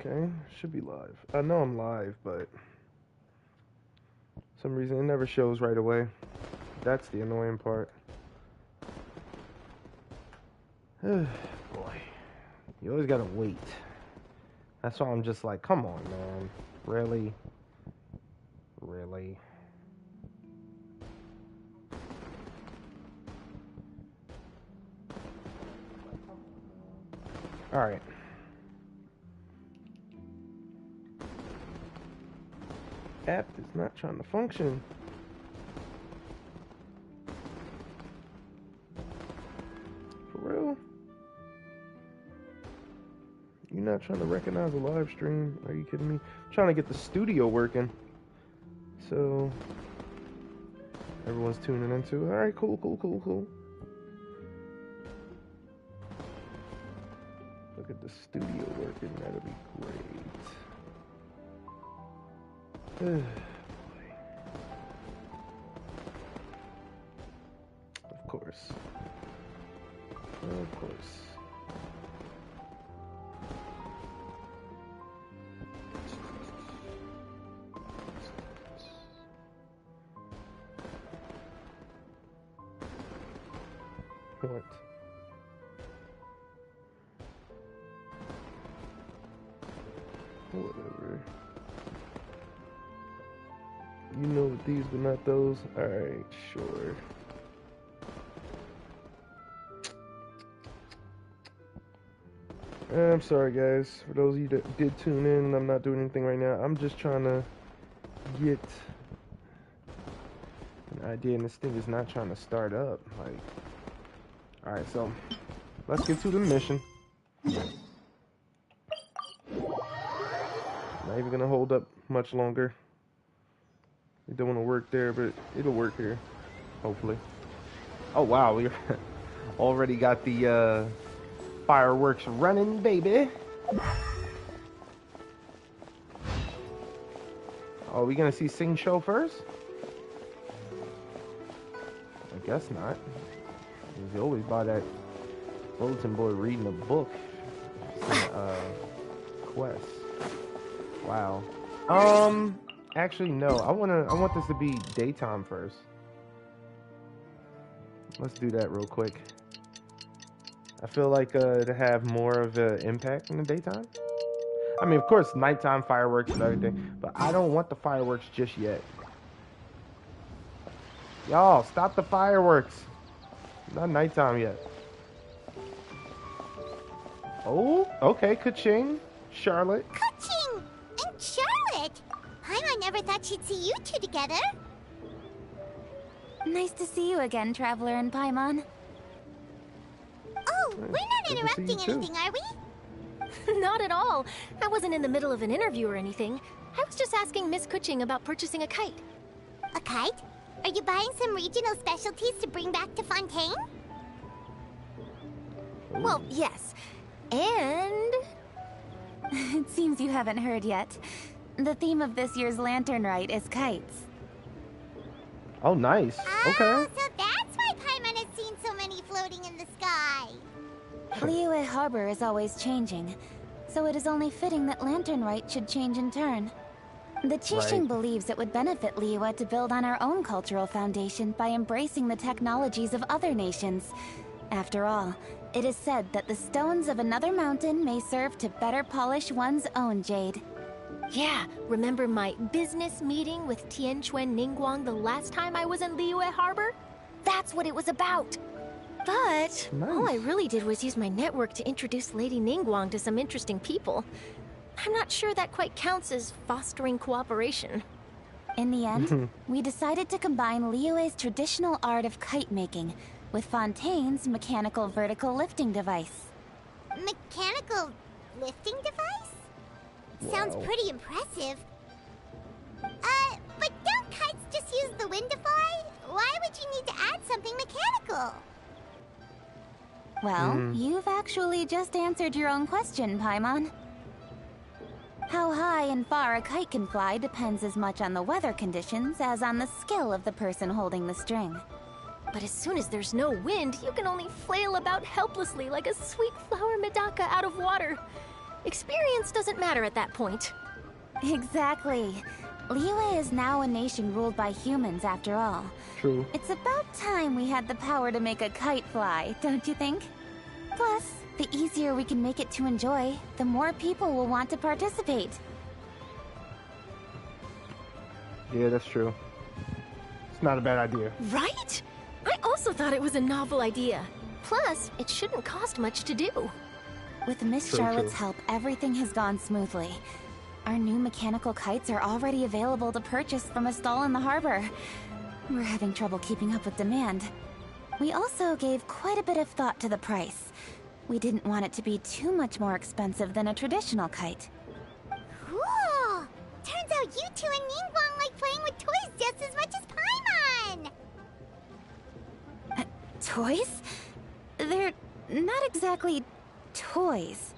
Okay, should be live. I know I'm live, but for some reason it never shows right away. That's the annoying part. Boy, you always gotta wait. That's why I'm just like, come on, man. Really? Really? Alright. App is not trying to function. For real? You're not trying to recognize a live stream? Are you kidding me? I'm trying to get the studio working. So everyone's tuning into it. Alright, cool. Look at the studio working, that'll be great. Of course. What? Whatever. You know what these, but not those? Alright, sure. I'm sorry, guys. For those of you that did tune in, I'm not doing anything right now. I'm just trying to get an idea, and this thing is not trying to start up. Like, alright, so let's get to the mission. Not even gonna hold up much longer. It don't want to work there, but it'll work here, hopefully. Oh wow, we already got the fireworks running, baby. Oh, we gonna see Sing Show first? I guess not. You always buy that bulletin board reading a book. Quest. Wow. Actually, no. I want this to be daytime first. Let's do that real quick. I feel like to have more of an impact in the daytime. I mean, of course, nighttime fireworks and everything, but I don't want the fireworks just yet. Y'all, stop the fireworks. Not nighttime yet. Oh, okay, ka-ching. Charlotte. Ka-ching! And Charlotte! I never thought she'd see you two together. Nice to see you again, Traveler and Paimon. Oh, we're not interrupting anything, are we? Not at all. I wasn't in the middle of an interview or anything. I was just asking Miss Kuching about purchasing a kite. A kite? Are you buying some regional specialties to bring back to Fontaine? Well, yes. And... It seems you haven't heard yet. The theme of this year's Lantern Rite is kites. Oh, nice. Okay. Oh, so that's why Paimon has seen so many floating in the sky. Liyue Harbor is always changing, so it is only fitting that Lantern Rite should change in turn. The Qixing believes it would benefit Liyue to build on our own cultural foundation by embracing the technologies of other nations. After all, it is said that the stones of another mountain may serve to better polish one's own jade. Yeah, remember my business meeting with Tianquan Ningguang the last time I was in Liyue Harbor? That's what it was about. But all I really did was use my network to introduce Lady Ningguang to some interesting people. I'm not sure that quite counts as fostering cooperation. In the end, we decided to combine Liyue's traditional art of kite making with Fontaine's mechanical vertical lifting device. Mechanical lifting device? Sounds pretty impressive. But don't kites just use the wind to fly? Why would you need to add something mechanical? Well, you've actually just answered your own question, Paimon. How high and far a kite can fly depends as much on the weather conditions as on the skill of the person holding the string. But as soon as there's no wind, you can only flail about helplessly like a sweet flower medaka out of water. Experience doesn't matter at that point. Exactly. Liyue is now a nation ruled by humans after all. True. It's about time we had the power to make a kite fly, don't you think? Plus, the easier we can make it to enjoy, the more people will want to participate. Yeah, that's true. It's not a bad idea. Right? I also thought it was a novel idea. Plus, it shouldn't cost much to do. With Miss Charlotte's help, everything has gone smoothly. Our new mechanical kites are already available to purchase from a stall in the harbor. We're having trouble keeping up with demand. We also gave quite a bit of thought to the price. We didn't want it to be too much more expensive than a traditional kite. Cool! Turns out you two and Ningguang like playing with toys just as much as Paimon! Toys? They're not exactly toys.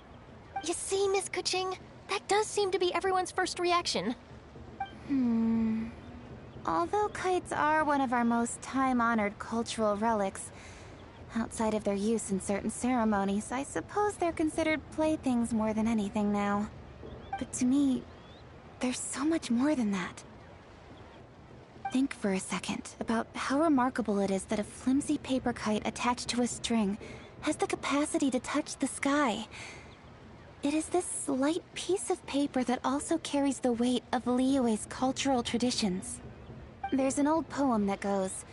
You see, Miss Kuching? That does seem to be everyone's first reaction. Although kites are one of our most time-honored cultural relics, outside of their use in certain ceremonies, I suppose they're considered playthings more than anything now. But to me, there's so much more than that. Think for a second about how remarkable it is that a flimsy paper kite attached to a string has the capacity to touch the sky. It is this light piece of paper that also carries the weight of Liyue's cultural traditions. There's an old poem that goes,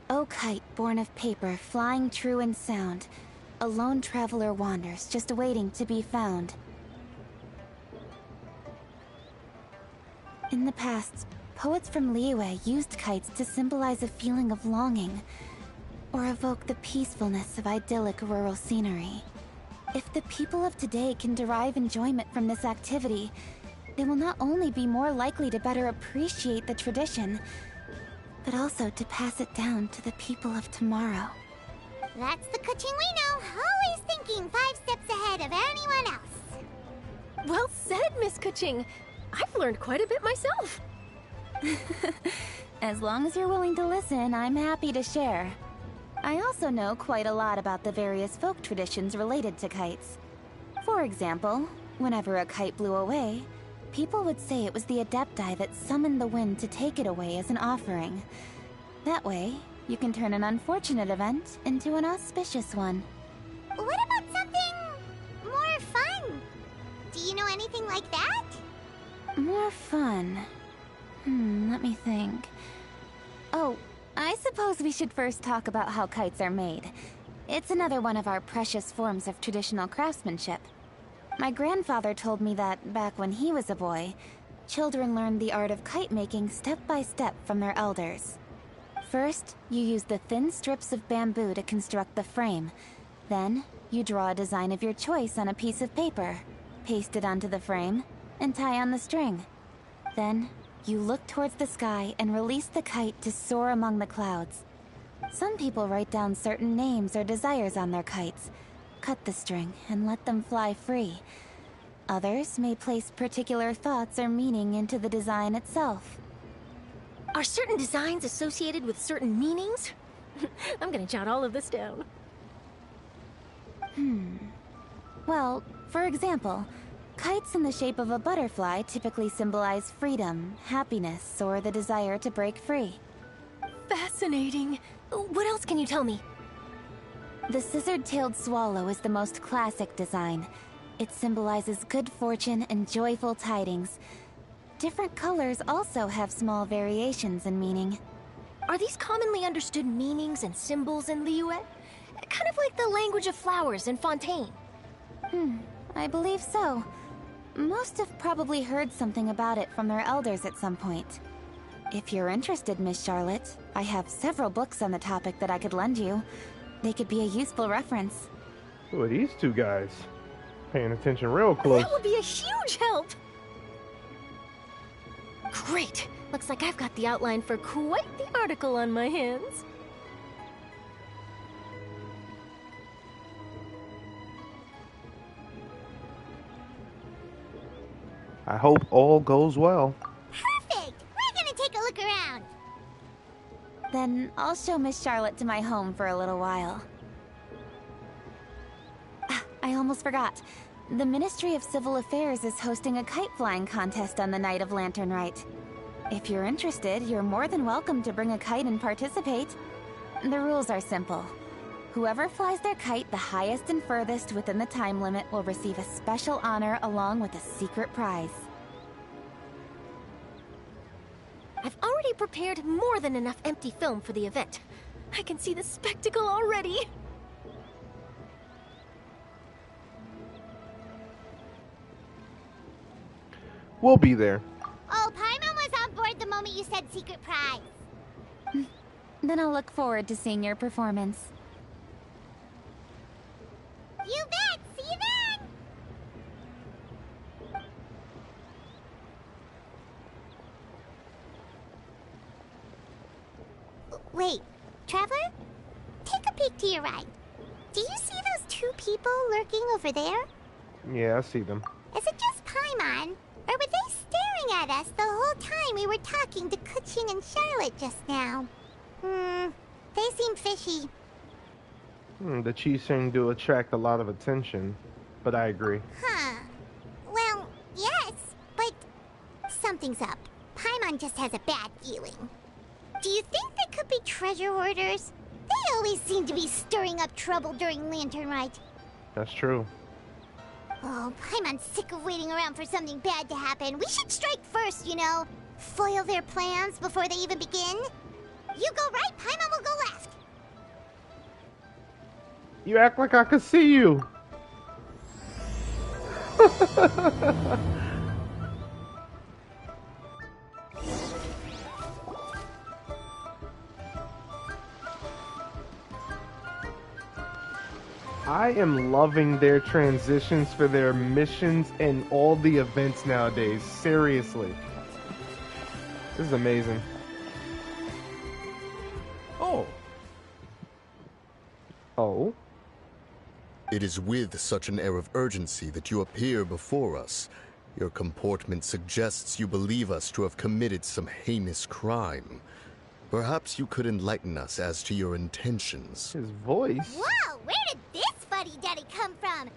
"O kite born of paper, flying true in sound, a lone traveler wanders, just waiting to be found." In the past, poets from Liyue used kites to symbolize a feeling of longing, or evoke the peacefulness of idyllic rural scenery. If the people of today can derive enjoyment from this activity, they will not only be more likely to better appreciate the tradition, but also to pass it down to the people of tomorrow. That's the Kuching we know, always thinking 5 steps ahead of anyone else. Well said, Miss Kuching. I've learned quite a bit myself. As long as you're willing to listen, I'm happy to share. I also know quite a lot about the various folk traditions related to kites. For example, whenever a kite blew away, people would say it was the Adepti that summoned the wind to take it away as an offering. That way, you can turn an unfortunate event into an auspicious one. What about something more fun? Do you know anything like that? More fun. Let me think. Oh, I suppose we should first talk about how kites are made. It's another one of our precious forms of traditional craftsmanship. My grandfather told me that, back when he was a boy, children learned the art of kite making step by step from their elders. First, you use the thin strips of bamboo to construct the frame. Then, you draw a design of your choice on a piece of paper, paste it onto the frame, and tie on the string. Then, you look towards the sky and release the kite to soar among the clouds. Some people write down certain names or desires on their kites, cut the string, and let them fly free. Others may place particular thoughts or meaning into the design itself. Are certain designs associated with certain meanings? I'm gonna jot all of this down. Well, for example, kites in the shape of a butterfly typically symbolize freedom, happiness, or the desire to break free. Fascinating. What else can you tell me? The scissor-tailed swallow is the most classic design. It symbolizes good fortune and joyful tidings. Different colors also have small variations in meaning. Are these commonly understood meanings and symbols in Liyue? Kind of like the language of flowers in Fontaine. I believe so. Most have probably heard something about it from their elders at some point. If you're interested, Miss Charlotte, I have several books on the topic that I could lend you. They could be a useful reference. Who are these two guys? Paying attention real close. That would be a huge help! Great! Looks like I've got the outline for quite the article on my hands. I hope all goes well. Perfect! We're gonna take a look around. Then I'll show Miss Charlotte to my home for a little while. I almost forgot. The Ministry of Civil Affairs is hosting a kite flying contest on the night of Lantern Rite. If you're interested, you're more than welcome to bring a kite and participate. The rules are simple. Whoever flies their kite the highest and furthest within the time limit will receive a special honor along with a secret prize. I've already prepared more than enough empty film for the event. I can see the spectacle already. We'll be there. Oh, Paimon was on board the moment you said secret prize. Then I'll look forward to seeing your performance. You bet! See you then! Wait, Traveler? Take a peek to your right. Do you see those two people lurking over there? Yeah, I see them. Is it just Paimon? Or were they staring at us the whole time we were talking to Kuching and Charlotte just now? They seem fishy. The cheese seem to attract a lot of attention, but I agree. Huh. Well, yes, but something's up. Paimon just has a bad feeling. Do you think they could be treasure hoarders? They always seem to be stirring up trouble during Lantern Rite. That's true. Oh, Paimon's sick of waiting around for something bad to happen. We should strike first, you know. Foil their plans before they even begin. You go right, Paimon will go left. You act like I could see you. I am loving their transitions for their missions and all the events nowadays. Seriously. This is amazing. Oh? It is with such an air of urgency that you appear before us. Your comportment suggests you believe us to have committed some heinous crime. Perhaps you could enlighten us as to your intentions. His voice? Whoa, where did this fuddy-duddy come from?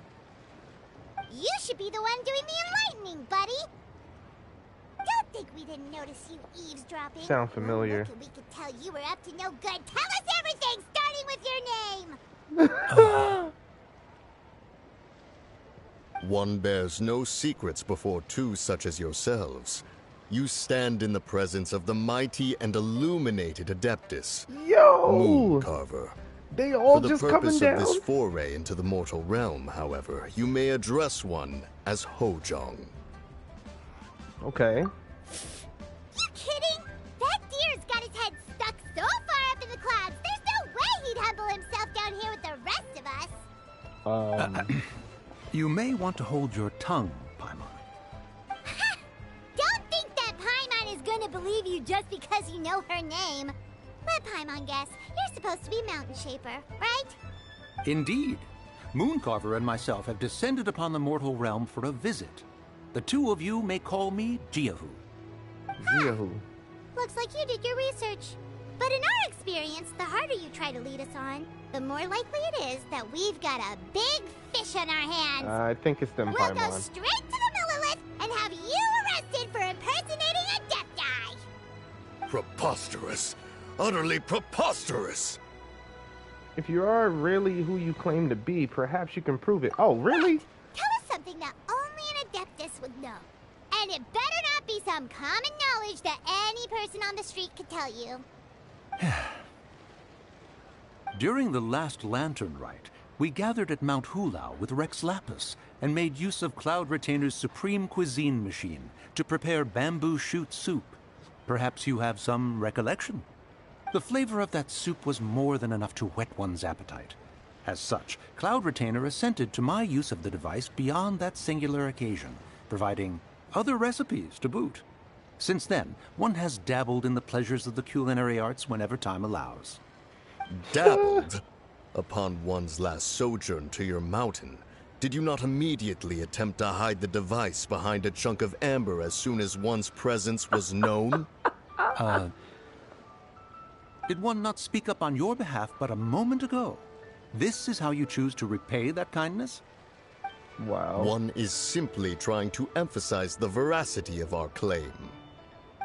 You should be the one doing the enlightening, buddy. Don't think we didn't notice you eavesdropping. Sound familiar. Oh, we could tell you were up to no good. Tell us everything, starting with your name. One bears no secrets before two such as yourselves. You stand in the presence of the mighty and illuminated Adeptus, Yo! Moon Carver. They all For the just coming purpose down? of this foray into the mortal realm, however, you may address one as Hojong. Okay. You kidding? That deer's got his head stuck so far up in the clouds, there's no way he'd humble himself down here with the rest of us. You may want to hold your tongue, Paimon. Ha! Don't think that Paimon is gonna believe you just because you know her name. Let Paimon guess. You're supposed to be Mountain Shaper, right? Indeed. Mooncarver and myself have descended upon the mortal realm for a visit. The two of you may call me Jiahu. Jiahu. Looks like you did your research. But in our experience, the harder you try to lead us on, the more likely it is that we've got a big fish on our hands. I think it's them, We'll go Paimon. straight to the Millilith and have you arrested for impersonating a death guy. Preposterous! Utterly preposterous! If you are really who you claim to be, perhaps you can prove it. Oh, really? Tell us something that only an Adeptus would know. And it better not be some common knowledge that any person on the street could tell you. During the last Lantern Rite, we gathered at Mount Hulao with Rex Lapis and made use of Cloud Retainer's supreme cuisine machine to prepare bamboo shoot soup. Perhaps you have some recollection? The flavor of that soup was more than enough to whet one's appetite. As such, Cloud Retainer assented to my use of the device beyond that singular occasion, providing other recipes to boot. Since then, one has dabbled in the pleasures of the culinary arts whenever time allows. Dabbled? Upon one's last sojourn to your mountain, did you not immediately attempt to hide the device behind a chunk of amber as soon as one's presence was known? Did one not speak up on your behalf but a moment ago? This is how you choose to repay that kindness? Wow. One is simply trying to emphasize the veracity of our claim.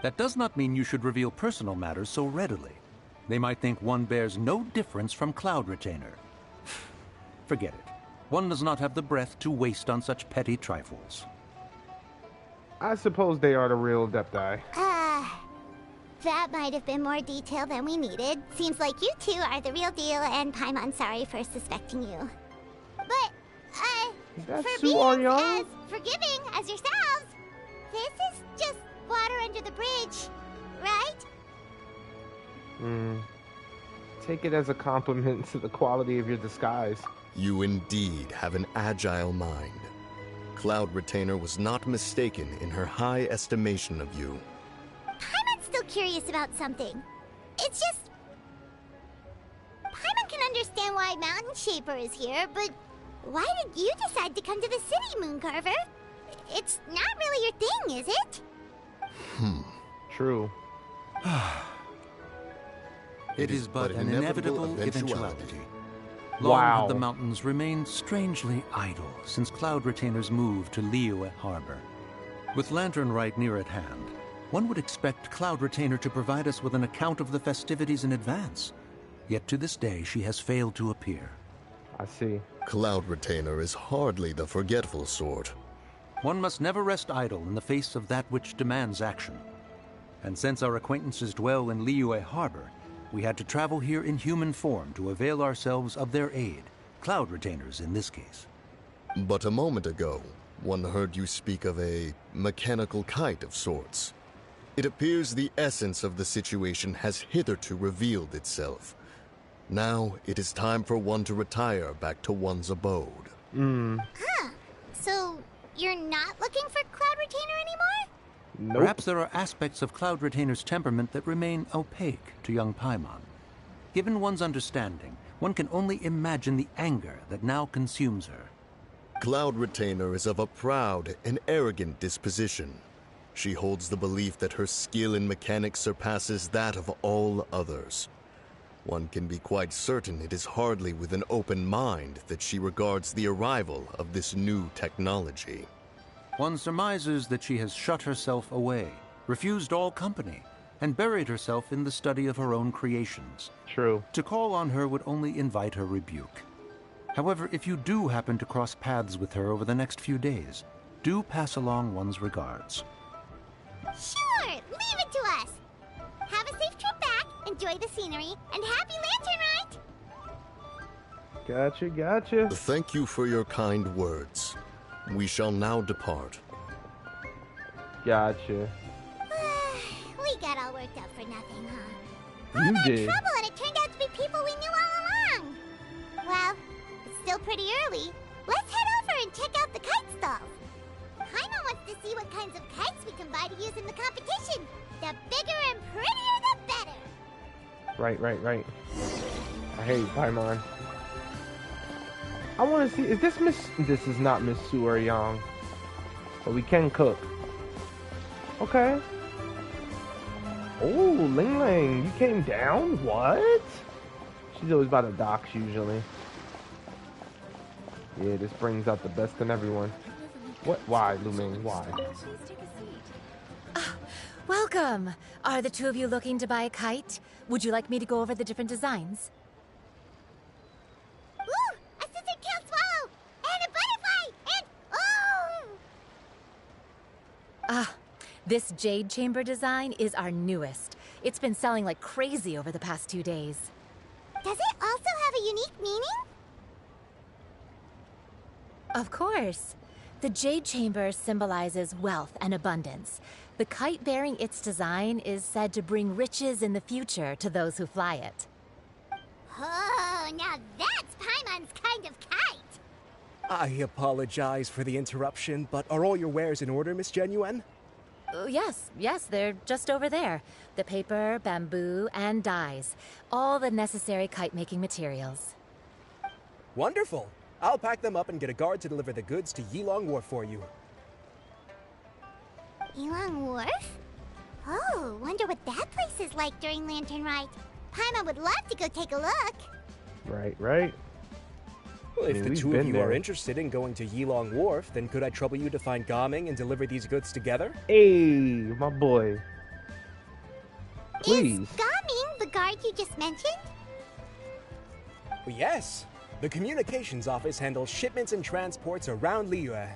That does not mean you should reveal personal matters so readily. They might think one bears no difference from Cloud Retainer. Forget it. One does not have the breath to waste on such petty trifles. I suppose they are the real Adepti. That might have been more detail than we needed. Seems like you two are the real deal, and Paimon, sorry for suspecting you. But, That for Su being Aryang? as forgiving as yourselves, this is just water under the bridge, right? Take it as a compliment to the quality of your disguise. You indeed have an agile mind. Cloud Retainer was not mistaken in her high estimation of you. Paimon's still curious about something. It's just... Paimon can understand why Mountain Shaper is here, but why did you decide to come to the city, Mooncarver? It's not really your thing, is it? True. It is but an inevitable eventuality. Wow. Long have the mountains remained strangely idle since Cloud Retainer's move to Liyue Harbor. With Lantern Rite near at hand, one would expect Cloud Retainer to provide us with an account of the festivities in advance. Yet to this day, she has failed to appear. I see. Cloud Retainer is hardly the forgetful sort. One must never rest idle in the face of that which demands action. And since our acquaintances dwell in Liyue Harbor, we had to travel here in human form to avail ourselves of their aid, Cloud Retainers in this case. But a moment ago, one heard you speak of a mechanical kite of sorts. It appears the essence of the situation has hitherto revealed itself. Now it is time for one to retire back to one's abode. So, you're not looking for Cloud Retainer anymore? Nope. Perhaps there are aspects of Cloud Retainer's temperament that remain opaque to young Paimon. Given one's understanding, one can only imagine the anger that now consumes her. Cloud Retainer is of a proud and arrogant disposition. She holds the belief that her skill in mechanics surpasses that of all others. One can be quite certain it is hardly with an open mind that she regards the arrival of this new technology. One surmises that she has shut herself away, refused all company, and buried herself in the study of her own creations. True. To call on her would only invite her rebuke. However, if you do happen to cross paths with her over the next few days, do pass along one's regards. Sure, leave it to us. Have a safe trip back, enjoy the scenery, and happy Lantern Rite! Gotcha. Thank you for your kind words. We shall now depart. Gotcha. We got all worked up for nothing, huh? You All that did. trouble, and it turned out to be people we knew all along. Well, it's still pretty early. Let's head over and check out the kite stalls. Paimon wants to see what kinds of kites we can buy to use in the competition. The bigger and prettier, the better. Right. I hate Paimon. I want to see, is this Miss... This is not Miss Su Aryang. But we can cook. Okay. Oh, Ling Ling, you came down? What? She's always by the docks, usually. Yeah, this brings out the best in everyone. What? Why, Lu Ming? Why? Welcome! Are the two of you looking to buy a kite? Would you like me to go over the different designs? Ooh, a scissor tail swallow! And a butterfly! And... oh! This jade chamber design is our newest. It's been selling like crazy over the past 2 days. Does it also have a unique meaning? Of course. The jade chamber symbolizes wealth and abundance. The kite bearing its design is said to bring riches in the future to those who fly it. Oh, now that's Paimon's kind of kite! I apologize for the interruption, but are all your wares in order, Miss Genuine? Yes, they're just over there. The paper, bamboo, and dyes. All the necessary kite-making materials. Wonderful! I'll pack them up and get a guard to deliver the goods to Yilong Wharf for you. Yilong Wharf? Oh, wonder what that place is like during Lantern Rite. Paimon would love to go take a look. Right. Well, if mean, the we've two of been you there. are interested in going to Yilong Wharf, then could I trouble you to find Gaming and deliver these goods together? Hey, my boy. Please. Is Gaming the guard you just mentioned? Well, yes. The communications office handles shipments and transports around Liyue.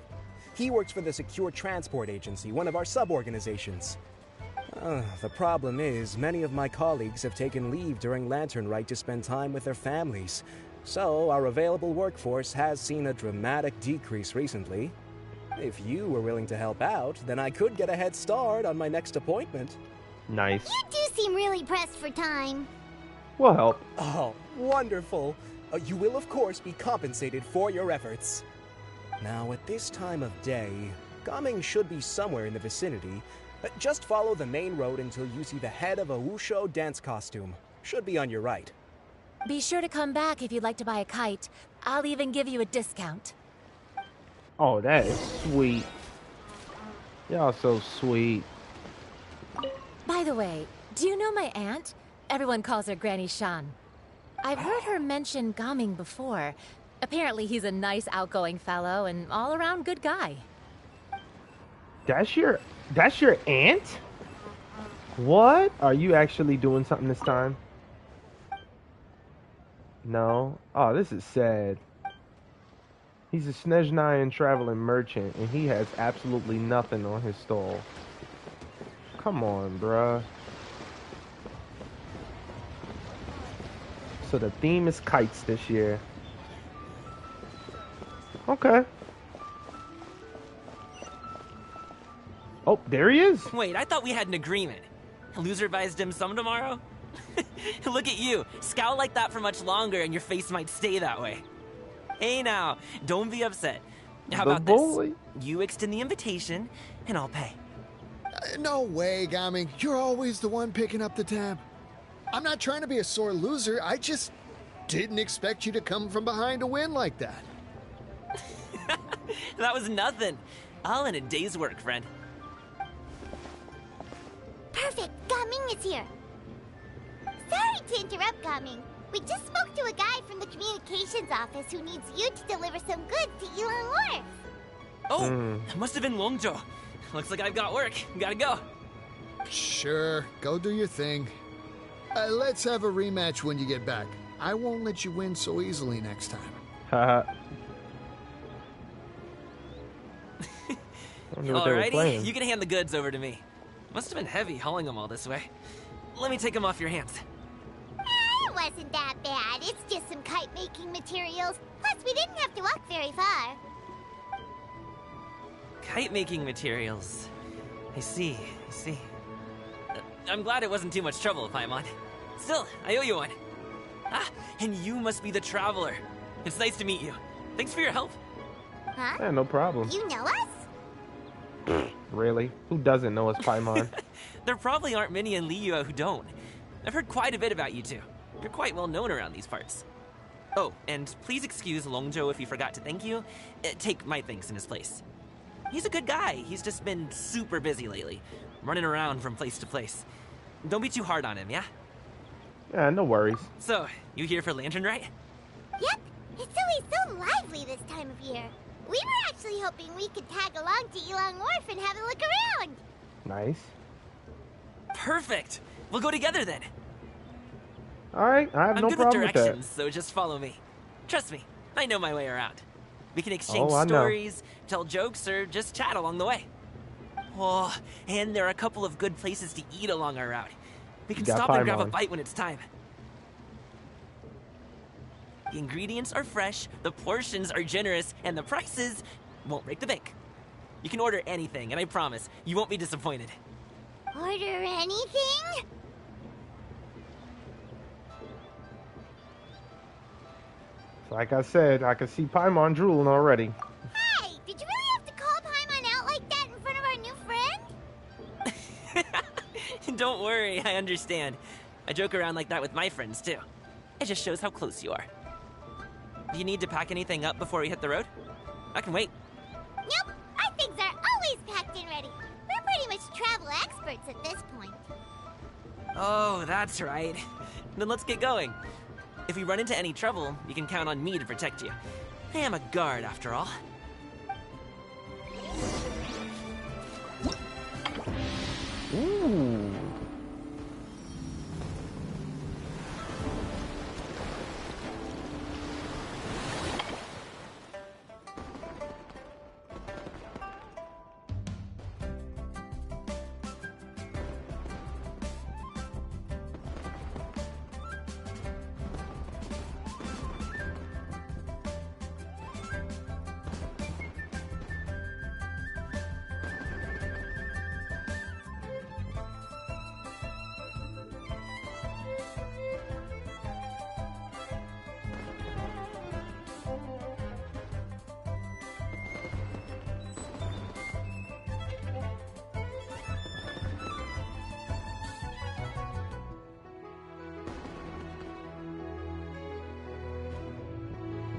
He works for the Secure Transport Agency, one of our sub-organizations. The problem is, many of my colleagues have taken leave during Lantern Rite to spend time with their families. So, our available workforce has seen a dramatic decrease recently. If you were willing to help out, then I could get a head start on my next appointment. Nice. You do seem really pressed for time. We'll help. Oh, wonderful. You will, of course, be compensated for your efforts. Now, at this time of day, Gaming should be somewhere in the vicinity. Just follow the main road until you see the head of a Wushu dance costume. Should be on your right. Be sure to come back if you'd like to buy a kite. I'll even give you a discount. Oh, that is sweet. Y'all so sweet. By the way, do you know my aunt? Everyone calls her Granny Shan. I've heard her mention Gaming before. Apparently he's a nice, outgoing fellow and all-around good guy. That's your aunt? What? Are you actually doing something this time? No. Oh, this is sad. He's a Snezhnayan traveling merchant, and he has absolutely nothing on his stall. Come on, bruh. So the theme is kites this year. Okay. Oh, there he is. Wait, I thought we had an agreement. Loser buys dim sum tomorrow? Look at you. Scowl like that for much longer and your face might stay that way. Hey now, don't be upset. How about this? You extend the invitation and I'll pay. No way, Gaming. You're always the one picking up the tab. I'm not trying to be a sore loser. I just didn't expect you to come from behind to win like that. That was nothing. All in a day's work, friend. Perfect, Gaming is here. Sorry to interrupt, Gaming. We just spoke to a guy from the communications office who needs you to deliver some goods to Yilong Wharf. Oh, it must have been Longzhou. Looks like I've got work. Gotta go. Sure, go do your thing. Let's have a rematch when you get back. I won't let you win so easily next time. Haha. Alrighty, you can hand the goods over to me. Must have been heavy hauling them all this way. Let me take them off your hands. It wasn't that bad. It's just some kite-making materials. Plus, we didn't have to walk very far. Kite-making materials. I see. I'm glad it wasn't too much trouble, Paimon. Still, I owe you one. Ah, and you must be the traveler. It's nice to meet you. Thanks for your help. Huh? Yeah, no problem. You know us? Really? Who doesn't know us, Paimon? There probably aren't many in Liyue who don't. I've heard quite a bit about you two. You're quite well known around these parts. Oh, and please excuse Longzhou if he forgot to thank you. Take my thanks in his place. He's a good guy. He's just been super busy lately, running around from place to place. Don't be too hard on him, yeah? Yeah, no worries. So, you here for Lantern, right? Yep. It's always so lively this time of year. We were actually hoping we could tag along to Yilong Wharf and have a look around. Nice. Perfect. We'll go together then. All right, I have I'm no good with problem with that. directions, so just follow me. Trust me, I know my way around. We can exchange I know. stories, tell jokes, or just chat along the way. Oh, and there are a couple of good places to eat along our route. We can got stop and grab a Paimon. bite when it's time. The ingredients are fresh, the portions are generous, and the prices won't break the bank. You can order anything, and I promise, you won't be disappointed. Order anything? Like I said, I can see Paimon drooling already. Hey, did you really have to call Paimon out like that in front of our new friend? Don't worry, I understand. I joke around like that with my friends, too. It just shows how close you are. Do you need to pack anything up before we hit the road? I can wait. Nope, our things are always packed and ready. We're pretty much travel experts at this point. Oh, that's right. Then let's get going. If we run into any trouble, you can count on me to protect you. I am a guard, after all. Ooh.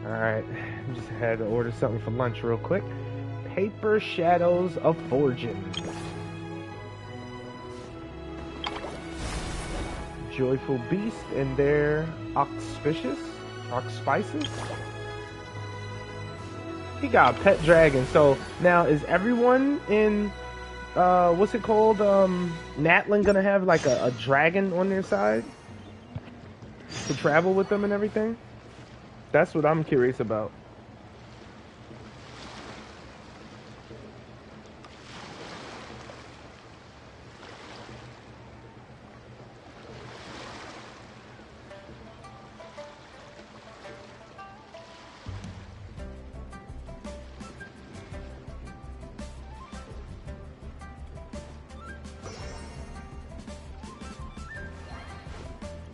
Alright, just had to order something for lunch real quick. Paper Shadows of Fortune. Joyful Beast and their Auspicious? He got a pet dragon. So now is everyone in what's it called? Natlan gonna have like a dragon on their side to travel with them and everything? That's what I'm curious about.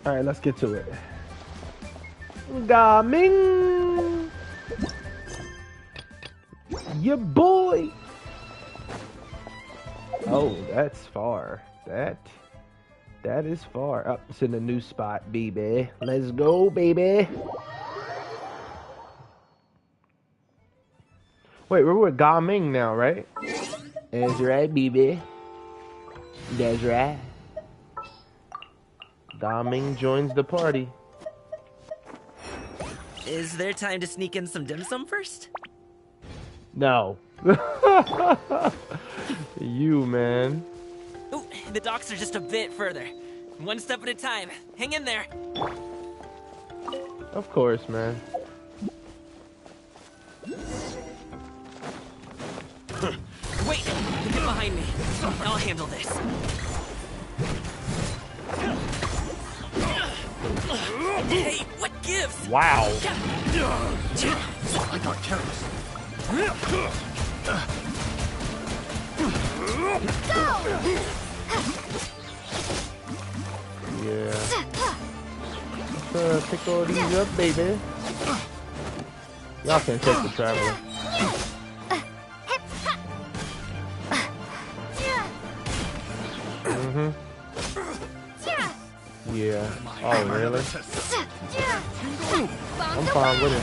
All right, let's get to it. Gaming, your boy. Oh, that's far. That is far. Up, it's in a new spot, baby. Let's go, baby. Wait, we're with Gaming now, right? That's right, baby. That's right. Gaming joins the party. Is there time to sneak in some dim sum first? No. You, man. Ooh, the docks are just a bit further. One step at a time. Hang in there. Of course, man. Wait! Get behind me. I'll handle this. Hey, what gives? Wow. I got careless. Yeah. Let's pick all these up, baby. Y'all can take the traveler. Mm-hmm. Yeah. Oh, really? I'm fine with it.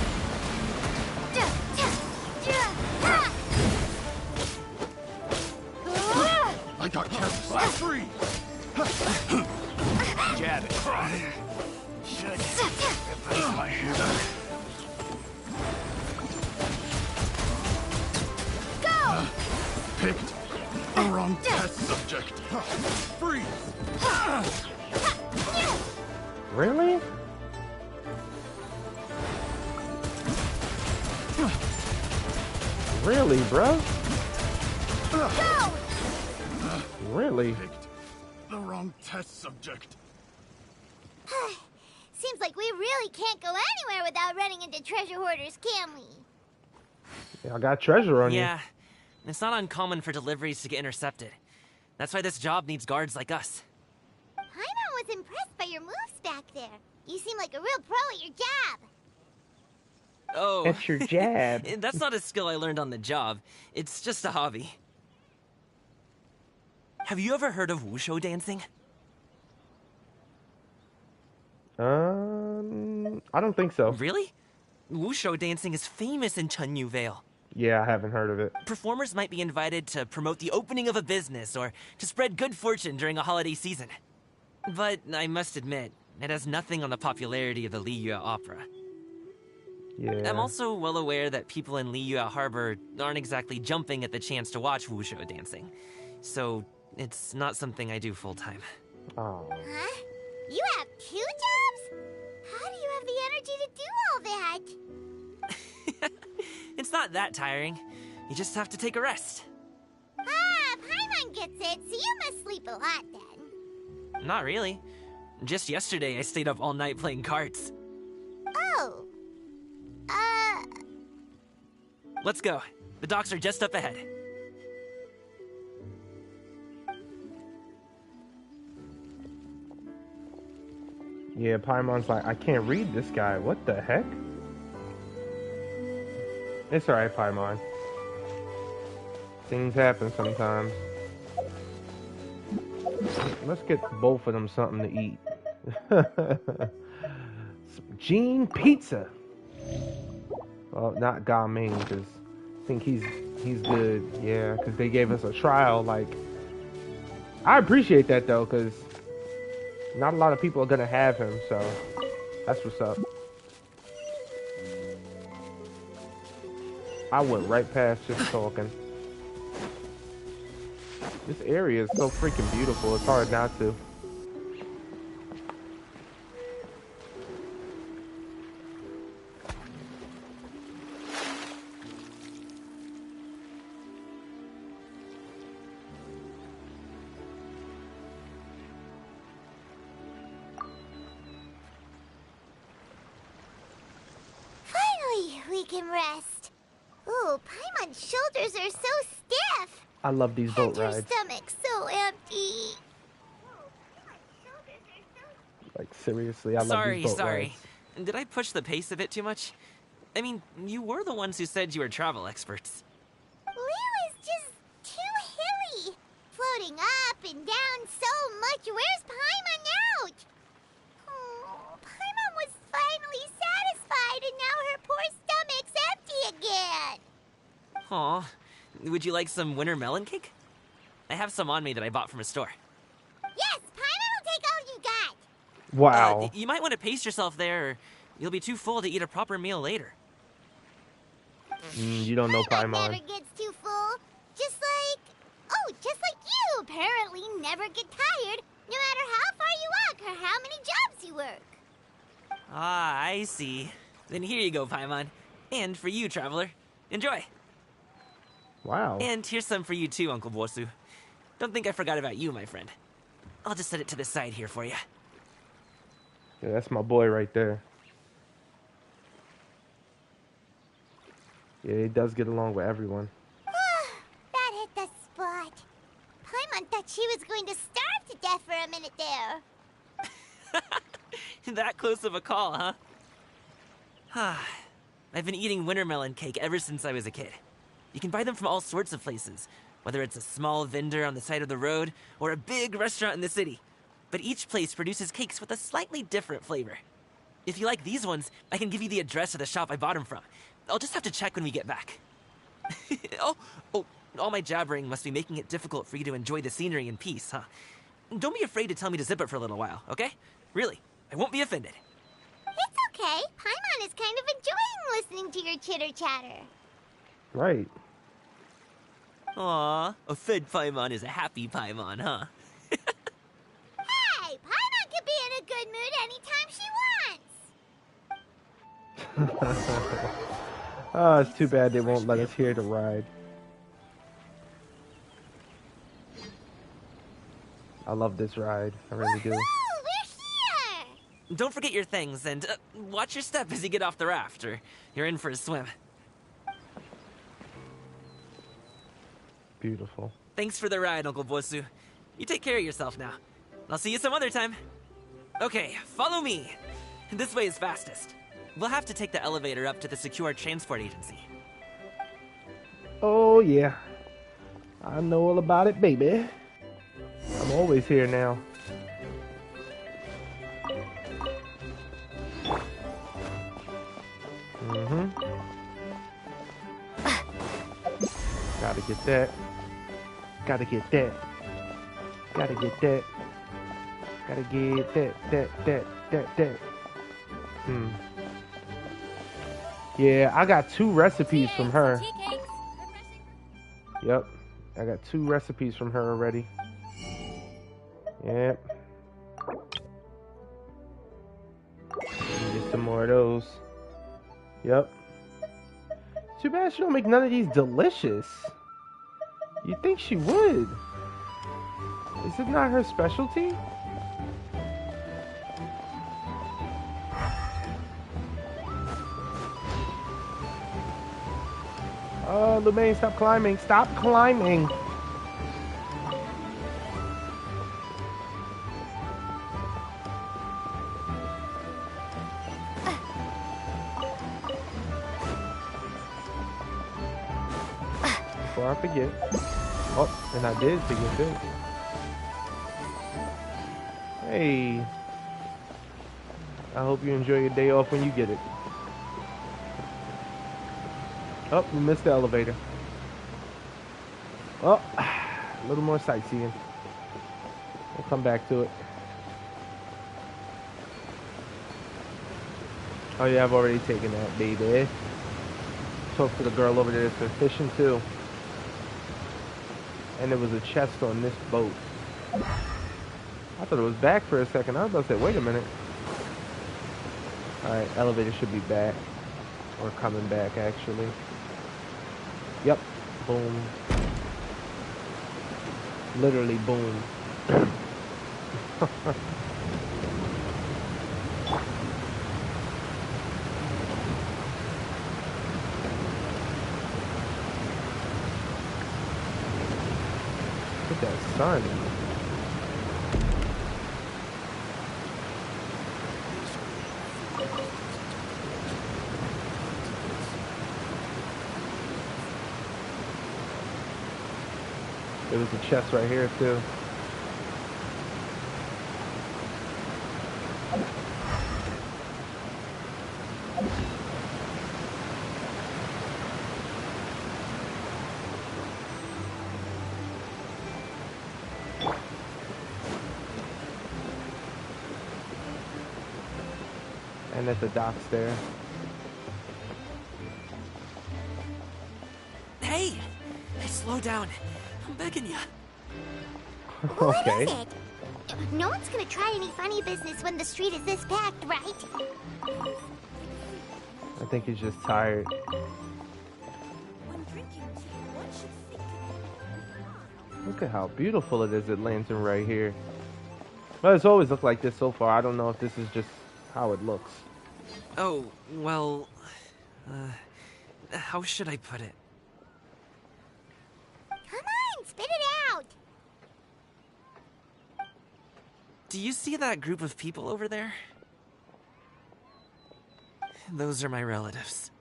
I got careless. Free. Jab it. Should if my hammer. Go. Picked the wrong test subject. Freeze. Really? Really, bro? Really? Picked the wrong test subject. Seems like we really can't go anywhere without running into treasure hoarders, can we? Yeah, I got treasure on you. Yeah, it's not uncommon for deliveries to get intercepted. That's why this job needs guards like us. Paimon was impressed by your moves back there. You seem like a real pro at your jab. Oh. That's your jab. That's not a skill I learned on the job. It's just a hobby. Have you ever heard of wushu dancing? I don't think so. Really? Wushu dancing is famous in Chunyu Vale. Yeah, I haven't heard of it. Performers might be invited to promote the opening of a business or to spread good fortune during a holiday season. But I must admit, it has nothing on the popularity of the Liyue opera. Yeah. I'm also well aware that people in Liyue Harbor aren't exactly jumping at the chance to watch wushu dancing. So, it's not something I do full-time. Oh. Huh? You have 2 jobs? How do you have the energy to do all that? It's not that tiring. You just have to take a rest. Ah, Paimon gets it, so you must sleep a lot then. Not really. Just yesterday, I stayed up all night playing cards. Oh. Let's go. The docks are just up ahead. Yeah, Paimon's like, I can't read this guy. What the heck? It's alright, Paimon. Things happen sometimes. Let's get both of them something to eat. Gene Pizza. Well, not Ga Ming, because I think he's good. Yeah, because they gave us a trial. Like, I appreciate that though, because not a lot of people are gonna have him. So that's what's up. I went right past just talking. This area is so freaking beautiful. It's hard not to. Finally, we can rest. Ooh, Paimon's shoulders are so stiff. I love these boat And her rides. stomach's so empty. Like, seriously, I love these boat Sorry. rides. Did I push the pace a bit too much? I mean, you were the ones who said you were travel experts. Liu is just too hilly. Floating up and down so much. Where's Paimon out? Oh, Paimon was finally satisfied and now her poor stomach's empty again. Aw. Would you like some winter melon cake? I have some on me that I bought from a store. Yes, Paimon will take all you got. Wow. You might want to pace yourself there, or you'll be too full to eat a proper meal later. You don't know Paimon never Paimon. gets too full. Just like you apparently never get tired, no matter how far you walk or how many jobs you work. Ah, I see. Then here you go, Paimon. And for you, traveler. Enjoy. Wow. And here's some for you too, Uncle Bosu. Don't think I forgot about you, my friend. I'll just set it to the side here for you. Yeah, that's my boy right there. Yeah, he does get along with everyone. That hit the spot. Paimon thought she was going to starve to death for a minute there. That close of a call, huh? I've been eating winter melon cake ever since I was a kid. You can buy them from all sorts of places, whether it's a small vendor on the side of the road or a big restaurant in the city. But each place produces cakes with a slightly different flavor. If you like these ones, I can give you the address of the shop I bought them from. I'll just have to check when we get back. Oh, all my jabbering must be making it difficult for you to enjoy the scenery in peace, huh? Don't be afraid to tell me to zip it for a little while, okay? Really, I won't be offended. It's okay. Paimon is kind of enjoying listening to your chitter-chatter. Right. Aw, a fed Paimon is a happy Paimon, huh? Hey, Paimon can be in a good mood anytime she wants. Oh, it's too bad they won't let us hear the ride. I love this ride. I really do. Woohoo! We're here! Don't forget your things, and watch your step as you get off the raft, or you're in for a swim. Beautiful. Thanks for the ride, Uncle Bosu. You take care of yourself now. I'll see you some other time. Okay, follow me. This way is fastest. We'll have to take the elevator up to the secure transport agency. Oh, yeah. I know all about it, baby. I'm always here now. Gotta get that. Gotta get that. Gotta get that. Gotta get that. Yeah, I got 2 recipes from her. Yep. I got 2 recipes from her already. Yep. Get some more of those. Yep. Too bad she don't make none of these delicious. You'd think she would. Is it not her specialty? Oh, Lumaine, stop climbing. Stop climbing. Before I forget. Oh, and I did forget this. Hey. I hope you enjoy your day off when you get it. Oh, we missed the elevator. Oh, a little more sightseeing. We'll come back to it. Oh yeah, I've already taken that, baby. Talk to the girl over there that's fishing too. And there was a chest on this boat. I thought it was back for a second. I was about to say, wait a minute. Alright, elevator should be back. Or coming back, actually. Yep. Boom. Literally boom. Look at that sun. There was a chest right here too. And at the docks there. Hey! Hey, slow down. I'm begging you. Okay. What is it? No one's gonna try any funny business when the street is this packed, right? I think he's just tired. Look at how beautiful it is at Lantern right here. Well, it's always looked like this so far. I don't know if this is just how it looks. Oh, well... how should I put it? Come on, spit it out! Do you see that group of people over there? Those are my relatives.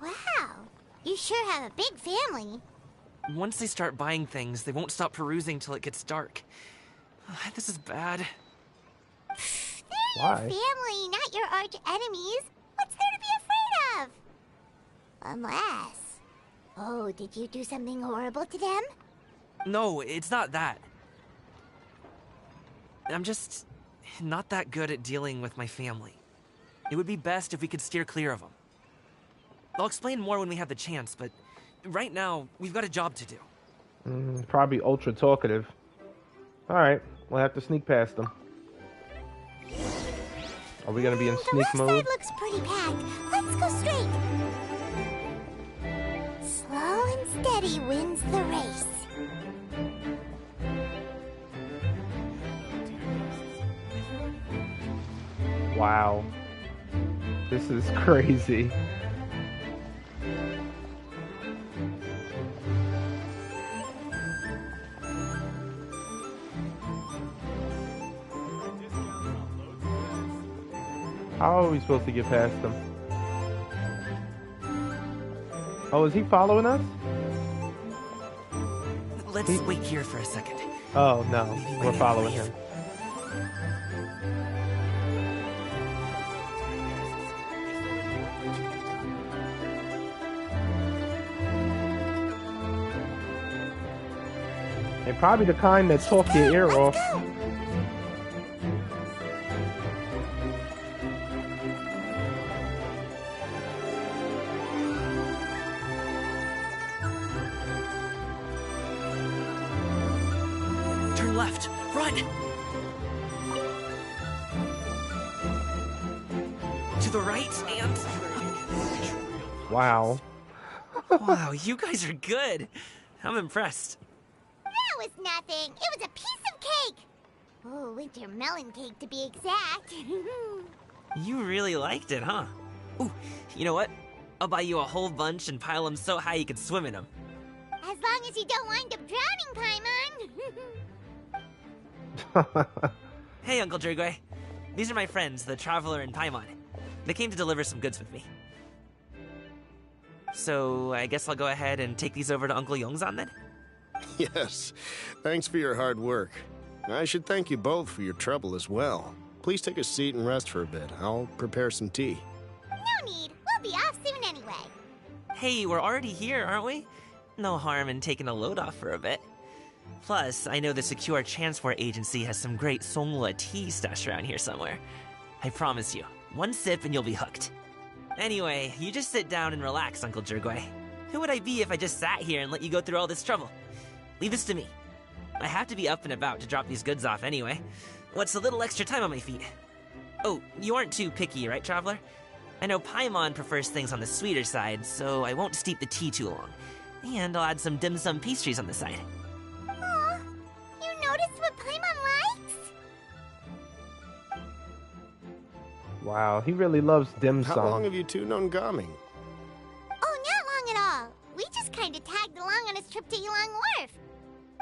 Wow, you sure have a big family. Once they start buying things, they won't stop perusing till it gets dark. This is bad. They're your family, not your arch enemies. What's there to be afraid of? Unless... Oh, did you do something horrible to them? No, it's not that. I'm just not that good at dealing with my family. It would be best if we could steer clear of them. I'll explain more when we have the chance, but right now, we've got a job to do. Probably ultra talkative. Alright, we'll have to sneak past them. Are we gonna be in sneak the mode? left side looks pretty packed. Let's go straight. Slow and steady wins the race. Wow. This is crazy. How are we supposed to get past them? Oh, is he following us? Let's wait here for a second. Oh, no. We're following him. And probably the kind that talk your ear off. left. Run! To the right and... Wow. Wow, you guys are good. I'm impressed. That was nothing. It was a piece of cake. Oh, winter melon cake to be exact. You really liked it, huh? Ooh, you know what? I'll buy you a whole bunch and pile them so high you can swim in them. As long as you don't wind up drowning, Paimon. Hey, Uncle Jirgwe. These are my friends, the Traveler and Paimon. They came to deliver some goods with me. So, I guess I'll go ahead and take these over to Uncle Yongzan then? Yes. Thanks for your hard work. I should thank you both for your trouble as well. Please take a seat and rest for a bit. I'll prepare some tea. No need. We'll be off soon anyway. Hey, we're already here, aren't we? No harm in taking a load off for a bit. Plus, I know the Secure Transport Agency has some great Songhua tea stashed around here somewhere. I promise you, one sip and you'll be hooked. Anyway, you just sit down and relax, Uncle Jirgwe. Who would I be if I just sat here and let you go through all this trouble? Leave this to me. I have to be up and about to drop these goods off anyway. What's a little extra time on my feet? Oh, you aren't too picky, right, Traveler? I know Paimon prefers things on the sweeter side, so I won't steep the tea too long. And I'll add some dim sum pastries on the side. Aw, you noticed what Paimon likes? Wow, he really loves dim sum. How long have you two known Gaming? Oh, not long at all. We just kind of tagged along on his trip to Yulong Wharf.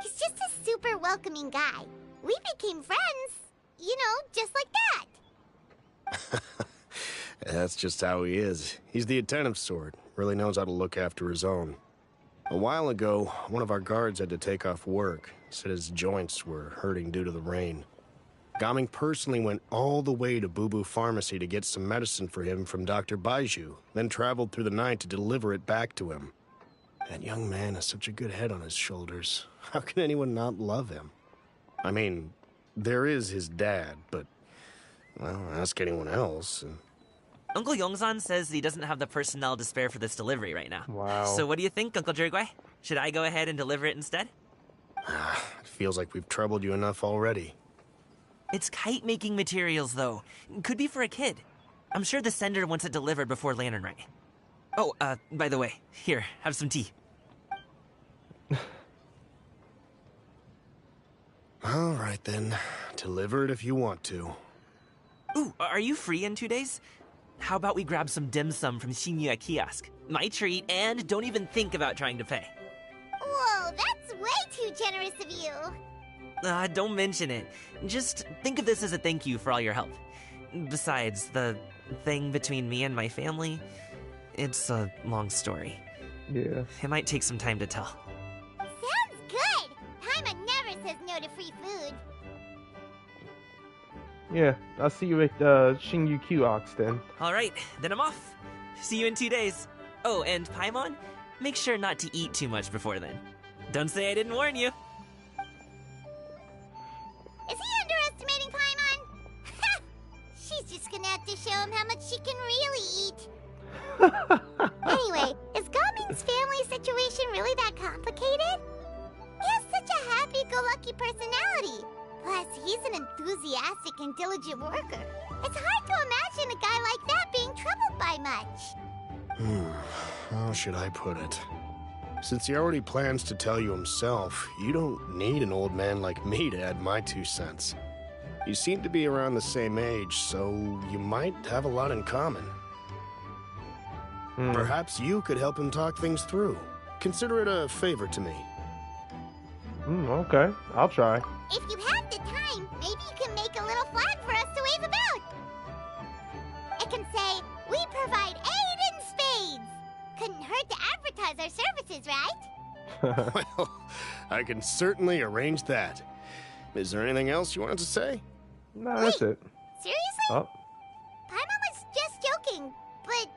He's just a super welcoming guy. We became friends, you know, just like that. That's just how he is. He's the attentive sort. Really knows how to look after his own. A while ago, one of our guards had to take off work. Said his joints were hurting due to the rain. Gaming personally went all the way to Boo Boo Pharmacy to get some medicine for him from Dr. Baiju, then traveled through the night to deliver it back to him. That young man has such a good head on his shoulders. How can anyone not love him? I mean, there is his dad, but, well, ask anyone else. Uncle Yongzan says he doesn't have the personnel to spare for this delivery right now. Wow. So what do you think, Uncle Jirgwe? Should I go ahead and deliver it instead? It feels like we've troubled you enough already. It's kite-making materials, though. Could be for a kid. I'm sure the sender wants it delivered before Lantern Rite. Oh, by the way, here, have some tea. All right, then. Deliver it if you want to. Ooh, are you free in 2 days? How about we grab some dim sum from Shinya Kiosk? My treat, and don't even think about trying to pay. Whoa, that's way too generous of you. Don't mention it. Just think of this as a thank you for all your help. Besides, the thing between me and my family, it's a long story. Yeah. It might take some time to tell. Sounds good. Paimon never says no to free food. Yeah, I'll see you at Shinyu Q-Ox then. Alright, then I'm off. See you in 2 days. Oh, and Paimon, make sure not to eat too much before then. Don't say I didn't warn you. Is he underestimating Paimon? She's just gonna have to show him how much she can really eat. Anyway, is Gaming's family situation really that complicated? He has such a happy-go-lucky personality. Plus, he's an enthusiastic and diligent worker. It's hard to imagine a guy like that being troubled by much. How should I put it? Since he already plans to tell you himself, you don't need an old man like me to add my 2 cents. You seem to be around the same age, so you might have a lot in common. Perhaps you could help him talk things through. Consider it a favor to me. Okay, I'll try. If you have the time, maybe you can make a little flag for us to wave about. It can say, "We provide aid in spades." Couldn't hurt to advertise our services, right? Well, I can certainly arrange that. Is there anything else you wanted to say? No, that's it. Seriously? Oh. Paimon was just joking, but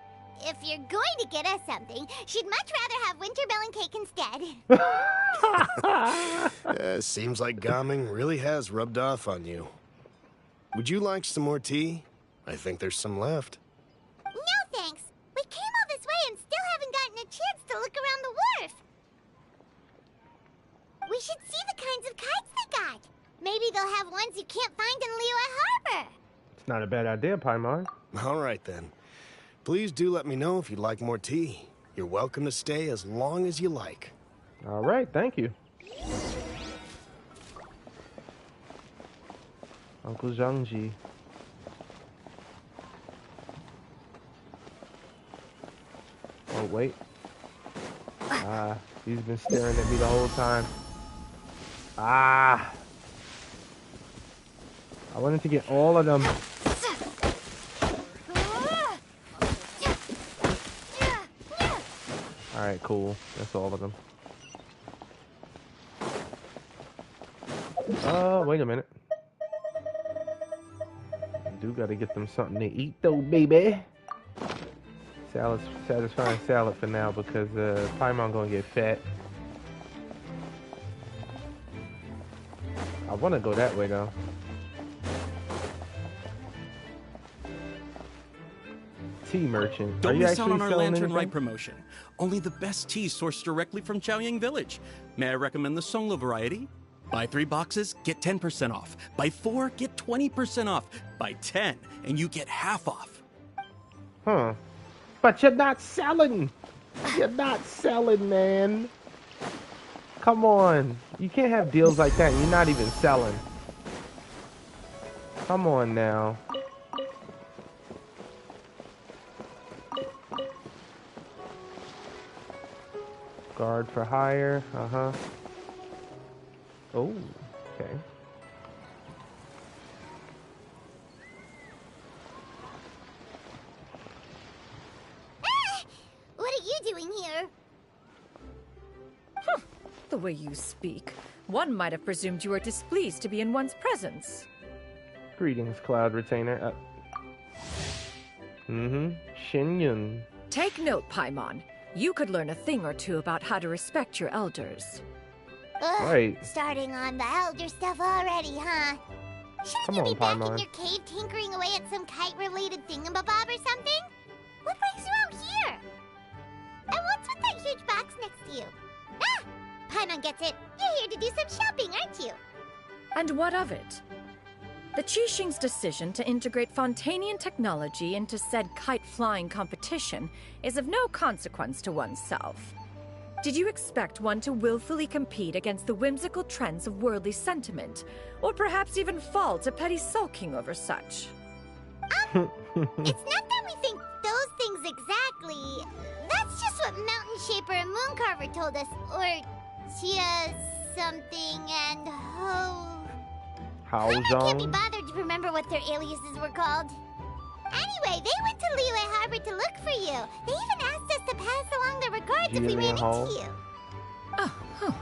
if you're going to get us something, she'd much rather have winter melon cake instead. Seems like Gaming really has rubbed off on you. Would you like some more tea? I think there's some left. No thanks. We came all this way and still haven't gotten a chance to look around the wharf. We should see the kinds of kites they got. Maybe they'll have ones you can't find in Liyue Harbor. It's not a bad idea, Paimon. All right, then. Please do let me know if you'd like more tea. You're welcome to stay as long as you like. All right, thank you. Uncle Zhangji. Oh, wait. He's been staring at me the whole time. I wanted to get all of them. Alright, cool. That's all of them. Wait a minute. Do gotta get them something to eat though, baby. Salad's satisfying salad for now because Paimon gonna get fat. I wanna go that way though. Tea merchant. Don't Are you miss out actually on our selling Lantern anything? Rite promotion. Only the best tea sourced directly from Chaoyang Village. May I recommend the Songlo variety? Buy 3 boxes, get 10% off. Buy 4, get 20% off. Buy 10, and you get half off. Huh. But you're not selling. You're not selling, man. Come on. You can't have deals like that. You're not even selling. Come on now. Guard for hire. Uh-huh. Oh, okay. What are you doing here? The way you speak, one might have presumed you were displeased to be in one's presence. Greetings, Cloud Retainer. Xinyun. Take note, Paimon. You could learn a thing or two about how to respect your elders. Ugh, Right. Starting on the elder stuff already, huh? Shouldn't Come you on, be back Paimon. in your cave tinkering away at some kite-related thingamabob or something? What brings you out here? And what's with that huge box next to you? Ah! Paimon gets it. You're here to do some shopping, aren't you? And what of it? The Qixing's decision to integrate Fontanian technology into said kite-flying competition is of no consequence to oneself. Did you expect one to willfully compete against the whimsical trends of worldly sentiment, or perhaps even fall to petty sulking over such? It's not that we think those things exactly. That's just what Mountain Shaper and Mooncarver told us. Or Tia something and Ho... I can't be bothered to remember what their aliases were called. Anyway, they went to Liyue Harbor to look for you. They even asked us to pass along their regards if we ran into you. Oh, huh.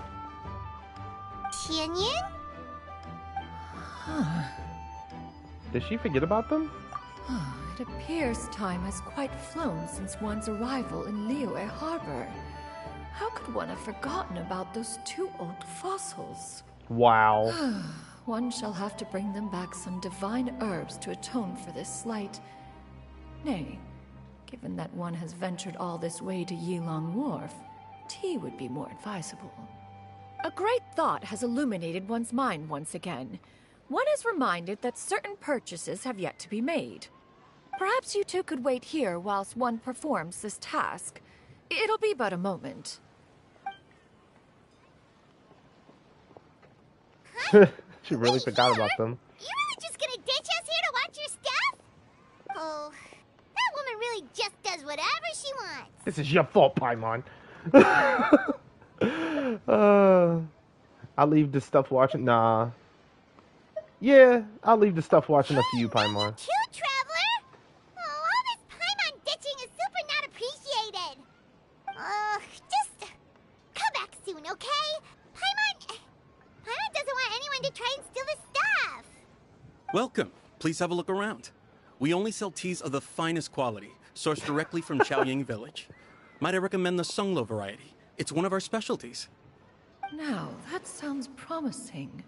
Tianyin? Did she forget about them? It appears time has quite flown since one's arrival in Liyue Harbor. How could one have forgotten about those 2 old fossils? Wow. One shall have to bring them back some divine herbs to atone for this slight. Nay, given that one has ventured all this way to Yilong Wharf, tea would be more advisable. A great thought has illuminated one's mind once again. One is reminded that certain purchases have yet to be made. Perhaps you two could wait here whilst one performs this task. It'll be but a moment. She really forgot about them. You really just gonna ditch us here to watch your stuff? Oh, that woman really just does whatever she wants. This is your fault, Paimon. I'll leave the stuff watching. Nah. Yeah, I'll leave the stuff watching up to you, Paimon. Too, traveler? Oh, all this Paimon ditching is super not appreciated. Just come back soon, okay? Paimon doesn't want anyone to try and steal the stuff. Welcome. Please have a look around. We only sell teas of the finest quality, sourced directly from Chaoyang Village. Might I recommend the Songlo variety? It's one of our specialties. Now, that sounds promising.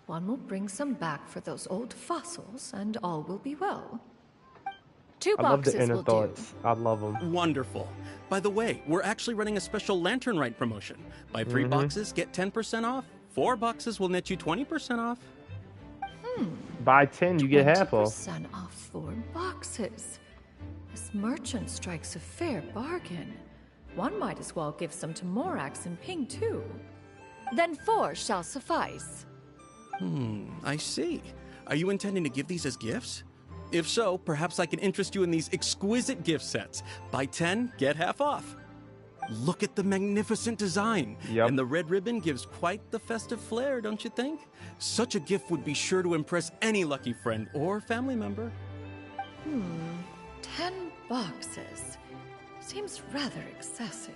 One will bring some back for those old fossils, and all will be well. 2 I love boxes the inner will thoughts. I love them. Wonderful. By the way, we're actually running a special Lantern Rite promotion. Buy 3 boxes, get 10% off. 4 boxes will net you 20% off. Buy 10, you get half off. 20% off 4 boxes. This merchant strikes a fair bargain. One might as well give some to Morax and Ping, too. Then 4 shall suffice. I see. Are you intending to give these as gifts? If so, perhaps I can interest you in these exquisite gift sets. Buy 10, get half off. Look at the magnificent design. Yep. And the red ribbon gives quite the festive flair, don't you think? Such a gift would be sure to impress any lucky friend or family member. 10 boxes. Seems rather excessive.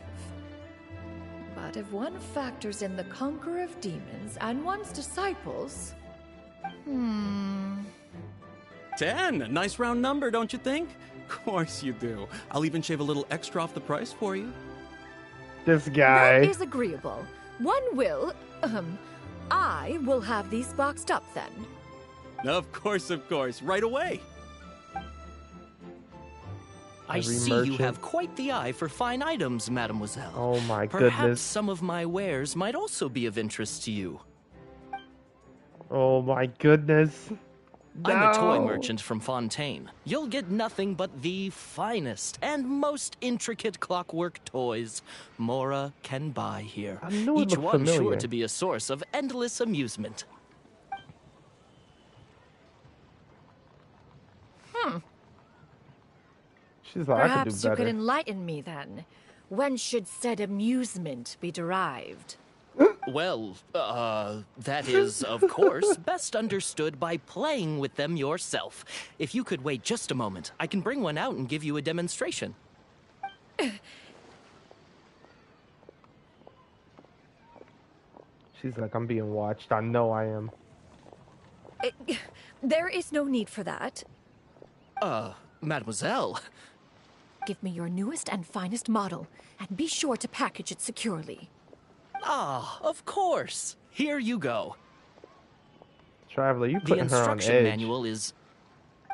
But if one factors in the conqueror of demons and one's disciples... 10! A nice round number, don't you think? Of course you do. I'll even shave a little extra off the price for you. This guy. That is agreeable. One will... I will have these boxed up then. Of course, right away. I Every see merchant. you have quite the eye for fine items, mademoiselle. Oh my Perhaps goodness. some of my wares might also be of interest to you. Oh my goodness. I'm a toy No. merchant from Fontaine. You'll get nothing but the finest and most intricate clockwork toys Mora can buy here. I knew it Each looked one sure familiar. to be a source of endless amusement. She's like, I could Perhaps do you could better. enlighten me then. When should said amusement be derived? Well, that is, of course, best understood by playing with them yourself. If you could wait just a moment, I can bring one out and give you a demonstration. She's like, I'm being watched. I know I am. There is no need for that. Mademoiselle. Give me your newest and finest model, and be sure to package it securely. Ah, of course. Here you go. Traveler, you The putting her on instruction edge. manual is...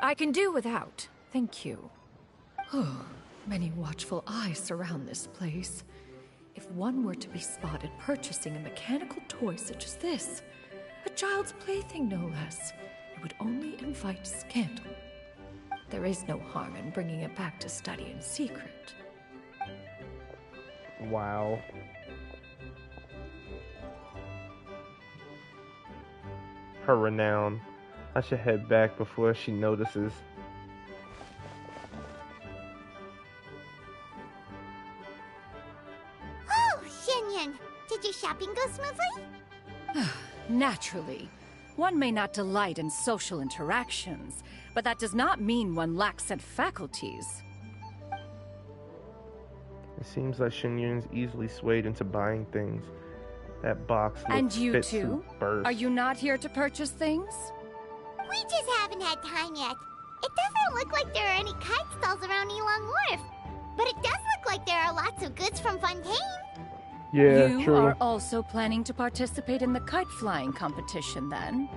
I can do without. Thank you. Oh, many watchful eyes surround this place. If one were to be spotted purchasing a mechanical toy such as this, a child's plaything no less, it would only invite scandal. There is no harm in bringing it back to study in secret. Wow. Her renown. I should head back before she notices. Oh, Xianyun, did your shopping go smoothly? Naturally. One may not delight in social interactions, but that does not mean one lacks said faculties. It seems like Xianyun's easily swayed into buying things. That box looks And you fit too? to burst. Are you not here to purchase things? We just haven't had time yet. It doesn't look like there are any kite stalls around Elong Wharf. But it does look like there are lots of goods from Fontaine. Yeah, you true. are also planning to participate in the kite flying competition then?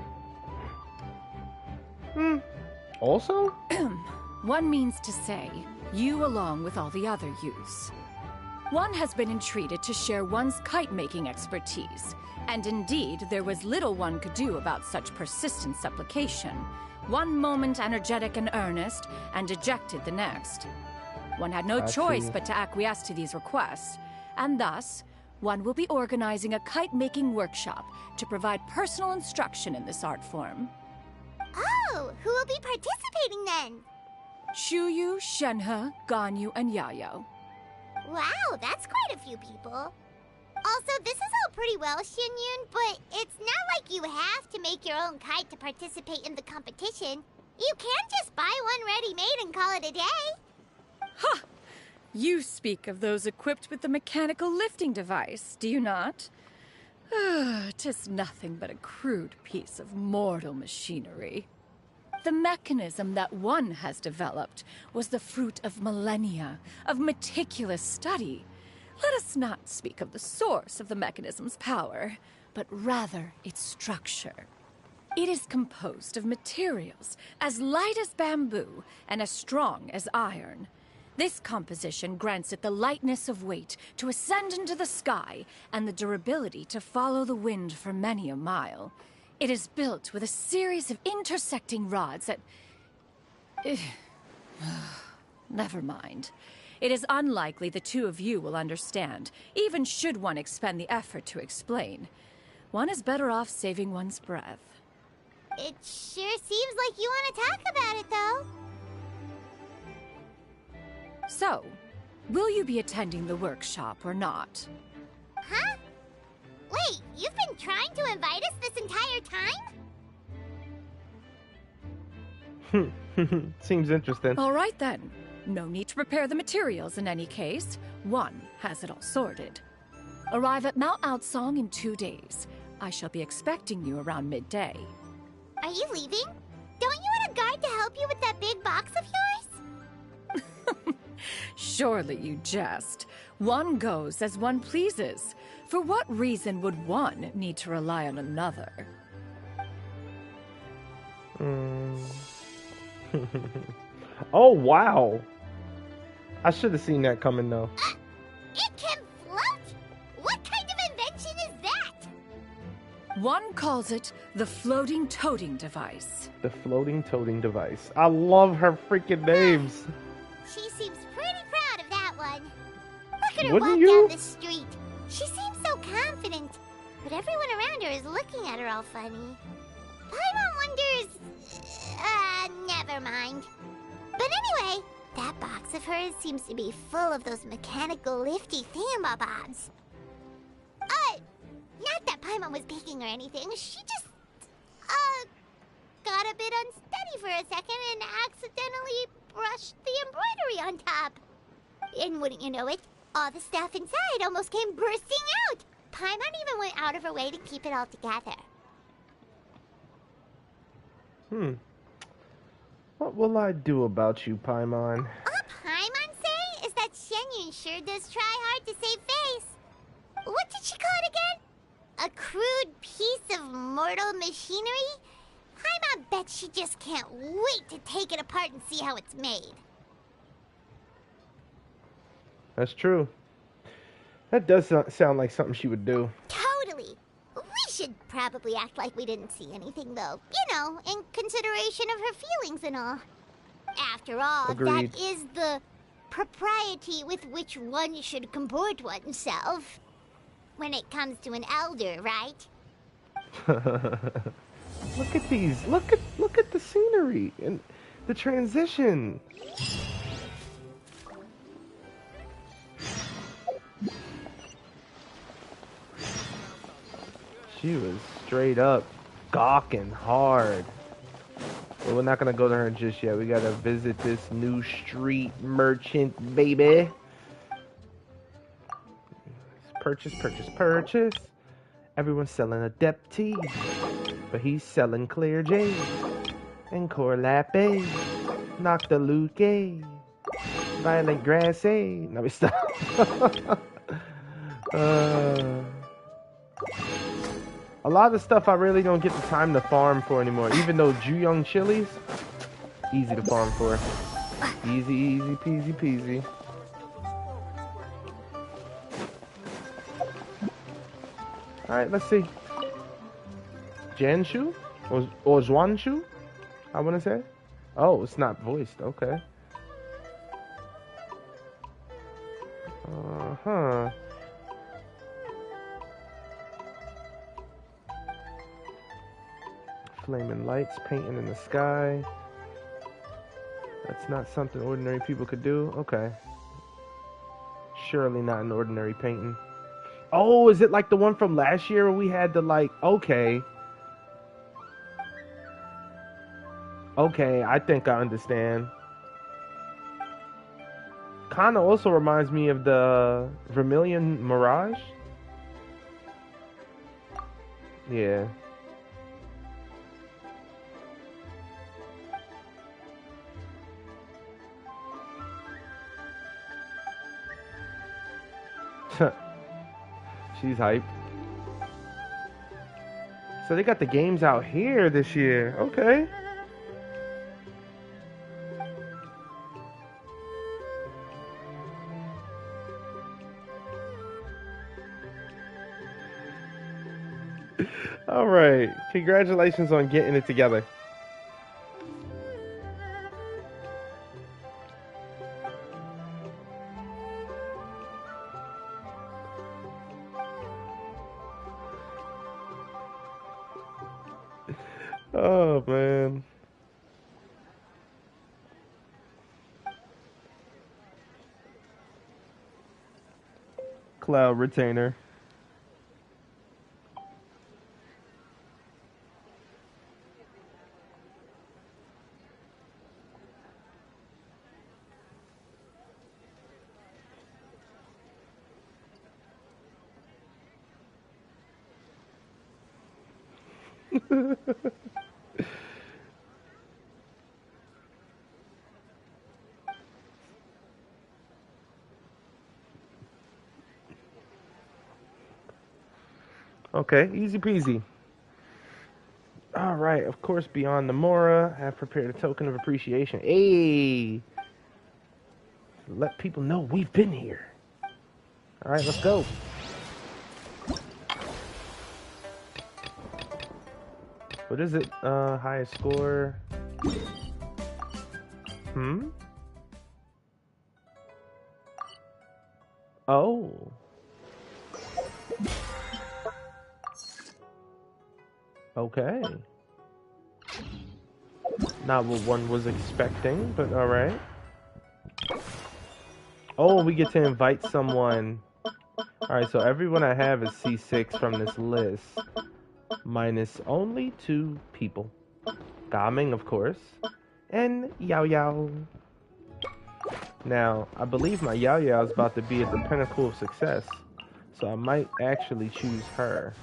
Also? One means to say, you along with all the other youths. One has been entreated to share one's kite-making expertise, and indeed, there was little one could do about such persistent supplication. One moment energetic and earnest, and dejected the next. One had no I choice see. but to acquiesce to these requests, and thus, one will be organizing a kite-making workshop to provide personal instruction in this art form. Oh, who will be participating then? Chuyu, Shenhe, Ganyu, and Yayo. Wow, that's quite a few people. Also, this is all pretty well, Xianyun, but it's not like you have to make your own kite to participate in the competition. You can just buy one ready-made and call it a day. Ha! You speak of those equipped with the mechanical lifting device, do you not? 'Tis nothing but a crude piece of mortal machinery. The mechanism that one has developed was the fruit of millennia of meticulous study. Let us not speak of the source of the mechanism's power, but rather its structure. It is composed of materials as light as bamboo and as strong as iron. This composition grants it the lightness of weight to ascend into the sky and the durability to follow the wind for many a mile. It is built with a series of intersecting rods that... Never mind. It is unlikely the two of you will understand, even should one expend the effort to explain. One is better off saving one's breath. It sure seems like you want to talk about it, though. So, will you be attending the workshop or not? Huh? Wait, you've been trying to invite us this entire time? Seems interesting. All right then. No need to prepare the materials in any case. One has it all sorted. Arrive at Mount Outsong in 2 days. I shall be expecting you around midday. Are you leaving? Don't you want a guard to help you with that big box of yours? Surely you jest. One goes as one pleases. For what reason would one need to rely on another? Oh, wow. I should have seen that coming, though. It can float? What kind of invention is that? One calls it the floating toting device. The floating toting device. I love her freaking names. She seems pretty proud of that one. Look at her Wouldn't walk you? down the street. She seems so confident, but everyone around her is looking at her all funny. Paimon wonders... never mind. But anyway, that box of hers seems to be full of those mechanical lifty thingamabobs. Not that Paimon was peeking or anything. She just, got a bit unsteady for a second and accidentally brushed the embroidery on top. And wouldn't you know it, all the stuff inside almost came bursting out. Paimon even went out of her way to keep it all together. What will I do about you, Paimon? All Paimon say is that Shenyun sure does try hard to save face. What did she call it again? A crude piece of mortal machinery? Paimon bet she just can't wait to take it apart and see how it's made. That's true. That does sound like something she would do. Totally. We should probably act like we didn't see anything, though. You know, in consideration of her feelings and all. After all, Agreed. that is the propriety with which one should comport oneself. When it comes to an elder, right? Look at these. Look at the scenery and the transition. She was straight up gawking hard. But we're not gonna go to her just yet. We gotta visit this new street merchant, baby. Purchase, purchase, purchase. Everyone's selling Adepti, but he's selling Clear Jade and Corlape, Noctiluke, Violent Grassy. No, we stop. A lot of stuff I really don't get the time to farm for anymore. Even though Juyong chilies, easy to farm for. Easy, easy, peasy, peasy. Alright, let's see. Janshu? Or Zwanshu? I want to say. Oh, it's not voiced. Okay. Uh-huh. Flaming lights, painting in the sky. That's not something ordinary people could do. Okay. Surely not an ordinary painting. Oh, is it like the one from last year where we had the like, okay. Okay, I think I understand. Kinda also reminds me of the Vermilion Mirage. Yeah. She's hyped. So they got the games out here this year. Okay. All right. Congratulations on getting it together. Oh, man. Cloud retainer. Okay, easy peasy. All right, of course, beyond the Mora, I have prepared a token of appreciation. Hey! Let people know we've been here. All right, let's go. What is it? Highest score. Oh. Okay. Not what one was expecting, but all right. Oh, we get to invite someone. All right, so everyone I have is C6 from this list, minus only 2 people. Gaming, of course, and Yao Yao. Now, I believe my Yao Yao is about to be at the pinnacle of success, so I might actually choose her.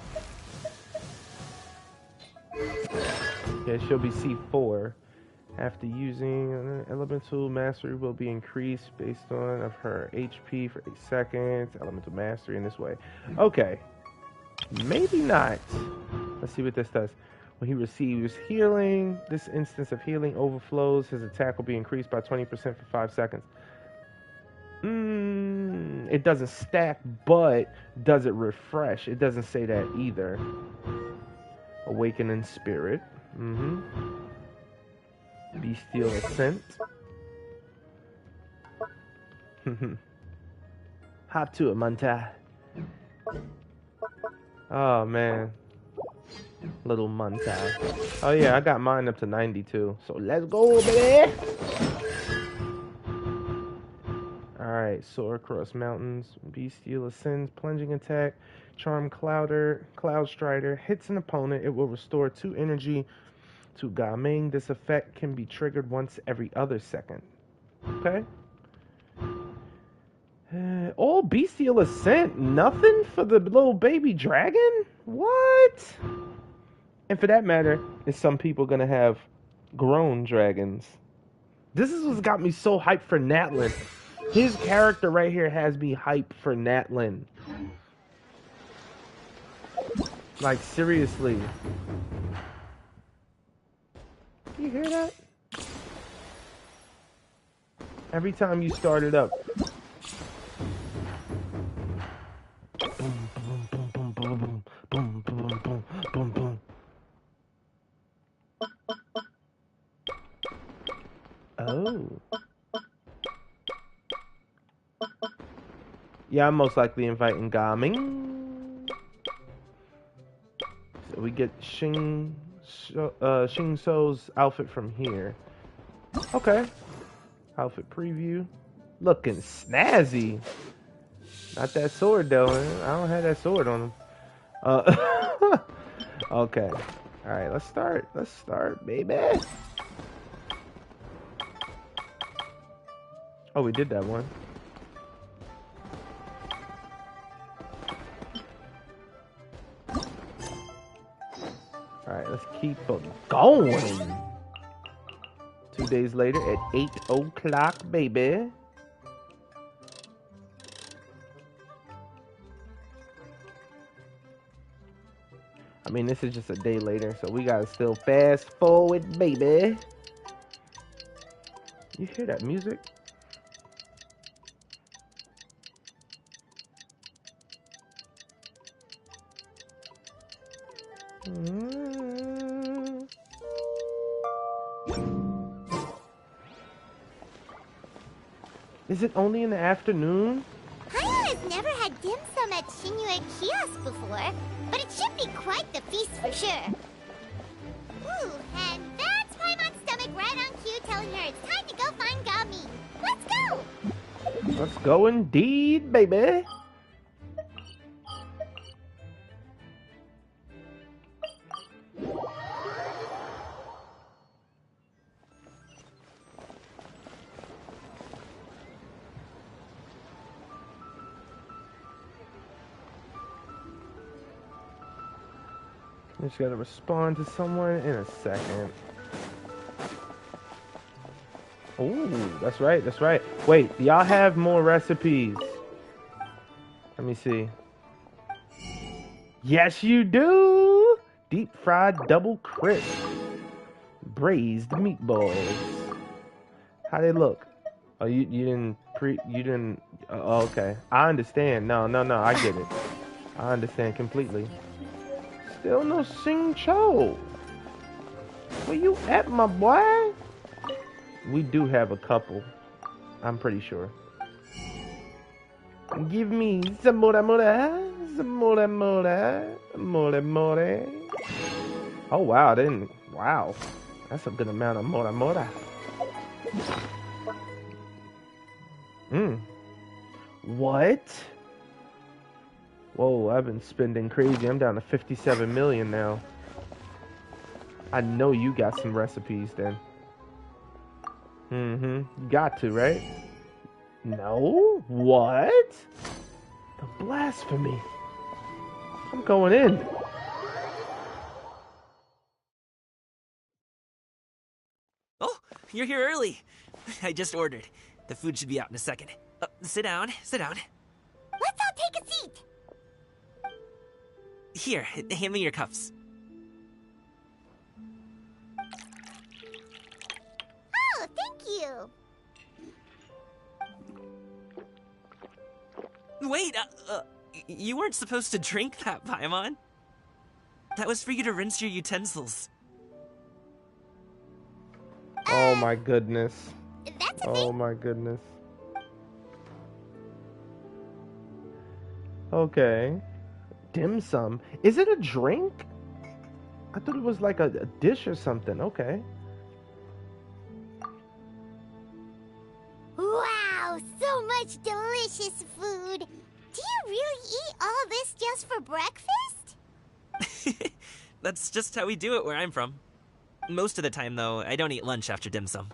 Yeah, she'll be C4. After using elemental mastery will be increased based on of her HP for 8 seconds. Elemental mastery in this way. Okay. Maybe not. Let's see what this does. When he receives healing, this instance of healing overflows. His attack will be increased by 20% for 5 seconds. It doesn't stack, but does it refresh? It doesn't say that either. Awakening spirit. Bestial ascent. Hop to it, Munta. Oh man. Little Munta. Oh yeah, I got mine up to 92. So let's go, baby. Alright, soar across mountains. Bestial ascends, plunging attack. Charm Cloud Strider. Hits an opponent. It will restore 2 energy to Gaming. This effect can be triggered once every other second. Okay. All Bestial Ascent. Nothing for the little baby dragon? What? And for that matter, is some people gonna have grown dragons? This is what's got me so hyped for Natlin. His character right here has me hyped for Natlin. Like, seriously. You hear that? Every time you start it up. Boom, boom, boom, boom, boom, boom, boom, boom, boom, boom, boom. Oh. Yeah, I'm most likely inviting Gaming. So we get Xing So's outfit from here. Okay. Outfit preview. Looking snazzy. Not that sword though. I don't have that sword on him. Okay. Alright, let's start. Let's start, baby. Oh, we did that one. Alright, let's keep going. 2 days later at 8 o'clock, baby. I mean, this is just a day later, so we gotta still fast forward, baby. You hear that music? Is it only in the afternoon? Paimon has never had dim sum at Shinue Kiosk before, but it should be quite the feast for sure. Ooh, and that's Paimon's stomach right on cue telling her it's time to go find Gami. Let's go! Let's go indeed, baby. Just gotta respond to someone in a second. Oh, that's right, that's right. Wait, do y'all have more recipes? Let me see. Yes, you do! Deep fried double crisp. Braised meatballs. How they look? Oh, you didn't oh, okay. I understand. No, I get it. I understand completely. Still no Sing Cho. Where you at, my boy? We do have a couple. I'm pretty sure. Give me some more. Oh wow, wow. That's a good amount of more. What? Whoa, I've been spending crazy. I'm down to 57 million now. I know you got some recipes then. Got to, right? No? What? The blasphemy. I'm going in. Oh, you're here early. I just ordered. The food should be out in a second. Sit down. Let's all take a seat. Here, hand me your cups. Oh, thank you. Wait, you weren't supposed to drink that, Paimon. That was for you to rinse your utensils. Oh my goodness. That's a Oh my goodness. Okay. Dim sum. Is it a drink? I thought it was like a dish or something. Okay. Wow, so much delicious food. Do you really eat all this just for breakfast? That's just how we do it where I'm from. Most of the time, though, I don't eat lunch after dim sum.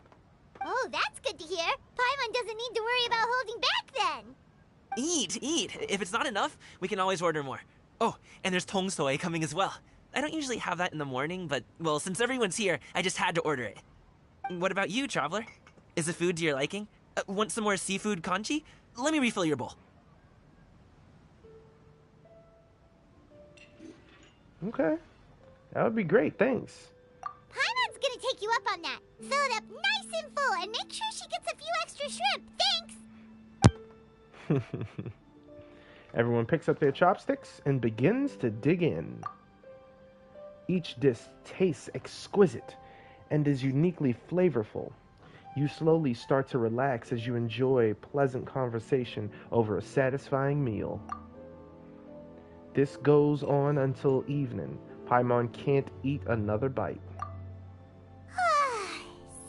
Oh, that's good to hear. Paimon doesn't need to worry about holding back then. Eat. If it's not enough, we can always order more. Oh, and there's tong soy coming as well. I don't usually have that in the morning, but, well, since everyone's here, I just had to order it. What about you, traveler? Is the food to your liking? Want some more seafood congee? Let me refill your bowl. Okay. That would be great, thanks. Paimon's gonna take you up on that. Fill it up nice and full and make sure she gets a few extra shrimp. Thanks! Everyone picks up their chopsticks and begins to dig in. Each dish tastes exquisite and is uniquely flavorful. You slowly start to relax as you enjoy pleasant conversation over a satisfying meal. This goes on until evening. Paimon can't eat another bite.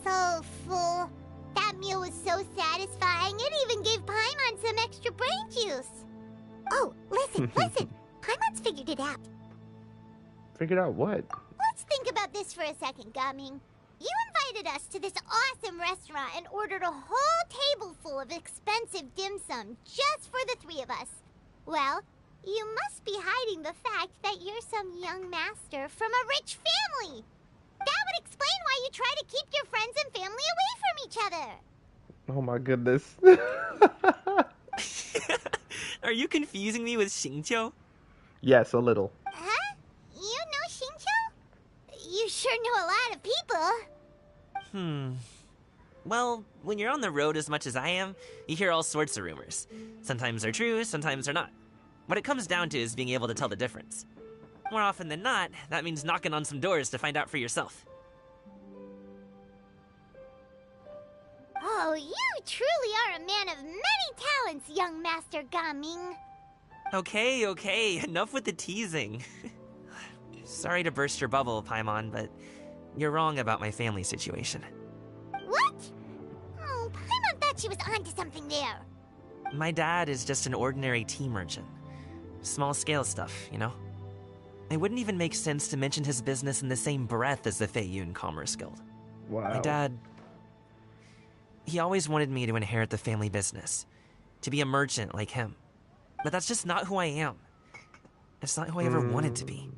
So full. That meal was so satisfying, it even gave Paimon some extra brain juice. Oh, listen. Paimon's figured it out. Figured out what? Let's think about this for a second, Gaming. You invited us to this awesome restaurant and ordered a whole table full of expensive dim sum just for the three of us. Well, you must be hiding the fact that you're some young master from a rich family. That would explain why you try to keep your friends and family away from each other. Oh my goodness. Are you confusing me with Xingqiu? Yes, a little. Huh? You know Xingqiu? You sure know a lot of people. Well, when you're on the road as much as I am, you hear all sorts of rumors. Sometimes they're true, sometimes they're not. What it comes down to is being able to tell the difference. more often than not, that means knocking on some doors to find out for yourself. Oh, you truly are a man of many talents, young Master Gaming. Okay, enough with the teasing. Sorry to burst your bubble, Paimon, but you're wrong about my family situation. What? Oh, Paimon thought she was onto something there. My dad is just an ordinary tea merchant. Small-scale stuff, you know? It wouldn't even make sense to mention his business in the same breath as the Feiyun Commerce Guild. Wow. My dad... he always wanted me to inherit the family business. To be a merchant like him. But that's just not who I am. It's not who I ever wanted to be.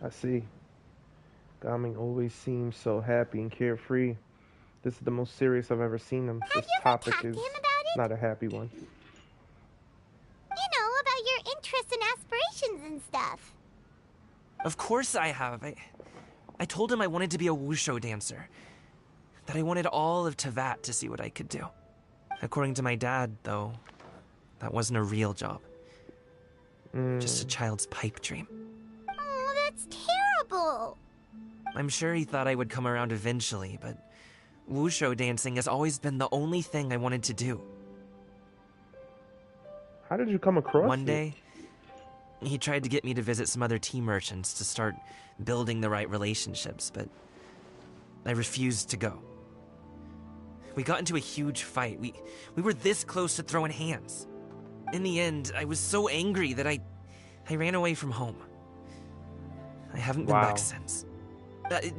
I see. Gaming always seems so happy and carefree. This is the most serious I've ever seen him. Have This you ever topic talked to is him about it? not a happy one. You know, about your interests and aspirations and stuff. Of course I have. I told him I wanted to be a wushu dancer. That I wanted all of Tevat to see what I could do. According to my dad, though, that wasn't a real job. Just a child's pipe dream. Oh, that's terrible. I'm sure he thought I would come around eventually, but wushu dancing has always been the only thing I wanted to do. How did you come across One it? day, he tried to get me to visit some other tea merchants to start building the right relationships, but I refused to go. We got into a huge fight. We were this close to throwing hands. In the end, I was so angry that I ran away from home. I haven't been back since.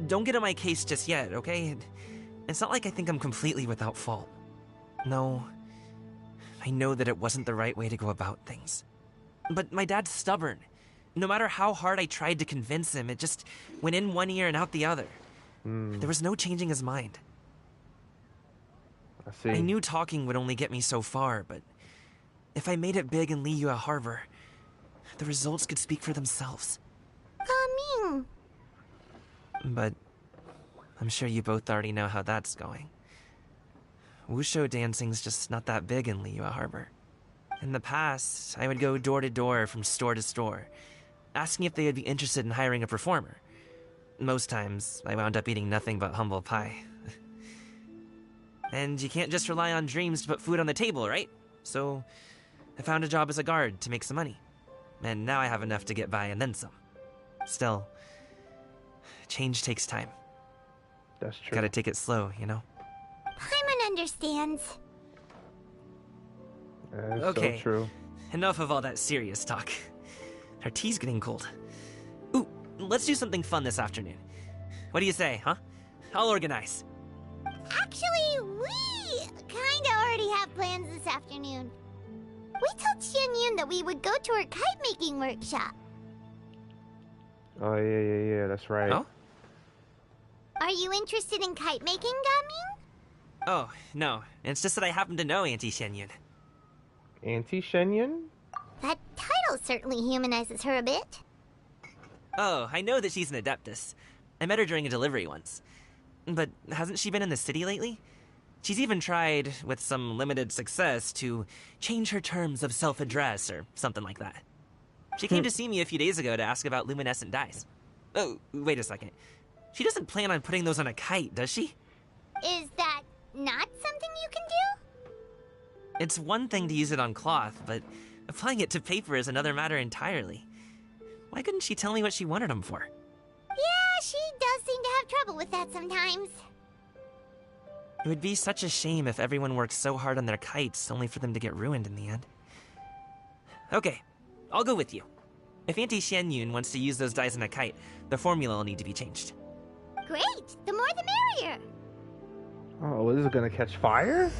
Don't get on my case just yet, okay? It's not like I think I'm completely without fault. No, I know that it wasn't the right way to go about things. But my dad's stubborn. No matter how hard I tried to convince him, it just went in one ear and out the other. There was no changing his mind. I see. I knew talking would only get me so far, but if I made it big in Liyue Harbor, the results could speak for themselves. Gaming. But I'm sure you both already know how that's going. Wushu dancing's just not that big in Liyue Harbor. In the past, I would go door to door from store to store, asking if they would be interested in hiring a performer. Most times, I wound up eating nothing but humble pie. And you can't just rely on dreams to put food on the table, right? So, I found a job as a guard to make some money. And now I have enough to get by and then some. Still, change takes time. That's true. Gotta take it slow, you know? Paimon understands. That's Okay, so true. enough of all that serious talk. Our tea's getting cold. Ooh, let's do something fun this afternoon. What do you say, huh? I'll organize. Actually, we kinda already have plans this afternoon. We told Xianyun that we would go to her kite-making workshop. Oh, yeah, that's right. Oh? Are you interested in kite-making, Gaming? Oh, no. It's just that I happen to know Auntie Shenyun. Auntie Shenyun? That title certainly humanizes her a bit. Oh, I know that she's an Adeptus. I met her during a delivery once. But hasn't she been in the city lately? She's even tried, with some limited success, to change her terms of self-address or something like that. She came to see me a few days ago to ask about luminescent dyes. Oh, wait a second. She doesn't plan on putting those on a kite, does she? Is that not something you can do? It's one thing to use it on cloth, but applying it to paper is another matter entirely. Why couldn't she tell me what she wanted them for? Yeah, she does seem to have trouble with that sometimes. It would be such a shame if everyone worked so hard on their kites only for them to get ruined in the end. Okay, I'll go with you. If Auntie Shenyun wants to use those dyes in a kite, the formula will need to be changed. Great! The more the merrier! Oh, is it gonna catch fire?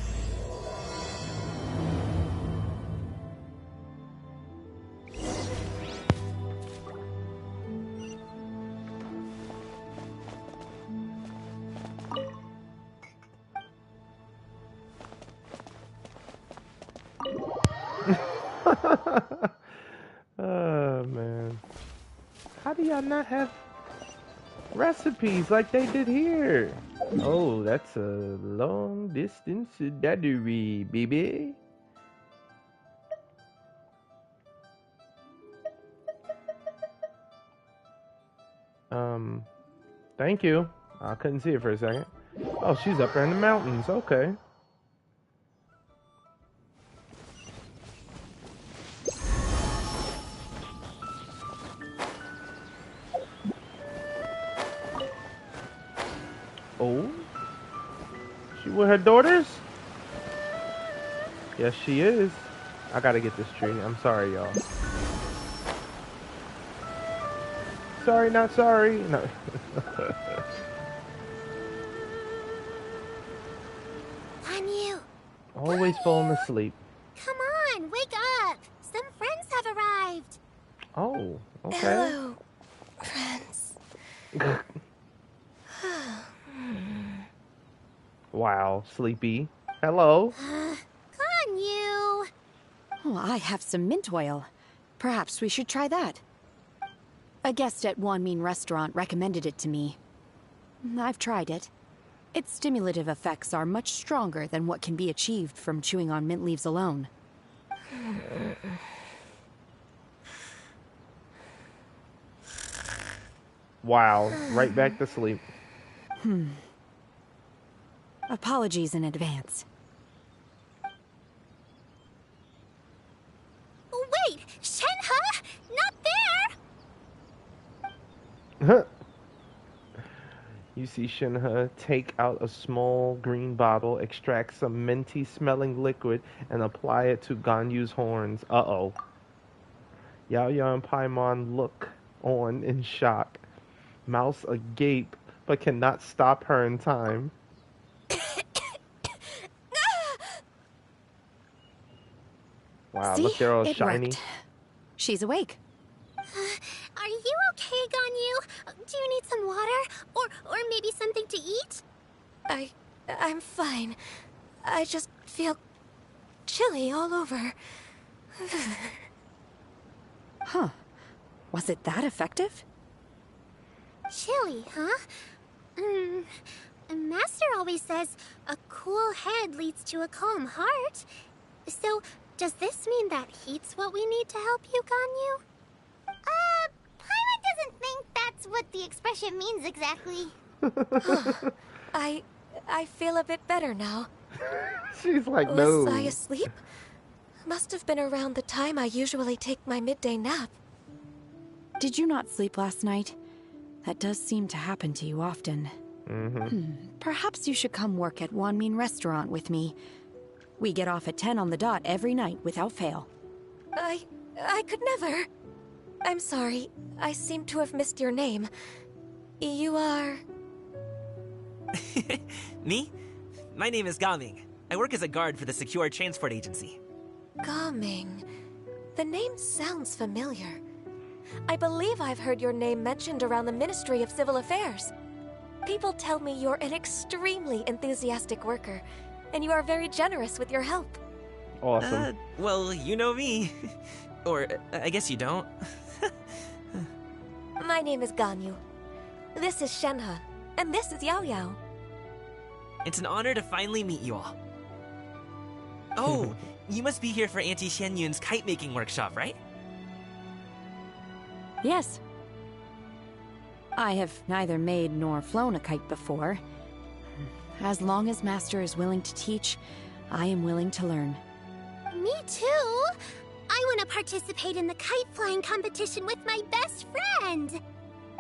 Oh, man. How do y'all not have recipes like they did here? Oh, that's a long distance daddery, baby. Thank you. I couldn't see it for a second. Oh, she's up there in the mountains. Okay. Oh, she with her daughters? Yes, she is. I gotta get this tree. I'm sorry, y'all. Sorry, not sorry. No. Ganyu. Always falling asleep. Come on, wake up. Some friends have arrived. Oh, okay. Hello, friends. Wow, sleepy. Hello. Ganyu. Oh, I have some mint oil. Perhaps we should try that. A guest at Wanmin Restaurant recommended it to me. I've tried it. Its stimulative effects are much stronger than what can be achieved from chewing on mint leaves alone. Wow, right back to sleep. Apologies in advance. Wait, Shenhe? Not there! You see Shinha take out a small green bottle, extract some minty smelling liquid, and apply it to Ganyu's horns. Uh-oh. Yao Yao and Paimon look on in shock. Mouse agape, but cannot stop her in time. Wow, See? look, they're all It shiny. worked. She's awake. Are you okay, Ganyu? Do you need some water? Or maybe something to eat? I'm fine. I just feel chilly all over. Huh. Was it that effective? Chilly, huh? Master always says a cool head leads to a calm heart. So, does this mean that heat's what we need to help you, Ganyu? Paimon doesn't think that's what the expression means exactly. I feel a bit better now. She's like, no. Was I asleep? Must have been around the time I usually take my midday nap. Did you not sleep last night? That does seem to happen to you often. Perhaps you should come work at Wanmin Restaurant with me. We get off at 10 on the dot every night without fail. I could never. I'm sorry. I seem to have missed your name. You are... Me? My name is Gaming. I work as a guard for the Secure Transport Agency. Gaming. The name sounds familiar. I believe I've heard your name mentioned around the Ministry of Civil Affairs. People tell me you're an extremely enthusiastic worker, and you are very generous with your help. Awesome. Well, you know me. Or, I guess you don't. My name is Ganyu. This is Shenhe, and this is Yao Yao. It's an honor to finally meet you all. Oh, you must be here for Auntie Shen Yun's kite-making workshop, right? Yes. I have neither made nor flown a kite before. As long as Master is willing to teach, I am willing to learn. Me too. I want to participate in the kite flying competition with my best friend.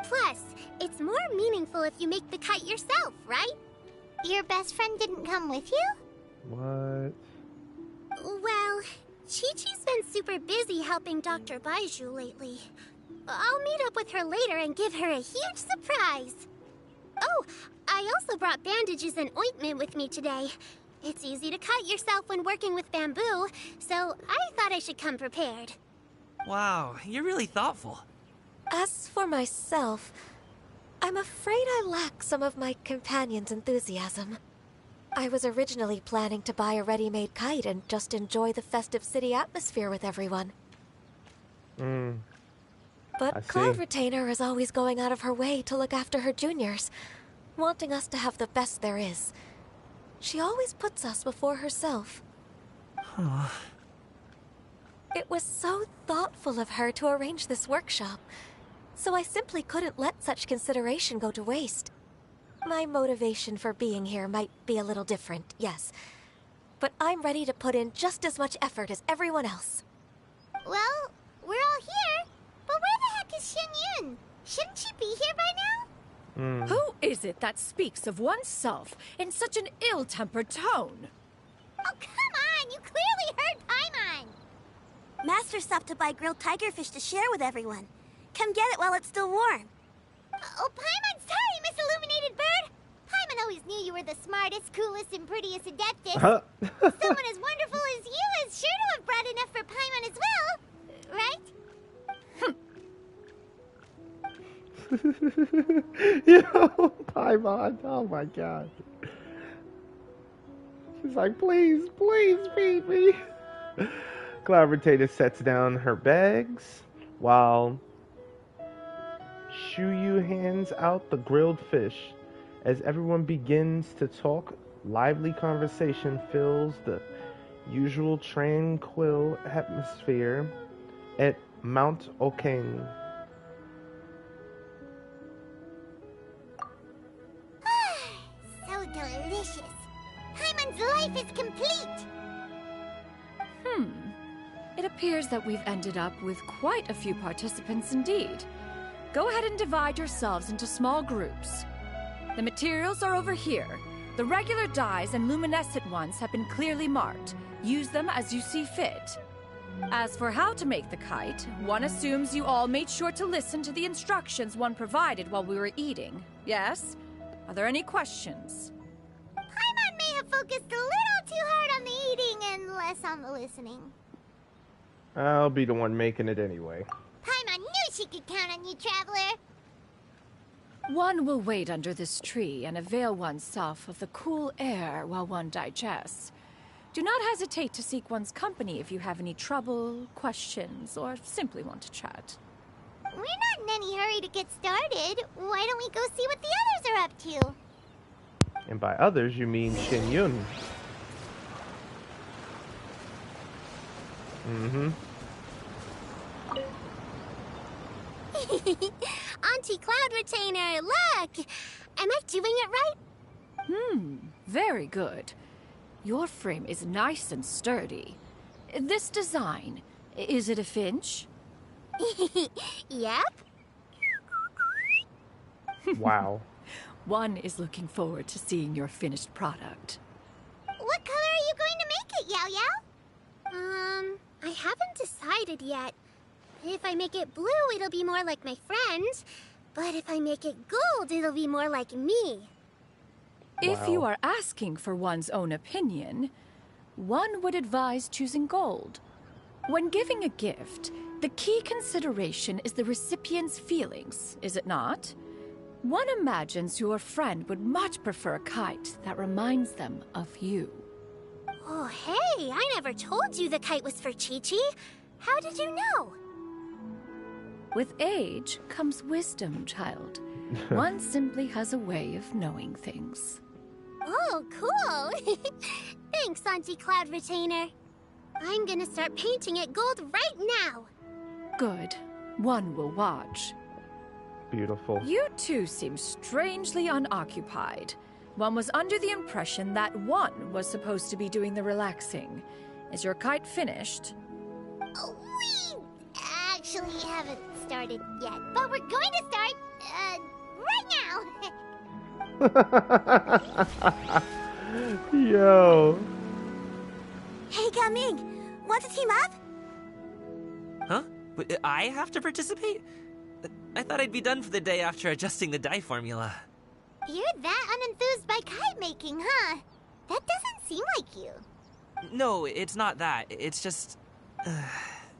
Plus, it's more meaningful if you make the kite yourself, right? Your best friend didn't come with you? What? Well, Chi-Chi's been super busy helping Dr. Baiju lately. I'll meet up with her later and give her a huge surprise. Oh, I also brought bandages and ointment with me today. It's easy to cut yourself when working with bamboo, so I thought I should come prepared. Wow, you're really thoughtful. As for myself, I'm afraid I lack some of my companion's enthusiasm. I was originally planning to buy a ready-made kite and just enjoy the festive city atmosphere with everyone. But Cloud Retainer is always going out of her way to look after her juniors, wanting us to have the best there is. She always puts us before herself. It was so thoughtful of her to arrange this workshop. so I simply couldn't let such consideration go to waste. My motivation for being here might be a little different, yes, but I'm ready to put in just as much effort as everyone else. Well, we're all here, but where the heck is Shen Yun? Shouldn't she be here by now? Who is it that speaks of oneself in such an ill-tempered tone? Oh, come on! You clearly heard Paimon! Master stopped to buy grilled tigerfish to share with everyone. Come get it while it's still warm. Oh, Paimon, sorry, Miss Illuminated Bird! Paimon always knew you were the smartest, coolest, and prettiest adeptus. Someone as wonderful as you is sure to have brought enough for Paimon as well, right? Yo, Paimon, oh my god. She's like, please, please feed me. Cloud Retainer sets down her bags while Shuyu hands out the grilled fish. As everyone begins to talk, lively conversation fills the usual tranquil atmosphere at Mount Okeng. So delicious. Paimon's life is complete. It appears that we've ended up with quite a few participants indeed. Go ahead and divide yourselves into small groups. The materials are over here. The regular dyes and luminescent ones have been clearly marked. Use them as you see fit. As for how to make the kite, one assumes you all made sure to listen to the instructions one provided while we were eating. Yes? Are there any questions? Paimon may have focused a little too hard on the eating and less on the listening. I'll be the one making it anyway. Paimon knew she could count on you, Traveler. One will wait under this tree and avail oneself of the cool air while one digests. Do not hesitate to seek one's company if you have any trouble, questions, or simply want to chat. We're not in any hurry to get started. Why don't we go see what the others are up to? And by others, you mean Shen Yun. Auntie Cloud Retainer, look! Am I doing it right? Very good. Your frame is nice and sturdy. This design, is it a finch? Yep. Wow. One is looking forward to seeing your finished product. What color are you going to make it, Yao Yao? I haven't decided yet. If I make it blue, it'll be more like my friends. But if I make it gold, it'll be more like me. If you are asking for one's own opinion, one would advise choosing gold. When giving a gift, the key consideration is the recipient's feelings, is it not? One imagines your friend would much prefer a kite that reminds them of you. Oh, hey, I never told you the kite was for Chi-Chi. How did you know? With age comes wisdom, child. One simply has a way of knowing things. Oh, cool. Thanks, Auntie Cloud Retainer. I'm gonna start painting it gold right now. Good. One will watch. Beautiful. You two seem strangely unoccupied. One was under the impression that one was supposed to be doing the relaxing. Is your kite finished? We actually haven't started yet, but we're going to start, right now. Yo. Hey, Gaming, want to team up? Huh? But I have to participate? I thought I'd be done for the day after adjusting the dye formula. You're that unenthused by kite making, huh? That doesn't seem like you. No, it's not that. It's just...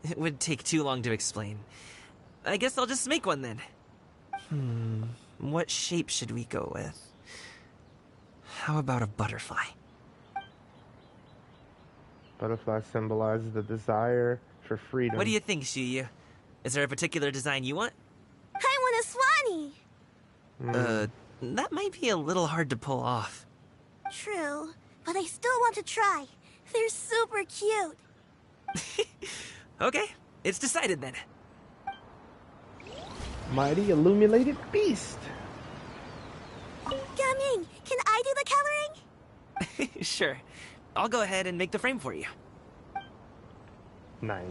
it would take too long to explain. I guess I'll just make one then. What shape should we go with? How about a butterfly? Butterfly symbolizes the desire for freedom. What do you think, Shuyu? Is there a particular design you want? I want a swanee. That might be a little hard to pull off. True, but I still want to try. They're super cute. Okay, it's decided then. Mighty illuminated beast. Gaming, can I do the coloring? Sure. I'll go ahead and make the frame for you. Nice.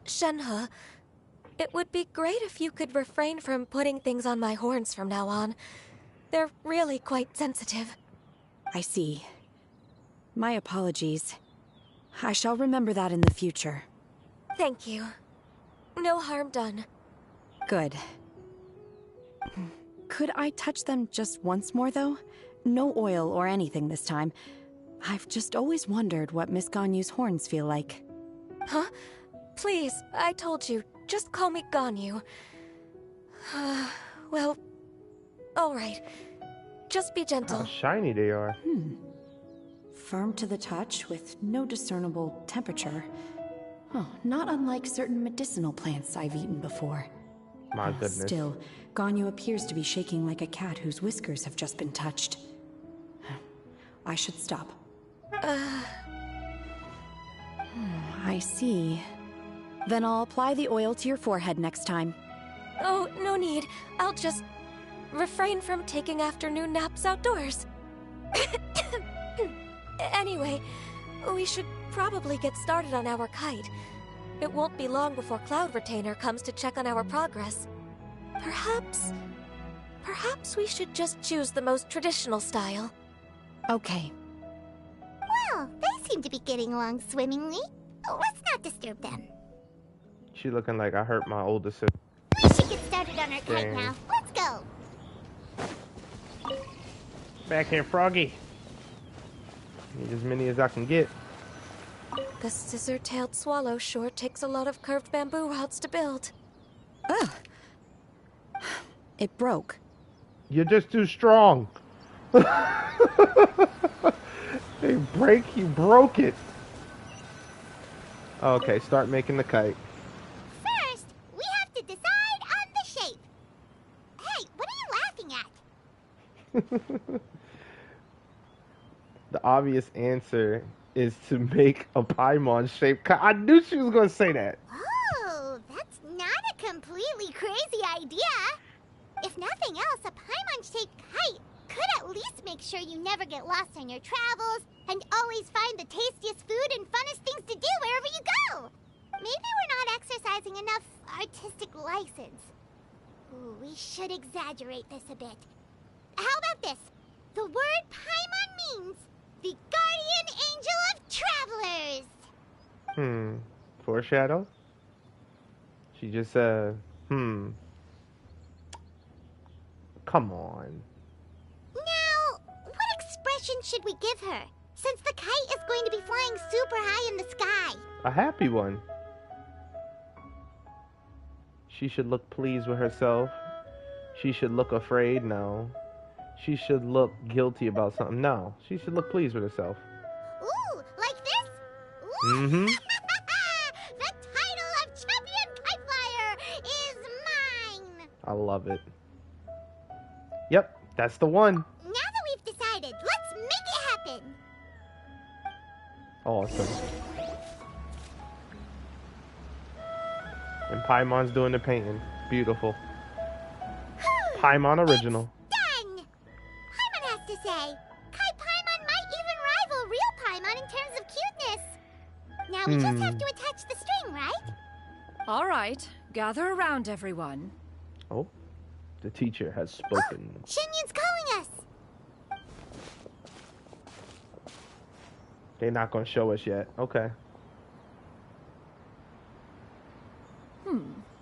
Shenhe, it would be great if you could refrain from putting things on my horns from now on. They're really quite sensitive. I see. My apologies. I shall remember that in the future. Thank you. No harm done. Good. Could I touch them just once more, though? No oil or anything this time. I've just always wondered what Miss Ganyu's horns feel like. Huh? Please, I told you. Just call me Ganyu. Well, alright. Just be gentle. How shiny they are. Firm to the touch with no discernible temperature. Oh, not unlike certain medicinal plants I've eaten before. My goodness. Still, Ganyu appears to be shaking like a cat whose whiskers have just been touched. I should stop. I see. Then I'll apply the oil to your forehead next time. Oh, no need. I'll just refrain from taking afternoon naps outdoors. Anyway, we should probably get started on our kite. It won't be long before Cloud Retainer comes to check on our progress. Perhaps we should just choose the most traditional style. Okay. Well, they seem to be getting along swimmingly. Let's not disturb them. She looking like I hurt my older sister. We should get started on our kite now. Let's go. Back here, Froggy. Need as many as I can get. The scissor-tailed swallow sure takes a lot of curved bamboo rods to build. Ugh. It broke. You're just too strong. They break, you broke it. Okay, start making the kite. First, we have to decide on the shape. Hey, what are you laughing at? The obvious answer is to make a Paimon-shaped kite. I knew she was going to say that. Oh, that's not a completely crazy idea. If nothing else, a Paimon-shaped kite could at least make sure you never get lost on your travels and always find the tastiest food and funnest things to do wherever you go. Maybe we're not exercising enough artistic license. Ooh, we should exaggerate this a bit. How about this? The word Paimon means the guardian angel of travelers. Foreshadow? She just said, Come on. Now, what expression should we give her? Since the kite is going to be flying super high in the sky. A happy one. She should look pleased with herself. She should look afraid. No. She should look guilty about something. No. She should look pleased with herself. Ooh, like this? Ooh. The title of Champion Kite Flyer is mine! I love it. Yep, that's the one. Now that we've decided, let's make it happen! Awesome. And Paimon's doing the painting. Beautiful. Paimon original. Done! Paimon has to say, Kite Paimon might even rival real Paimon in terms of cuteness. Now we just have to attach the string, right? All right, gather around, everyone. Oh, the teacher has spoken. Shinyun's calling us! They're not going to show us yet. Okay.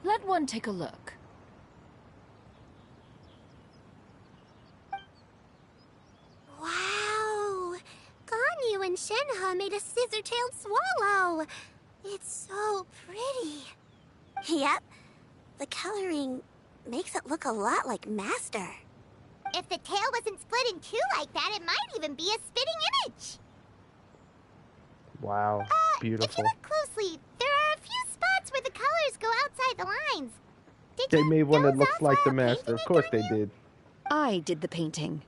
Let one take a look. Wow! Ganyu and Shenhe made a scissor-tailed swallow. It's so pretty. Yep. The coloring makes it look a lot like Master. If the tail wasn't split in two like that, it might even be a spitting image. Wow. If Beautiful. you look closely, there are a few spots where the colors go outside the lines. They made one that looks like the Master. Of course they did. I did the painting.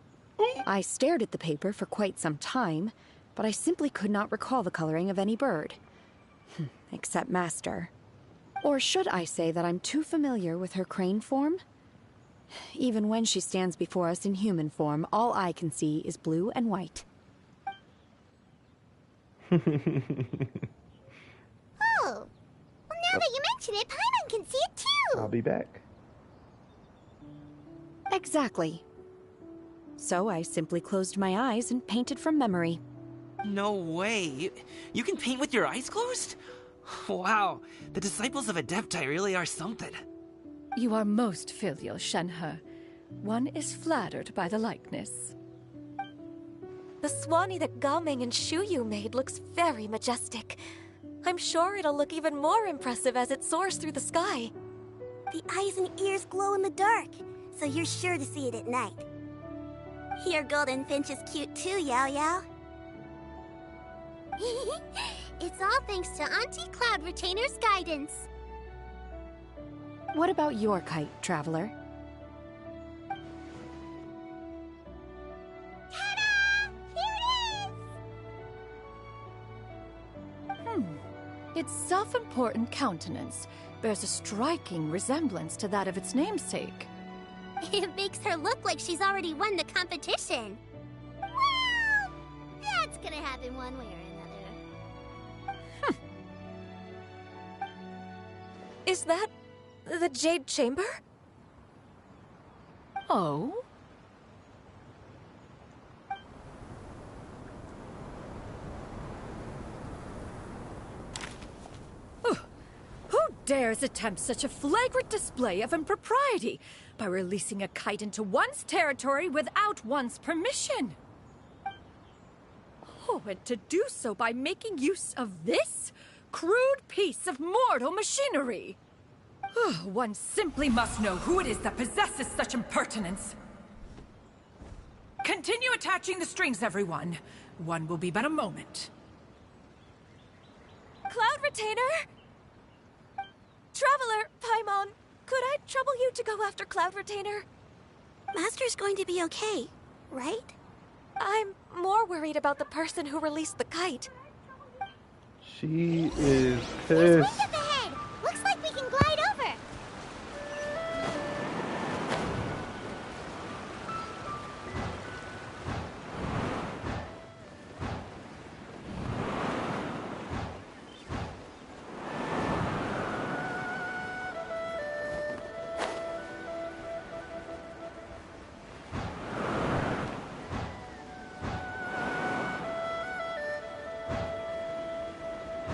I stared at the paper for quite some time, but I simply could not recall the coloring of any bird. Except Master. Or should I say that I'm too familiar with her crane form? Even when she stands before us in human form, all I can see is blue and white. Oh! Well, now that you mention it, Paimon can see it too! I'll be back. Exactly. So I simply closed my eyes and painted from memory. No way. You can paint with your eyes closed? Wow, the disciples of Adepti really are something. You are most filial, Shenhe. One is flattered by the likeness. The Swanee that Gaming and Shuyu made looks very majestic. I'm sure it'll look even more impressive as it soars through the sky. The eyes and ears glow in the dark, so you're sure to see it at night. Your golden finch is cute too, Yao Yao. It's all thanks to Auntie Cloud Retainer's guidance. What about your kite, Traveler? Ta-da! Here it is! Its self-important countenance bears a striking resemblance to that of its namesake. It makes her look like she's already won the competition. Well, that's gonna happen one way or another. Is that the Jade Chamber? Oh? Who dares attempt such a flagrant display of impropriety by releasing a kite into one's territory without one's permission? Oh, and to do so by making use of this crude piece of mortal machinery. One simply must know who it is that possesses such impertinence. Continue attaching the strings, everyone. One will be but a moment. Cloud Retainer! Traveler, Paimon, could I trouble you to go after Cloud Retainer? Master's going to be okay, right? I'm more worried about the person who released the kite. She is There's pissed. wind up ahead! Looks like we can glide over!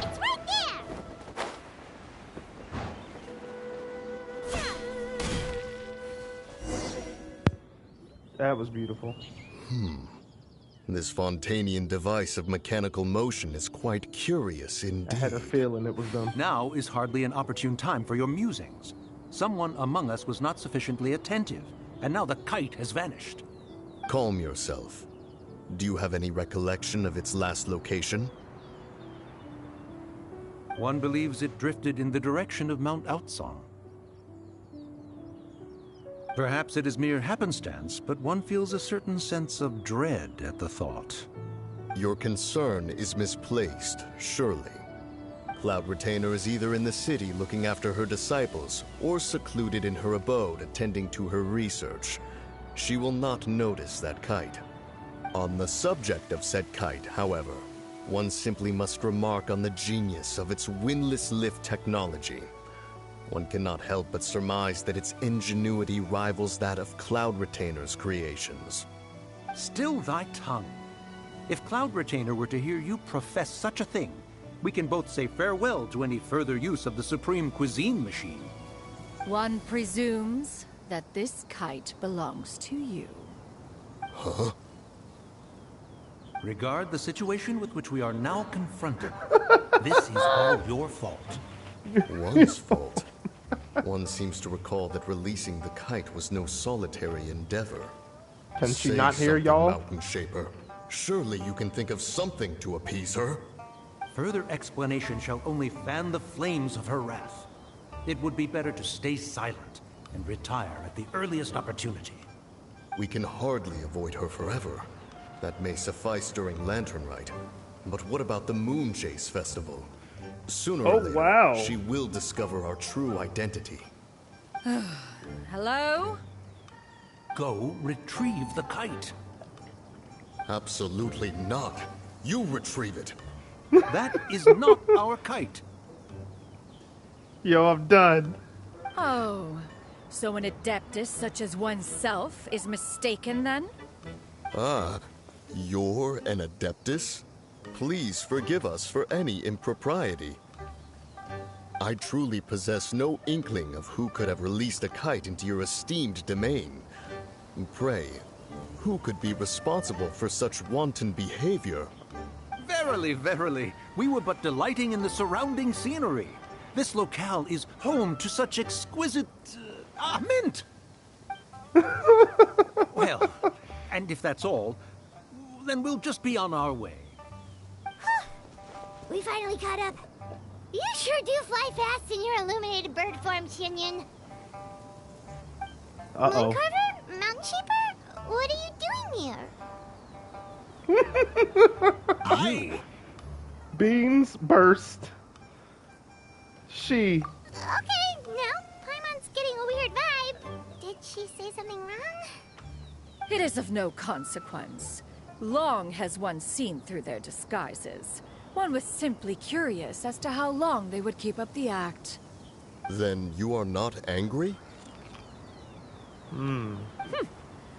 It's right there! That was beautiful. This Fontanian device of mechanical motion is quite curious indeed. I had a feeling it was done. Now is hardly an opportune time for your musings. Someone among us was not sufficiently attentive, and now the kite has vanished. Calm yourself. Do you have any recollection of its last location? One believes it drifted in the direction of Mount Outsong. Perhaps it is mere happenstance, but one feels a certain sense of dread at the thought. Your concern is misplaced, surely. Cloud Retainer is either in the city looking after her disciples, or secluded in her abode attending to her research. She will not notice that kite. On the subject of said kite, however, one simply must remark on the genius of its windless lift technology. One cannot help but surmise that its ingenuity rivals that of Cloud Retainer's creations. Still thy tongue. If Cloud Retainer were to hear you profess such a thing, we can both say farewell to any further use of the Supreme Cuisine Machine. One presumes that this kite belongs to you. Huh? Regard the situation with which we are now confronted. This is all your fault. One's fault? One seems to recall that releasing the kite was no solitary endeavor. Can she Say not hear something, y'all? Mountain Shaper. Surely you can think of something to appease her. Further explanation shall only fan the flames of her wrath. It would be better to stay silent and retire at the earliest opportunity. We can hardly avoid her forever. That may suffice during Lantern Rite. But what about the Moon Chase Festival? Sooner or later, she will discover our true identity. Hello? Go retrieve the kite. Absolutely not. You retrieve it. That is not our kite. Yo, I'm done. Oh, so an adeptus such as oneself is mistaken then? Ah, you're an Adeptus? Please forgive us for any impropriety. I truly possess no inkling of who could have released a kite into your esteemed domain. Pray, who could be responsible for such wanton behavior? Verily, verily, we were but delighting in the surrounding scenery. This locale is home to such exquisite... mint! Well, and if that's all, then we'll just be on our way. We finally caught up. You sure do fly fast in your illuminated bird form, Tinyan. Uh-oh. Mooncarver? Mountain Sheeper? What are you doing here? Beans burst. She. Okay, now Paimon's getting a weird vibe. Did she say something wrong? It is of no consequence. Long has one seen through their disguises. One was simply curious as to how long they would keep up the act. Then you are not angry?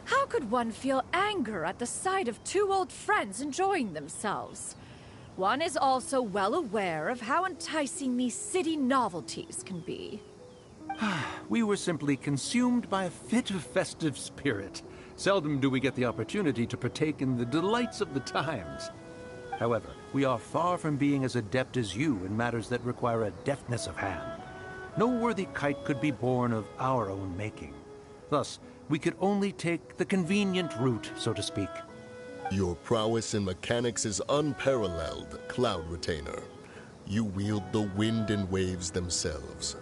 How could one feel anger at the sight of two old friends enjoying themselves? One is also well aware of how enticing these city novelties can be. We were simply consumed by a fit of festive spirit. Seldom do we get the opportunity to partake in the delights of the times. However, we are far from being as adept as you in matters that require a deftness of hand. No worthy kite could be born of our own making. Thus, we could only take the convenient route, so to speak. Your prowess in mechanics is unparalleled, Cloud Retainer. You wield the wind and waves themselves.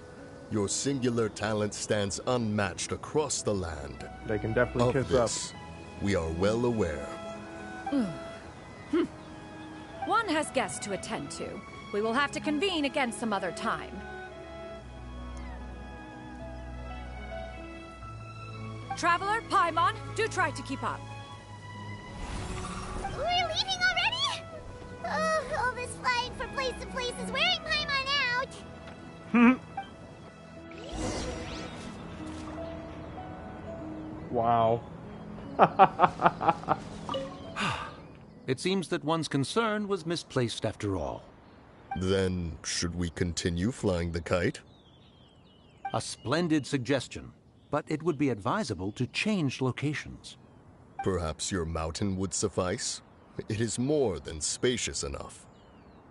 Your singular talent stands unmatched across the land. They can definitely kiss this, we are well aware. One has guests to attend to. We will have to convene again some other time. Traveler, Paimon, do try to keep up. We're leaving already? All this flying from place to place is wearing Paimon out. Wow. It seems that one's concern was misplaced after all. Then, should we continue flying the kite? A splendid suggestion, but it would be advisable to change locations. Perhaps your mountain would suffice? It is more than spacious enough.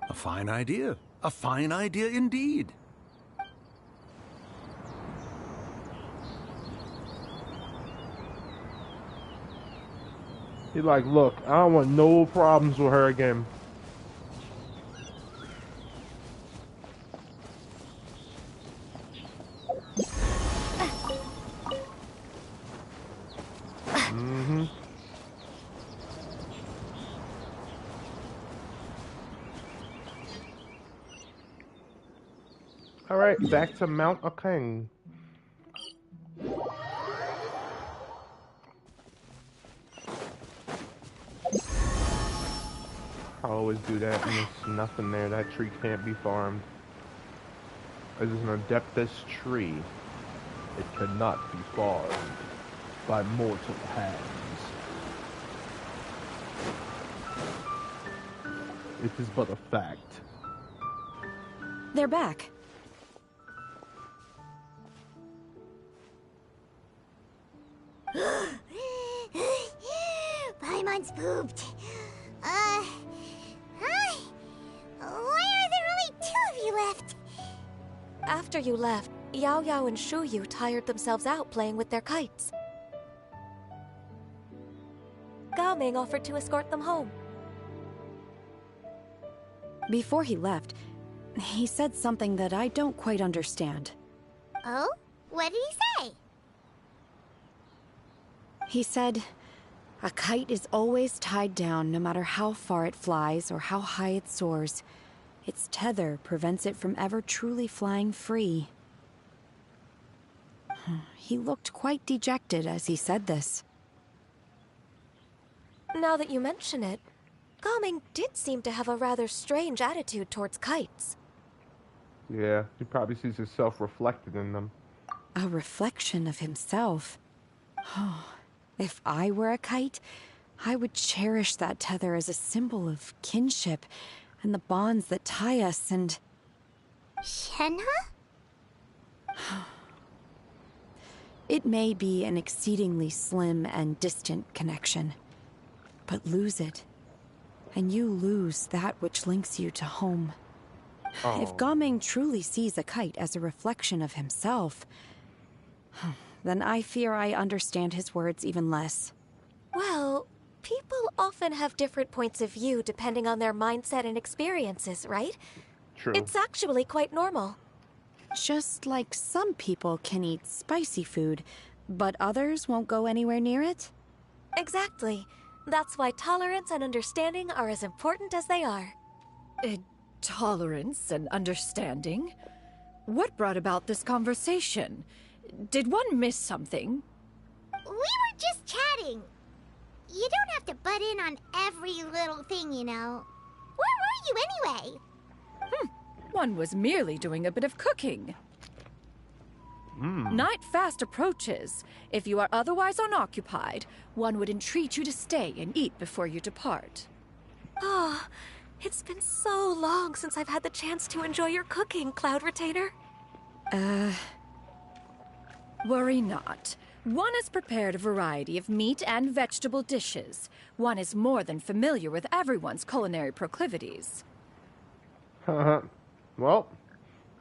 A fine idea. A fine idea indeed. He's like, look, I don't want no problems with her again. All right, back to Mount Akeng. I always do that, and there's nothing there. That tree can't be farmed. This is an Adeptus tree. It cannot be farmed by mortal hands. It is but a fact. They're back. Paimon's pooped. Hi. Why are there only two of you left? After you left, Yao Yao and Shu Yu tired themselves out playing with their kites. Gao Ming offered to escort them home. Before he left, he said something that I don't quite understand. Oh? What did he say? He said, A kite is always tied down no matter how far it flies or how high it soars. Its tether prevents it from ever truly flying free. He looked quite dejected as he said this. Now that you mention it, Gaming did seem to have a rather strange attitude towards kites. Yeah, he probably sees himself reflected in them. A reflection of himself. Oh, if I were a kite, I would cherish that tether as a symbol of kinship and the bonds that tie us and... Shenhe? It may be an exceedingly slim and distant connection, but lose it, and you lose that which links you to home. Oh. If Gaming truly sees a kite as a reflection of himself, then I fear I understand his words even less. Well, people often have different points of view depending on their mindset and experiences, right? True. It's actually quite normal. Just like some people can eat spicy food, but others won't go anywhere near it? Exactly. That's why tolerance and understanding are as important as they are. Tolerance and understanding? What brought about this conversation? Did one miss something? We were just chatting. You don't have to butt in on every little thing, you know. Where were you anyway? One was merely doing a bit of cooking. Night fast approaches. If you are otherwise unoccupied, one would entreat you to stay and eat before you depart. Oh, it's been so long since I've had the chance to enjoy your cooking, Cloud Retainer. Worry not. One has prepared a variety of meat and vegetable dishes. One is more than familiar with everyone's culinary proclivities. Well,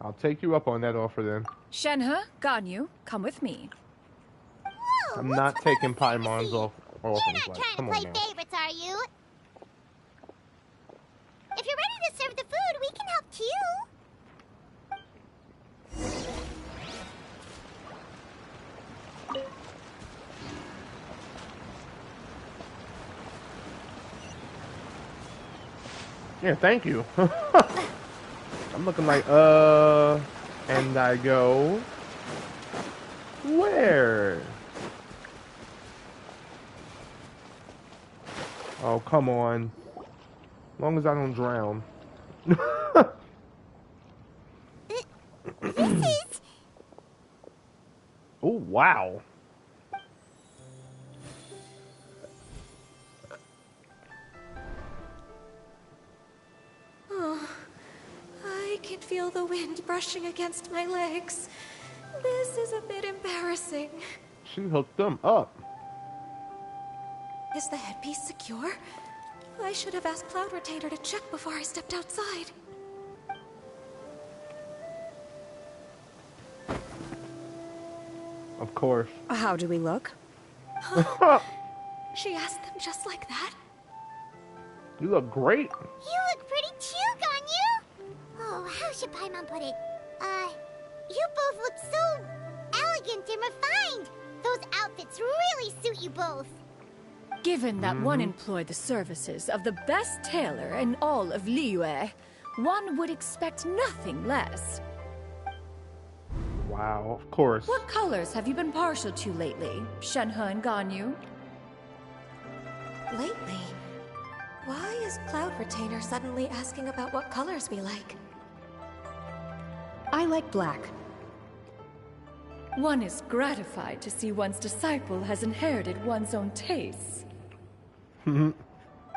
I'll take you up on that offer then. Shenhe, Ganyu, come with me. Whoa, I'm not taking Paimon's off. You're not trying to play favorites, are you? If you're ready to serve the food, we can help too. Yeah, thank you. I'm looking like, and I go, where? Oh, come on. As long as I don't drown. This is... Oh, wow. Oh, I can feel the wind brushing against my legs. This is a bit embarrassing. She hooked them up. Is the headpiece secure? I should have asked Cloud Retainer to check before I stepped outside. Of course. How do we look? She asked them just like that? You look great. You look pretty too, Ganyu. Oh, how should Paimon put it? You both look so elegant and refined. Those outfits really suit you both. Given that one employed the services of the best tailor in all of Liyue, one would expect nothing less. Wow, of course. What colors have you been partial to lately, Shenhe and Ganyu? Lately? Why is Cloud Retainer suddenly asking about what colors we like? I like black. One is gratified to see one's disciple has inherited one's own tastes.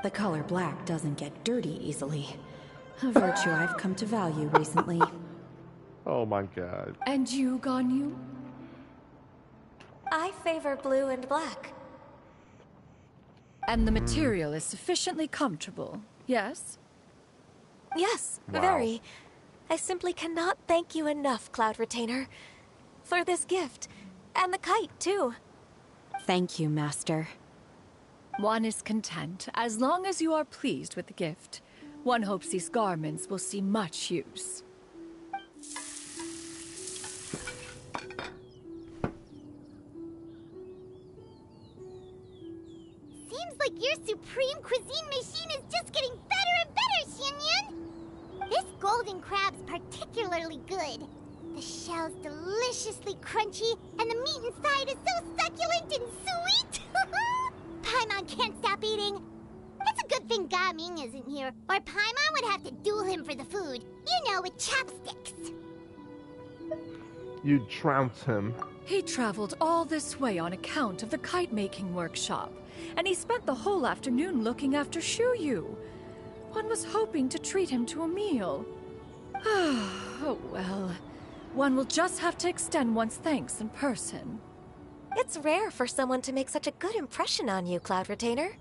The color black doesn't get dirty easily. A virtue I've come to value recently. Oh my god. And you, Ganyu? I favor blue and black. And the material is sufficiently comfortable, yes? Yes, Wow. very. I simply cannot thank you enough, Cloud Retainer, for this gift. And the kite, too. Thank you, Master. One is content, as long as you are pleased with the gift. One hopes these garments will see much use. golden crab's particularly good. The shell's deliciously crunchy, and the meat inside is so succulent and sweet! Paimon can't stop eating. It's a good thing Gaming isn't here, or Paimon would have to duel him for the food. You know, with chopsticks. You'd trounce him. He traveled all this way on account of the kite-making workshop, and he spent the whole afternoon looking after Shuyu. One was hoping to treat him to a meal. Oh well. One will just have to extend one's thanks in person. It's rare for someone to make such a good impression on you, Cloud Retainer.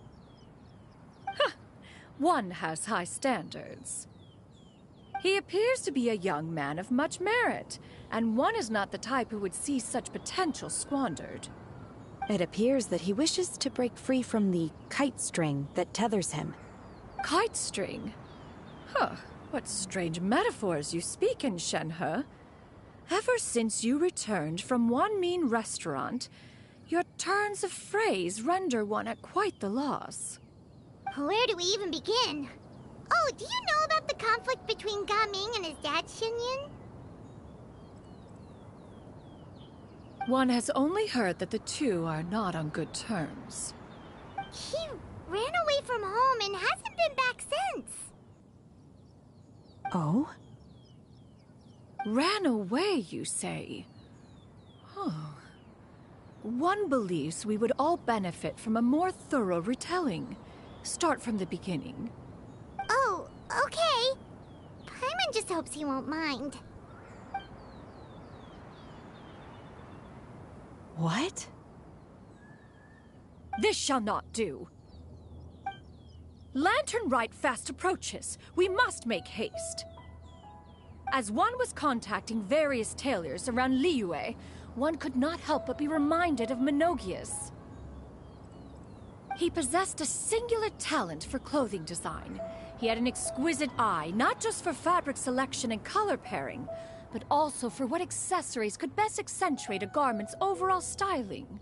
One has high standards. He appears to be a young man of much merit, and one is not the type who would see such potential squandered. It appears that he wishes to break free from the kite string that tethers him. Kite string? Huh, what strange metaphors you speak in, Shenhe. Ever since you returned from one mean restaurant, your turns of phrase render one at quite the loss. Where do we even begin? Oh, do you know about the conflict between Gaming and his dad, Xinyan? One has only heard that the two are not on good terms. He ran away from home and hasn't been back since. Oh? Ran away, you say? Oh. One believes we would all benefit from a more thorough retelling. Start from the beginning. Oh, okay. Paimon just hopes he won't mind. What? This shall not do. Lantern Rite fast approaches. We must make haste. As one was contacting various tailors around Liyue, one could not help but be reminded of Menogias. He possessed a singular talent for clothing design. He had an exquisite eye, not just for fabric selection and color pairing, but also for what accessories could best accentuate a garment's overall styling.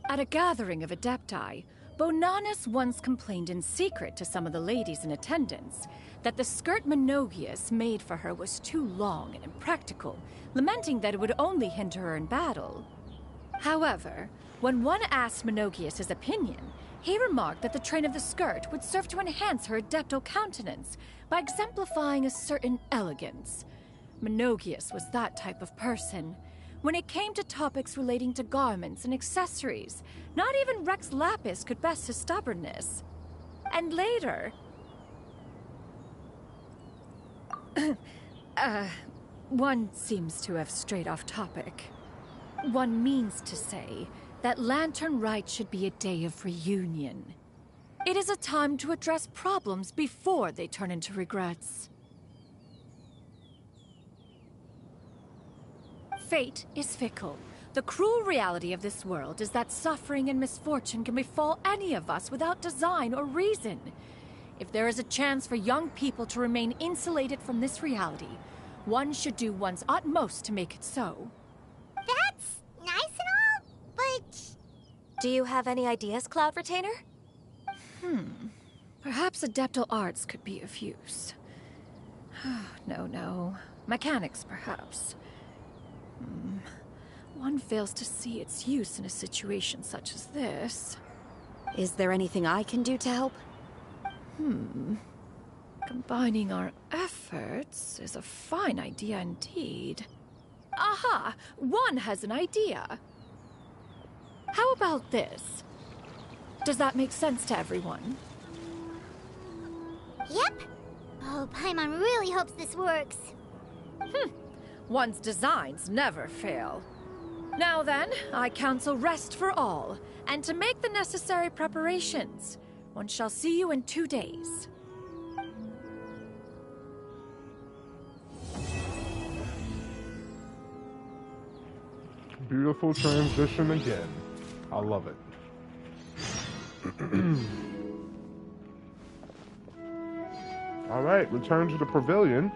At a gathering of Adepti, Bonanis once complained in secret to some of the ladies in attendance that the skirt Menogias made for her was too long and impractical, lamenting that it would only hinder her in battle. However, when one asked Menogias his opinion, he remarked that the train of the skirt would serve to enhance her adeptal countenance by exemplifying a certain elegance. Menogias was that type of person. When it came to topics relating to garments and accessories, not even Rex Lapis could best his stubbornness. And later... one seems to have strayed off topic. One means to say that Lantern Rite should be a day of reunion. It is a time to address problems before they turn into regrets. Fate is fickle. The cruel reality of this world is that suffering and misfortune can befall any of us without design or reason. If there is a chance for young people to remain insulated from this reality, one should do one's utmost to make it so. That's nice and all, but... Do you have any ideas, Cloud Retainer? Perhaps adeptal arts could be of use. No. Mechanics, perhaps. One fails to see its use in a situation such as this. Is there anything I can do to help? Combining our efforts is a fine idea indeed. Aha! One has an idea. How about this? Does that make sense to everyone? Yep. Oh, Paimon really hopes this works. One's designs never fail. Now then, I counsel rest for all, and to make the necessary preparations. One shall see you in 2 days. Beautiful transition again. I love it. All right, return to the pavilion.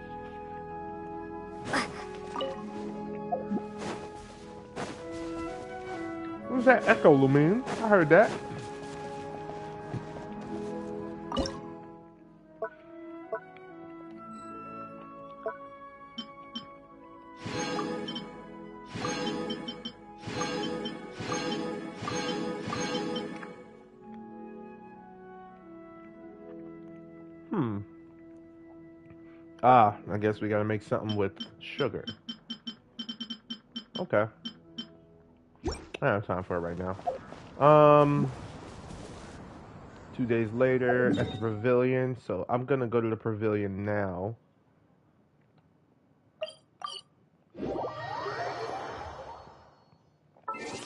What was that echo, Lumine? I heard that. Ah, I guess we gotta make something with sugar. Okay. I don't have time for it right now. 2 days later at the pavilion. So I'm gonna go to the pavilion now.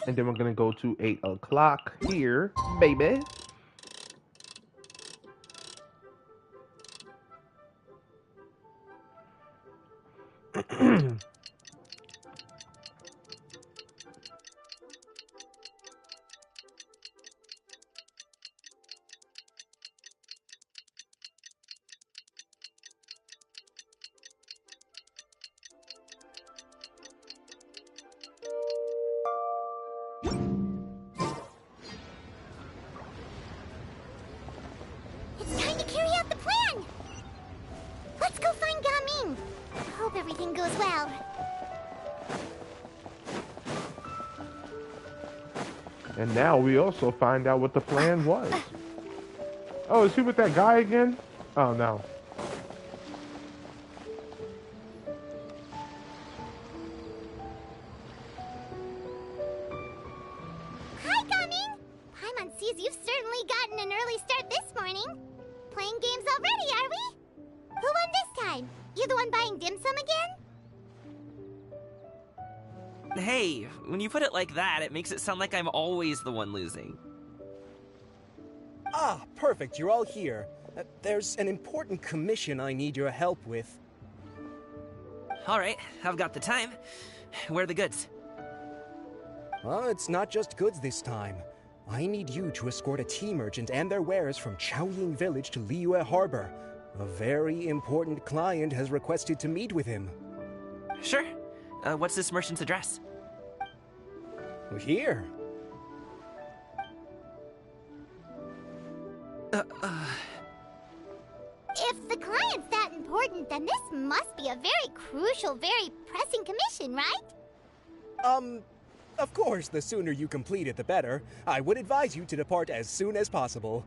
And then we're gonna go to 8 o'clock here, baby. It's time to carry out the plan! Let's go find Gaming! Hope everything goes well. And now we also find out what the plan was. Oh, is he with that guy again? Oh, no. Hi, Gaming! Paimon sees you've certainly gotten an early start this morning. Playing games already, are we? Who won this time? You the one buying dim sum again? Hey, when you put it like that, it makes it sound like I'm always the one losing. Ah, perfect. You're all here. There's an important commission I need your help with. All right, I've got the time. Where are the goods? Well, it's not just goods this time. I need you to escort a tea merchant and their wares from Chaoying Village to Liyue Harbor. A very important client has requested to meet with him. Sure. What's this merchant's address? Here. If the client's that important, then this must be a very crucial, very pressing commission, right? Of course, the sooner you complete it, the better. I would advise you to depart as soon as possible.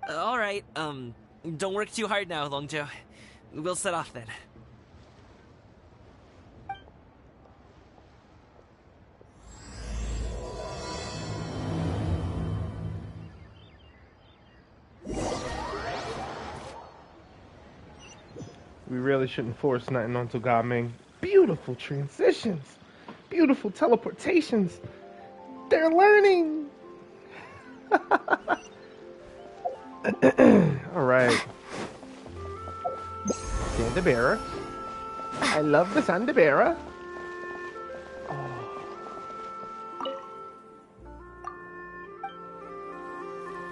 All right, don't work too hard now, Longjo. We'll set off then. We really shouldn't force nothing onto Gaming. Beautiful transitions. Beautiful teleportations. They're learning. All right. Sandabera. I love the Sandabera.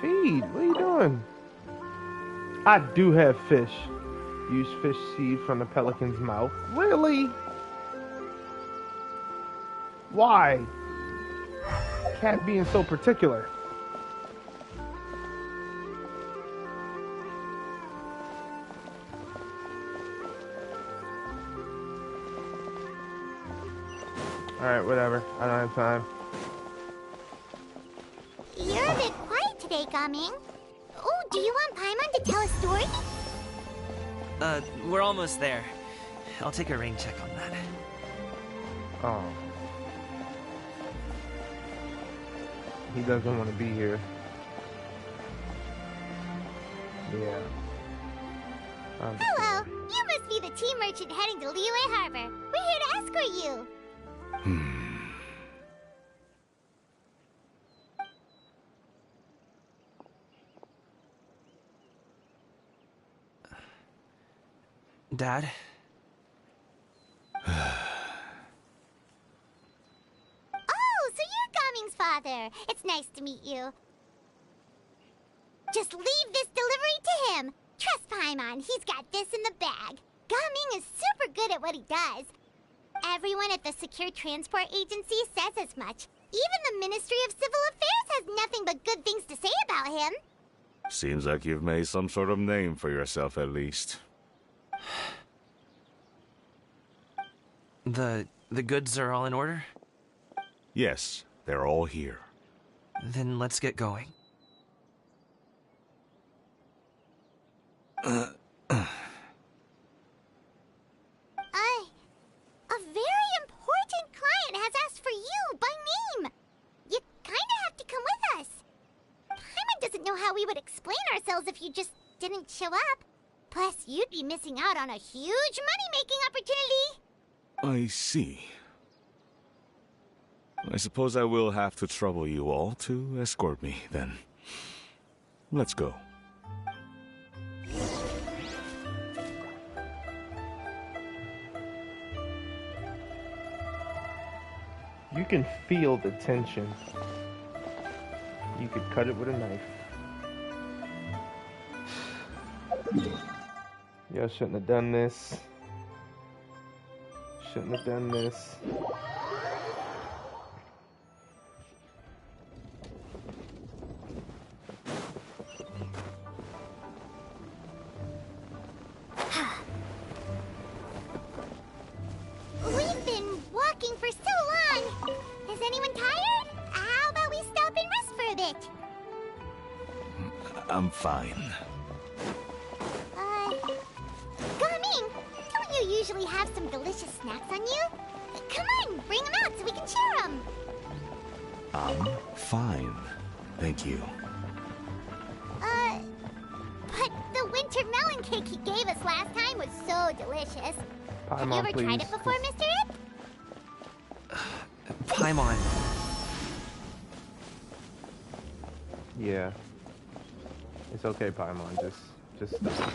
Feed. What are you doing? I do have fish. Use fish seed from the pelican's mouth. Really? Why? Cat being so particular. Alright, whatever. I don't have time. You're a bit quiet today, Gaming. Oh, do you want Paimon to tell a story? We're almost there. I'll take a rain check on that. Oh. He doesn't want to be here. Yeah. Hello. You must be the tea merchant heading to Liyue Harbor. We're here to escort you. Dad? Oh, so you're Gaming's father. It's nice to meet you. Just leave this delivery to him. Trust Paimon, he's got this in the bag. Gaming is super good at what he does. Everyone at the Secure Transport Agency says as much. Even the Ministry of Civil Affairs has nothing but good things to say about him. Seems like you've made some sort of name for yourself at least. The goods are all in order? Yes, they're all here. Then let's get going. A very important client has asked for you by name. You kinda have to come with us. Paimon doesn't know how we would explain ourselves if you just didn't show up. Plus, you'd be missing out on a huge money-making opportunity. I see. I suppose I will have to trouble you all to escort me, then. Let's go. You can feel the tension. You could cut it with a knife. Y'all shouldn't have done this. Shouldn't have done this. We've been walking for so long. Is anyone tired? How about we stop and rest for a bit? I'm fine. Gaming, don't you usually have some delicious snacks on you? Come on, bring them out so we can share them. I'm fine. Thank you. But the winter melon cake he gave us last time was so delicious. Have you ever tried it before, Mr. Ip? Paimon. Yeah. It's okay, Paimon. Just stop.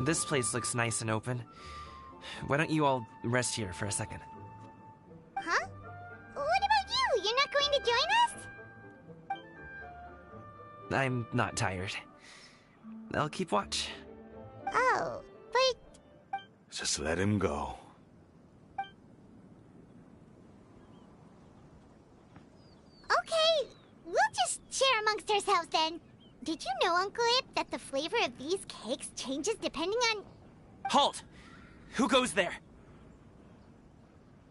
This place looks nice and open. Why don't you all rest here for a second? Huh? What about you? You're not going to join us? I'm not tired. I'll keep watch. Oh, but... Just let him go. Okay, we'll just share amongst ourselves then. Did you know, Uncle Ip, that the flavor of these cakes changes depending on... Halt! Who goes there?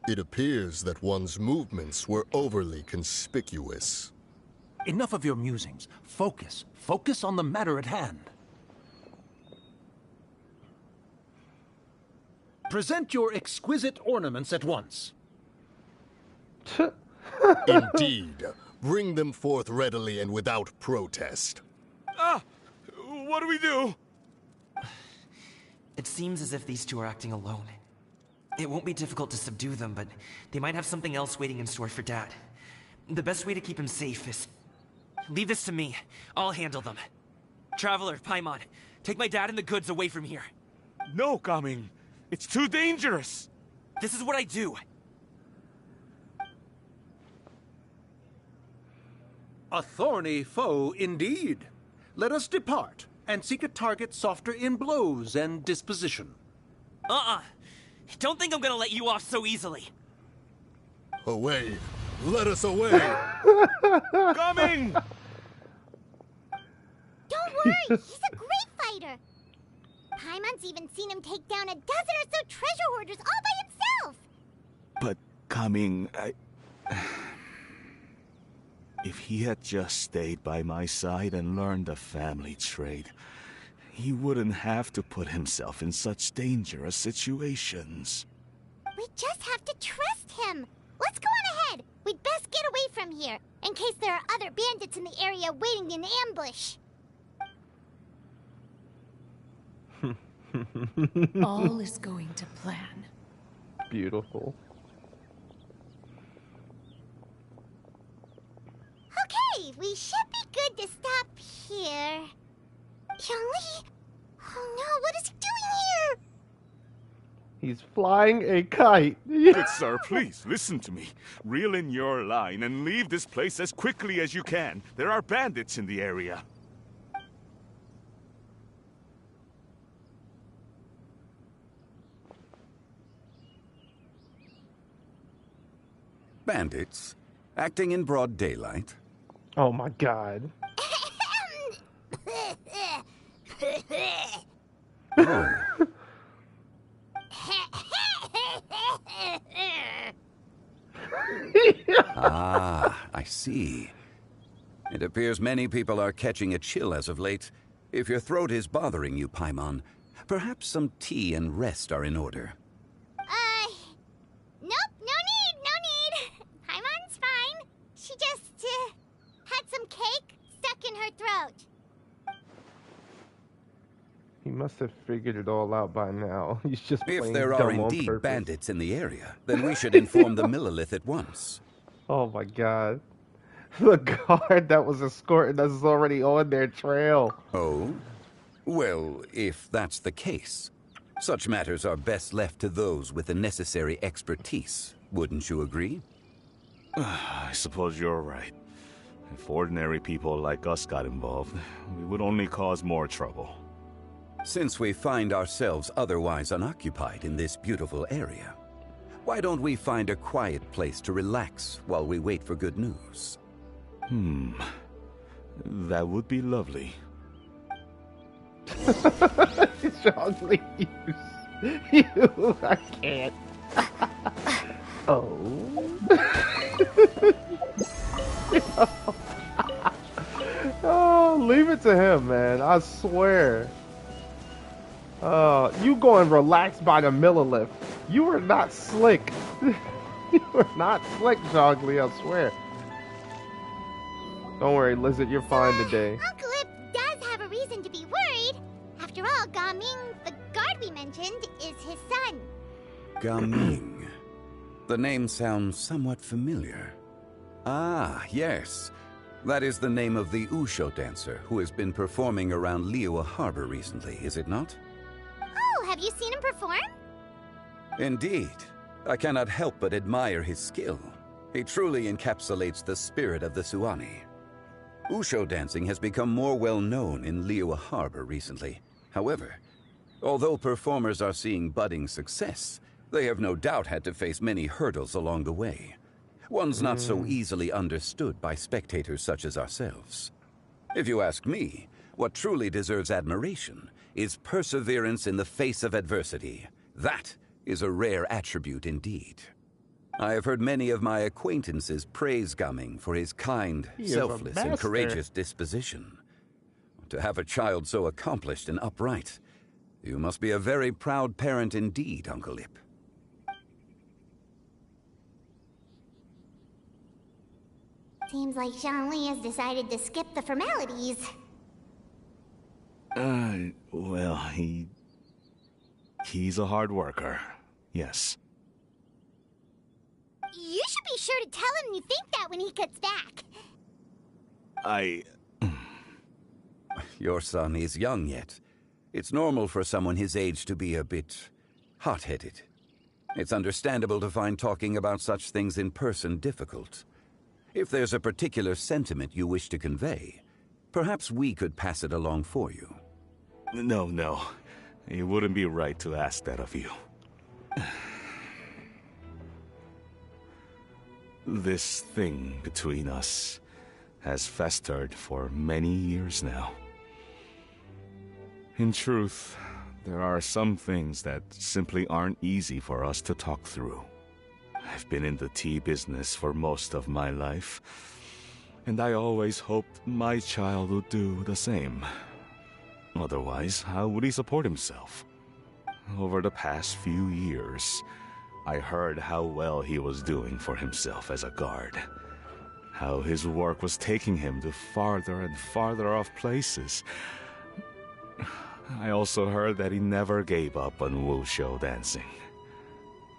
It appears that one's movements were overly conspicuous. Enough of your musings. Focus. Focus on the matter at hand. Present your exquisite ornaments at once. Indeed. Bring them forth readily and without protest. Ah! What do we do? It seems as if these two are acting alone. It won't be difficult to subdue them, but they might have something else waiting in store for Dad. The best way to keep him safe is... Leave this to me. I'll handle them. Traveler, Paimon, take my dad and the goods away from here. No, Gaming. It's too dangerous. This is what I do. A thorny foe indeed. Let us depart and seek a target softer in blows and disposition. Don't think I'm gonna let you off so easily. Away. Let us away. Coming! Don't worry, he's a great fighter. Paimon's even seen him take down a dozen or so treasure hoarders all by himself. But Coming, if he had just stayed by my side and learned the family trade, he wouldn't have to put himself in such dangerous situations. We just have to trust him. Let's go on ahead. We'd best get away from here, in case there are other bandits in the area waiting in ambush. All is going to plan. Beautiful. Okay, we should be good to stop here. Zhongli? Oh no, what is he doing here? He's flying a kite. Good sir, please, listen to me. Reel in your line and leave this place as quickly as you can. There are bandits in the area. Bandits? Acting in broad daylight? Oh my god. Oh. Ah, I see. It appears many people are catching a chill as of late. If your throat is bothering you, Paimon, perhaps some tea and rest are in order. Nope, no need. Paimon's fine. She just, had some cake stuck in her throat. He must have figured it all out by now. He's just If playing there dumb are on indeed purpose. bandits in the area, then we should inform the Millilith at once. Oh my god. The guard that was escorting us is already on their trail. Oh? Well, if that's the case, such matters are best left to those with the necessary expertise. Wouldn't you agree? I suppose you're right. If ordinary people like us got involved, we would only cause more trouble. Since we find ourselves otherwise unoccupied in this beautiful area, why don't we find a quiet place to relax while we wait for good news? That would be lovely. Zhongli, you, I can't. Oh. Oh, leave it to him, man. I swear. You going relaxed by the Millilith. You were not slick. You were not slick, Zhongli, I swear. Don't worry, Lizard, you're fine today. Uncle Ip does have a reason to be worried. After all, Gaming, the guard we mentioned, is his son. Gaming. The name sounds somewhat familiar. Ah, yes. That is the name of the Usho dancer who has been performing around Liyue Harbor recently, is it not? Oh, have you seen him perform? Indeed. I cannot help but admire his skill. He truly encapsulates the spirit of the Suani. Usho dancing has become more well known in Liyue Harbor recently. However, although performers are seeing budding success, they have no doubt had to face many hurdles along the way. One's not so easily understood by spectators such as ourselves. If you ask me, what truly deserves admiration is perseverance in the face of adversity. That is a rare attribute indeed. I have heard many of my acquaintances praise Gaming for his kind, selfless, and courageous disposition. To have a child so accomplished and upright, you must be a very proud parent indeed, Uncle Ip. Seems like Zhongli has decided to skip the formalities. Well, he's a hard worker. Yes. You should be sure to tell him you think that when he gets back. Your son is young yet. It's normal for someone his age to be a bit hot-headed. It's understandable to find talking about such things in person difficult. If there's a particular sentiment you wish to convey, perhaps we could pass it along for you. No. It wouldn't be right to ask that of you. This thing between us has festered for many years now. In truth, there are some things that simply aren't easy for us to talk through. I've been in the tea business for most of my life, and I always hoped my child would do the same. Otherwise, how would he support himself? Over the past few years, I heard how well he was doing for himself as a guard. How his work was taking him to farther and farther off places. I also heard that he never gave up on wushou dancing.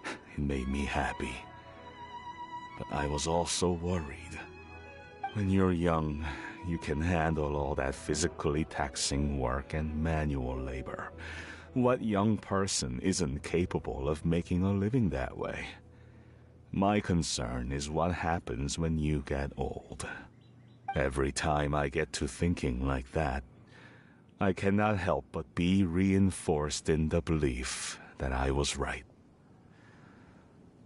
It made me happy. But I was also worried. When you're young, you can handle all that physically taxing work and manual labor. What young person isn't capable of making a living that way? My concern is what happens when you get old. Every time I get to thinking like that, I cannot help but be reinforced in the belief that I was right.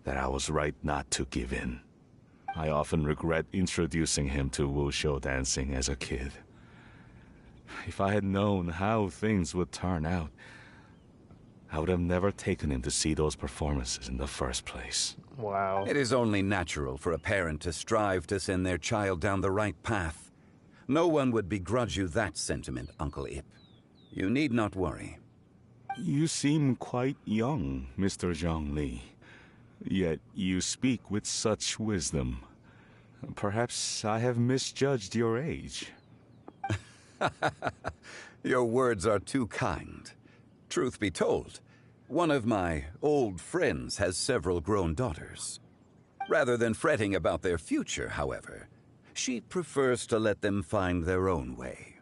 That I was right not to give in. I often regret introducing him to wushou dancing as a kid. If I had known how things would turn out, I would have never taken him to see those performances in the first place. Wow. It is only natural for a parent to strive to send their child down the right path. No one would begrudge you that sentiment, Uncle Ip. You need not worry. You seem quite young, Mr. Zhongli. Yet you speak with such wisdom. Perhaps I have misjudged your age. Your words are too kind. Truth be told, one of my old friends has several grown daughters. Rather than fretting about their future, however, she prefers to let them find their own way.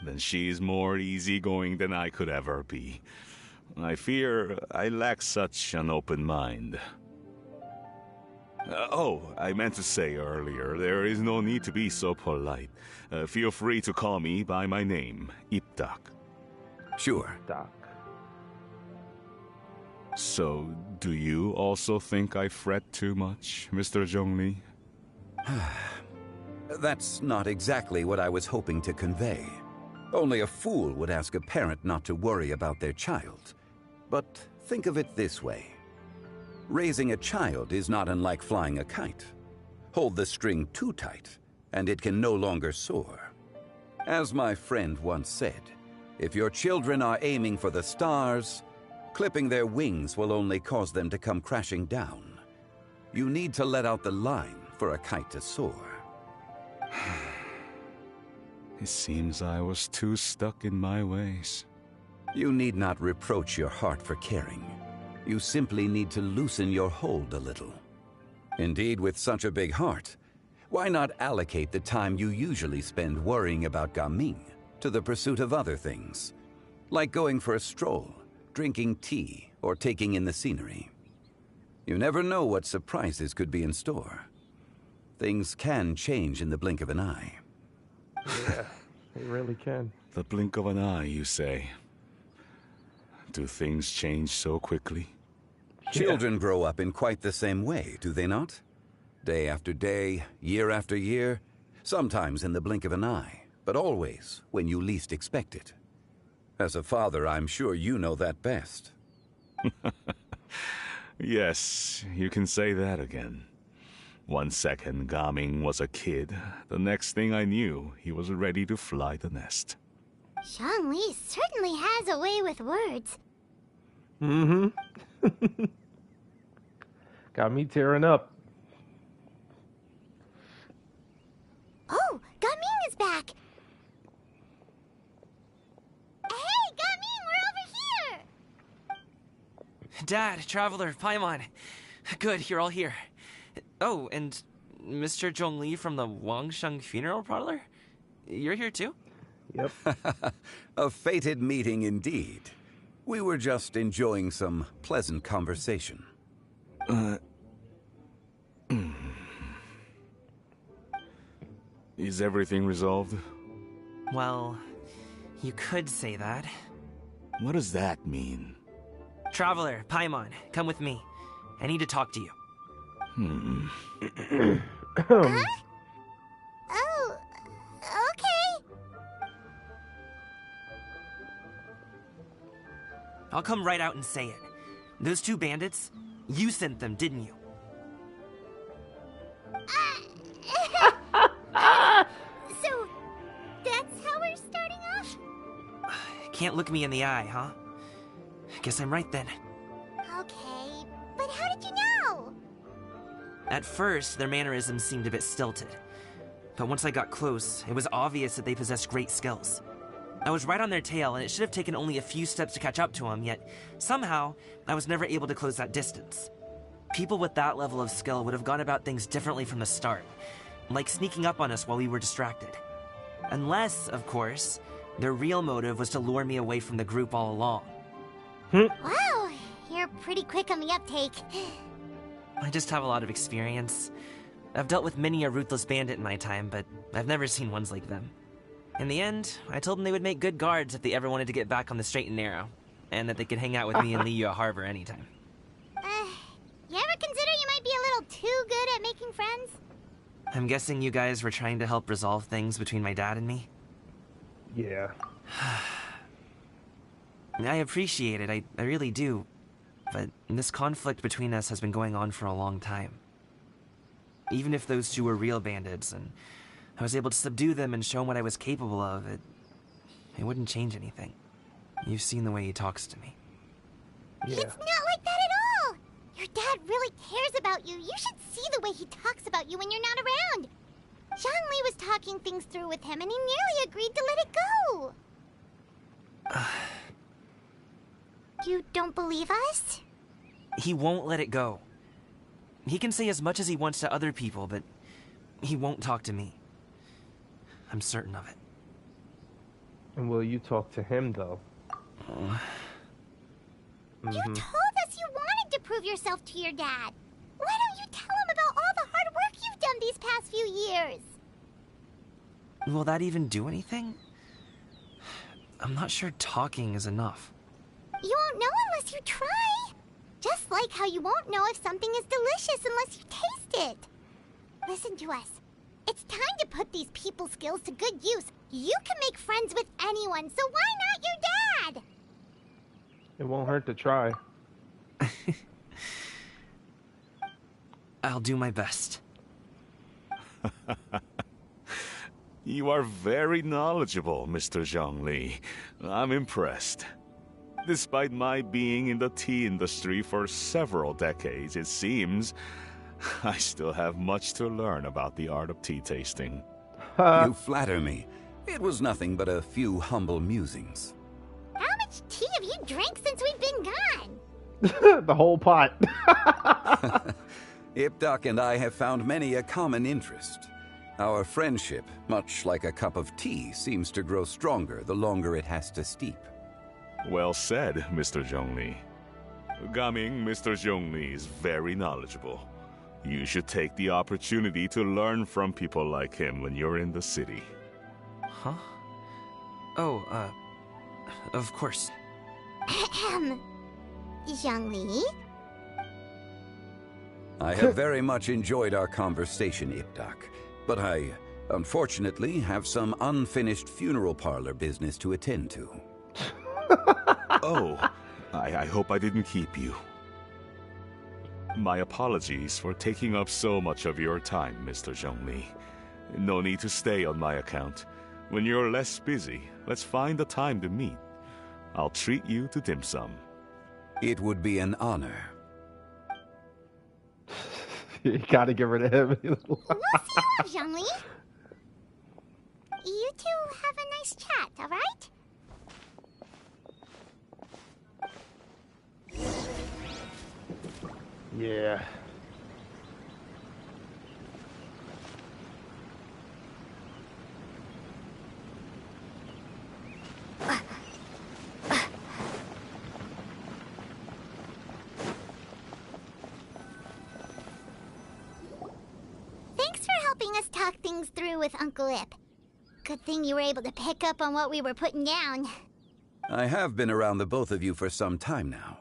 Then she's more easygoing than I could ever be. I fear I lack such an open mind. I meant to say earlier, there is no need to be so polite. Feel free to call me by my name, Ipdak. Sure. Doc. So, do you also think I fret too much, Mr. Zhongli? That's not exactly what I was hoping to convey. Only a fool would ask a parent not to worry about their child. But think of it this way. Raising a child is not unlike flying a kite. Hold the string too tight, and it can no longer soar. As my friend once said, if your children are aiming for the stars, clipping their wings will only cause them to come crashing down. You need to let out the line for a kite to soar. It seems I was too stuck in my ways. You need not reproach your heart for caring. You simply need to loosen your hold a little. Indeed, with such a big heart, why not allocate the time you usually spend worrying about Gaming to the pursuit of other things, like going for a stroll, drinking tea, or taking in the scenery? You never know what surprises could be in store. Things can change in the blink of an eye. Yeah, it really can. The blink of an eye, you say? Do things change so quickly? Children grow up in quite the same way, do they not? Day after day, year after year, sometimes in the blink of an eye, but always when you least expect it. As a father, I'm sure you know that best. Yes, you can say that again. 1 second, Gaming was a kid. The next thing I knew, he was ready to fly the nest. Zhongli certainly has a way with words. Mm-hmm. Got me tearing up. Oh, Gaming is back! Hey, Gaming, we're over here! Dad, Traveler, Paimon. Good, you're all here. Oh, and Mr. Zhongli from the Wangsheng Funeral Parlor? You're here too? Yep. A fated meeting indeed. We were just enjoying some pleasant conversation. Is everything resolved? Well, you could say that. What does that mean? Traveler, Paimon, come with me. I need to talk to you. Huh? Oh, okay. I'll come right out and say it. Those two bandits, you sent them, didn't you? So, that's how we're starting off? Can't look me in the eye, huh? Guess I'm right then. Okay, but how did you know? At first, their mannerisms seemed a bit stilted. But once I got close, it was obvious that they possessed great skills. I was right on their tail, and it should have taken only a few steps to catch up to them, yet somehow, I was never able to close that distance. People with that level of skill would have gone about things differently from the start, like sneaking up on us while we were distracted. Unless, of course, their real motive was to lure me away from the group all along. Wow, you're pretty quick on the uptake. I just have a lot of experience. I've dealt with many a ruthless bandit in my time, but I've never seen ones like them. In the end, I told them they would make good guards if they ever wanted to get back on the straight and narrow, and that they could hang out with me in Liyue Harbor anytime. You ever consider you might be a little too good at making friends? I'm guessing you guys were trying to help resolve things between my dad and me? Yeah. I appreciate it, I really do. But this conflict between us has been going on for a long time. Even if those two were real bandits, and I was able to subdue them and show them what I was capable of, it wouldn't change anything. You've seen the way he talks to me. Yeah. It's not like that at all! Your dad really cares about you. You should see the way he talks about you when you're not around. Zhongli was talking things through with him, and he nearly agreed to let it go. You don't believe us? He won't let it go. He can say as much as he wants to other people, but he won't talk to me. I'm certain of it. And will you talk to him, though? You told us you wanted to prove yourself to your dad. Why don't you tell him about all the hard work you've done these past few years? Will that even do anything? I'm not sure talking is enough. You won't know unless you try. Just like how you won't know if something is delicious unless you taste it. Listen to us. It's time to put these people skills to good use. You can make friends with anyone, so why not your dad? It won't hurt to try. I'll do my best. You are very knowledgeable, Mr. Zhongli. I'm impressed. Despite my being in the tea industry for several decades, it seems I still have much to learn about the art of tea tasting. You flatter me. It was nothing but a few humble musings. How much tea have you drank since we've been gone? The whole pot. Ipdak and I have found many a common interest. Our friendship, much like a cup of tea, seems to grow stronger the longer it has to steep. Well said, Mr. Zhongli. Gaming, Mr. Zhongli is very knowledgeable. You should take the opportunity to learn from people like him when you're in the city. Huh? Oh, of course. Zhongli? I have very much enjoyed our conversation, Ipdak, but I, unfortunately, have some unfinished funeral parlor business to attend to. Oh, I hope I didn't keep you. My apologies for taking up so much of your time, Mr. Zhongli. No need to stay on my account. When you're less busy, let's find a time to meet. I'll treat you to dim sum. It would be an honor. You gotta get rid of him. We'll see you, Zhongli. You two have a nice chat, all right? Yeah. through with Uncle Ip. Good thing you were able to pick up on what we were putting down. I have been around the both of you for some time now.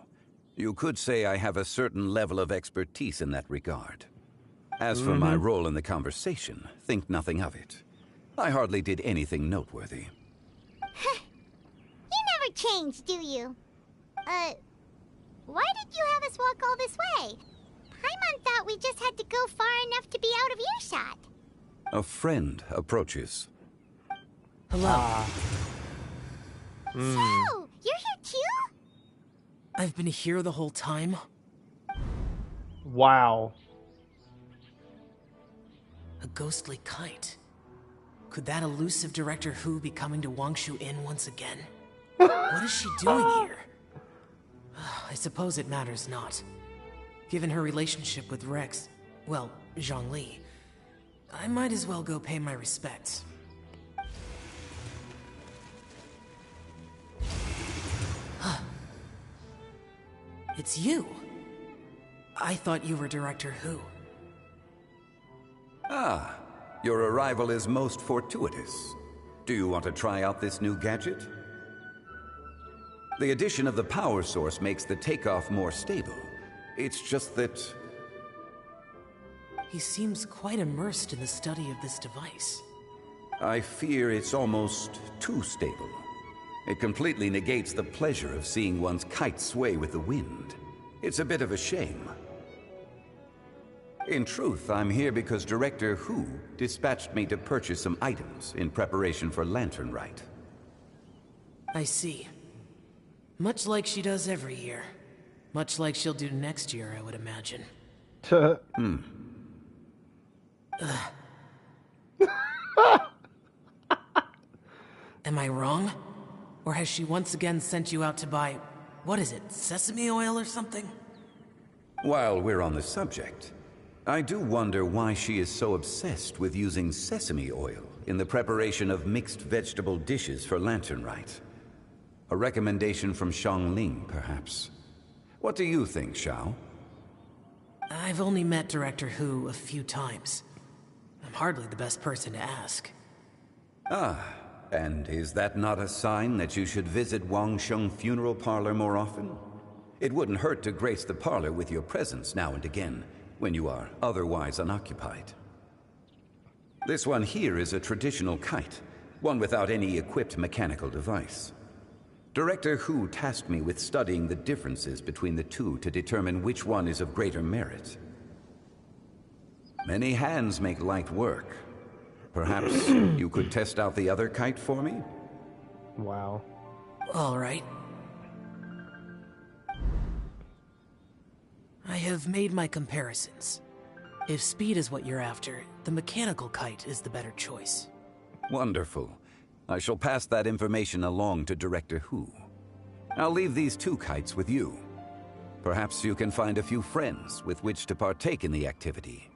You could say I have a certain level of expertise in that regard. As for my role in the conversation, think nothing of it. I hardly did anything noteworthy. You never change, do you? Why did you have us walk all this way? Paimon thought we just had to go far enough to be out of earshot. A friend approaches. Hello. So, you're here too? I've been here the whole time? Wow. A ghostly kite. Could that elusive Director Who be coming to Wangshu Inn once again? What is she doing here? I suppose it matters not. Given her relationship with Rex, well, Zhongli, I might as well go pay my respects. It's you. I thought you were Director Who. Ah, your arrival is most fortuitous. Do you want to try out this new gadget? The addition of the power source makes the takeoff more stable. It's just that... He seems quite immersed in the study of this device. I fear it's almost too stable. It completely negates the pleasure of seeing one's kite sway with the wind. It's a bit of a shame. In truth, I'm here because Director Who dispatched me to purchase some items in preparation for Lantern Rite. I see. Much like she does every year. Much like she'll do next year, I would imagine. Am I wrong? Or has she once again sent you out to buy, what is it, sesame oil or something? While we're on the subject, I do wonder why she is so obsessed with using sesame oil in the preparation of mixed vegetable dishes for Lantern Rite. A recommendation from Xiangling, perhaps. What do you think, Xiao? I've only met Director Who a few times. I'm hardly the best person to ask. Ah, and is that not a sign that you should visit Wangsheng Funeral Parlor more often? It wouldn't hurt to grace the parlor with your presence now and again, when you are otherwise unoccupied. This one here is a traditional kite, one without any equipped mechanical device. Director Who tasked me with studying the differences between the two to determine which one is of greater merit. Many hands make light work. Perhaps you could test out the other kite for me? Wow. All right. I have made my comparisons. If speed is what you're after, the mechanical kite is the better choice. Wonderful. I shall pass that information along to Director Who. I'll leave these two kites with you. Perhaps you can find a few friends with which to partake in the activity.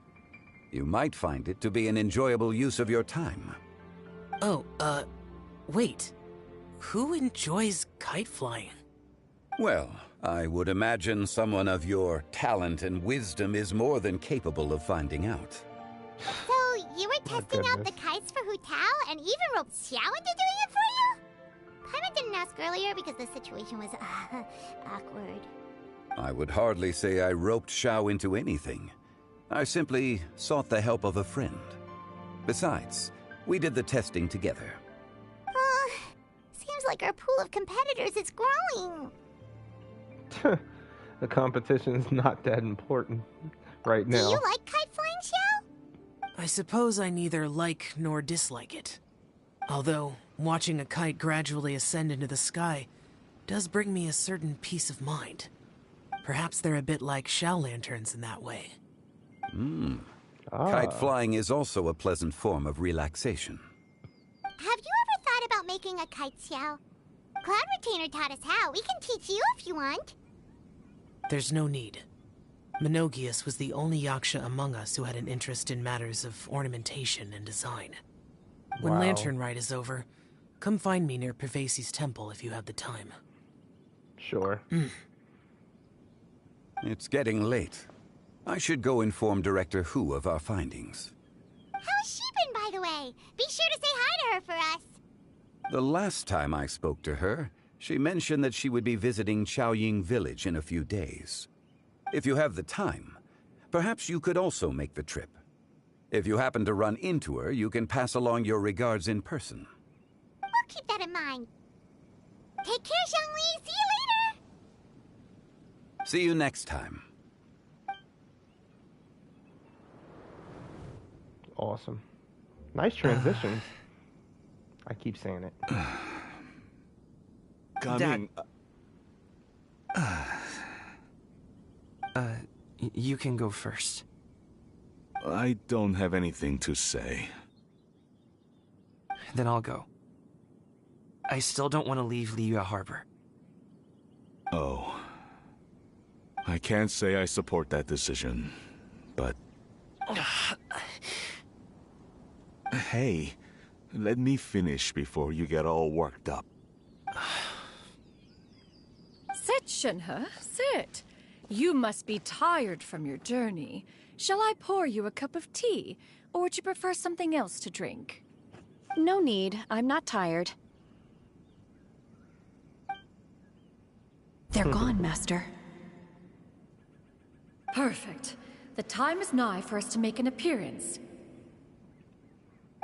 You might find it to be an enjoyable use of your time. Oh, wait. Who enjoys kite flying? Well, I would imagine someone of your talent and wisdom is more than capable of finding out. So, you were testing out the kites for Hu Tao and even roped Xiao into doing it for you? Paimon didn't ask earlier because the situation was, awkward. I would hardly say I roped Xiao into anything. I simply sought the help of a friend. Besides, we did the testing together. Seems like our pool of competitors is growing. The competition's not that important right now. Do you like kite flying, Xiao? I suppose I neither like nor dislike it. Although, watching a kite gradually ascend into the sky does bring me a certain peace of mind. Perhaps they're a bit like Shao lanterns in that way. Kite flying is also a pleasant form of relaxation. Have you ever thought about making a kite, Xiao? Cloud Retainer taught us how. We can teach you if you want. There's no need. Menogius was the only Yaksha among us who had an interest in matters of ornamentation and design. When Lantern Rite is over, come find me near Pervasi's temple if you have the time. Sure. It's getting late. I should go inform Director Who of our findings. How has she been, by the way? way. Be sure to say hi to her for us. The last time I spoke to her, she mentioned that she would be visiting Chaoying Village in a few days. If you have the time, perhaps you could also make the trip. If you happen to run into her, you can pass along your regards in person. We'll keep that in mind. Take care, Xiangli. See you later. See you next time. Awesome. Nice transitions. I keep saying it. Coming. You can go first. I don't have anything to say. Then I'll go. I still don't want to leave Liyue Harbor. Oh. I can't say I support that decision, but... Hey, let me finish before you get all worked up. Sit, Shenhe, sit. You must be tired from your journey. Shall I pour you a cup of tea, or would you prefer something else to drink? No need. I'm not tired. They're gone, Master. Perfect. The time is nigh for us to make an appearance.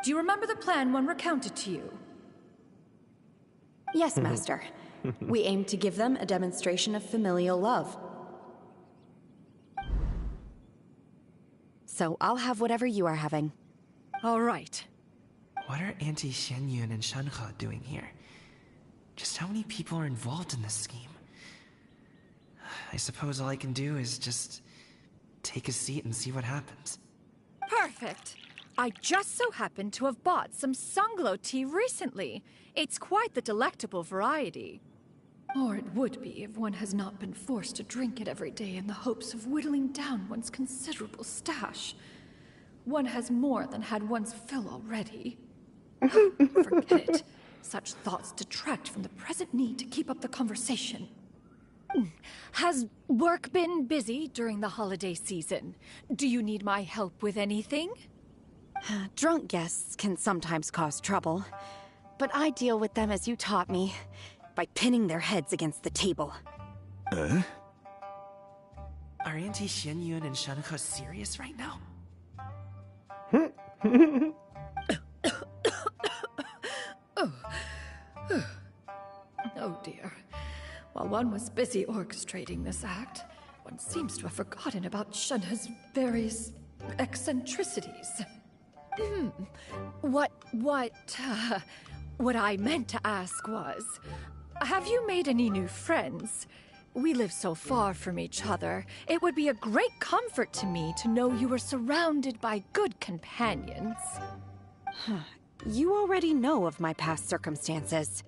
Do you remember the plan one recounted to you? Yes, Master. We aim to give them a demonstration of familial love. So I'll have whatever you are having. All right. What are Auntie Xianyun and Shenhe doing here? Just how many people are involved in this scheme? I suppose all I can do is just take a seat and see what happens. Perfect. I just so happen to have bought some Sunglow tea recently. It's quite the delectable variety. Or it would be if one has not been forced to drink it every day in the hopes of whittling down one's considerable stash. One has more than had one's fill already. Forget it. Such thoughts detract from the present need to keep up the conversation. Has work been busy during the holiday season? Do you need my help with anything? Drunk guests can sometimes cause trouble, but I deal with them as you taught me, by pinning their heads against the table. Are Auntie Xianyun and Shenhe serious right now? Oh dear. While one was busy orchestrating this act, one seems to have forgotten about Shenhe's various eccentricities. What I meant to ask was, have you made any new friends? We live so far from each other. It would be a great comfort to me to know you were surrounded by good companions. You already know of my past circumstances.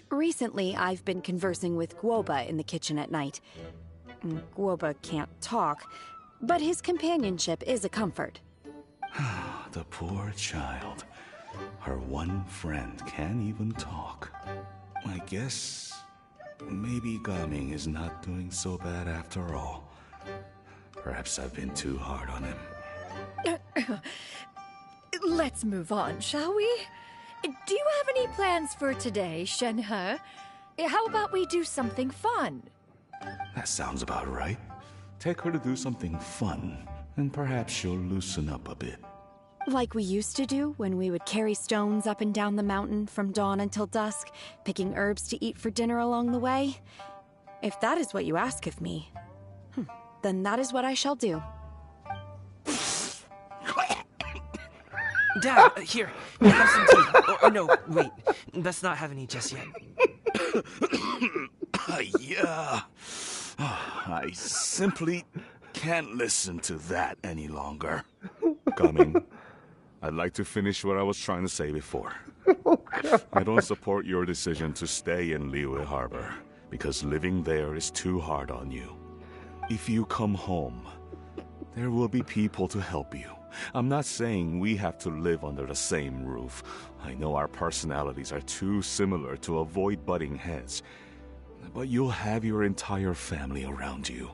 Recently, I've been conversing with Guoba in the kitchen at night. Guoba can't talk, but his companionship is a comfort. The poor child. Her one friend can't even talk. I guess maybe Gaming is not doing so bad after all. Perhaps I've been too hard on him. Let's move on, shall we? Do you have any plans for today, Shenhe? How about we do something fun? That sounds about right. Take her to do something fun, and perhaps she'll loosen up a bit. Like we used to do when we would carry stones up and down the mountain from dawn until dusk, picking herbs to eat for dinner along the way? If that is what you ask of me, then that is what I shall do. Dad, here, have some tea. Or no, wait, let's not have any just yet. Yeah. I simply can't listen to that any longer. Coming. I'd like to finish what I was trying to say before. I don't support your decision to stay in Liyue Harbor, because living there is too hard on you. If you come home, there will be people to help you. I'm not saying we have to live under the same roof. I know our personalities are too similar to avoid butting heads. But you'll have your entire family around you.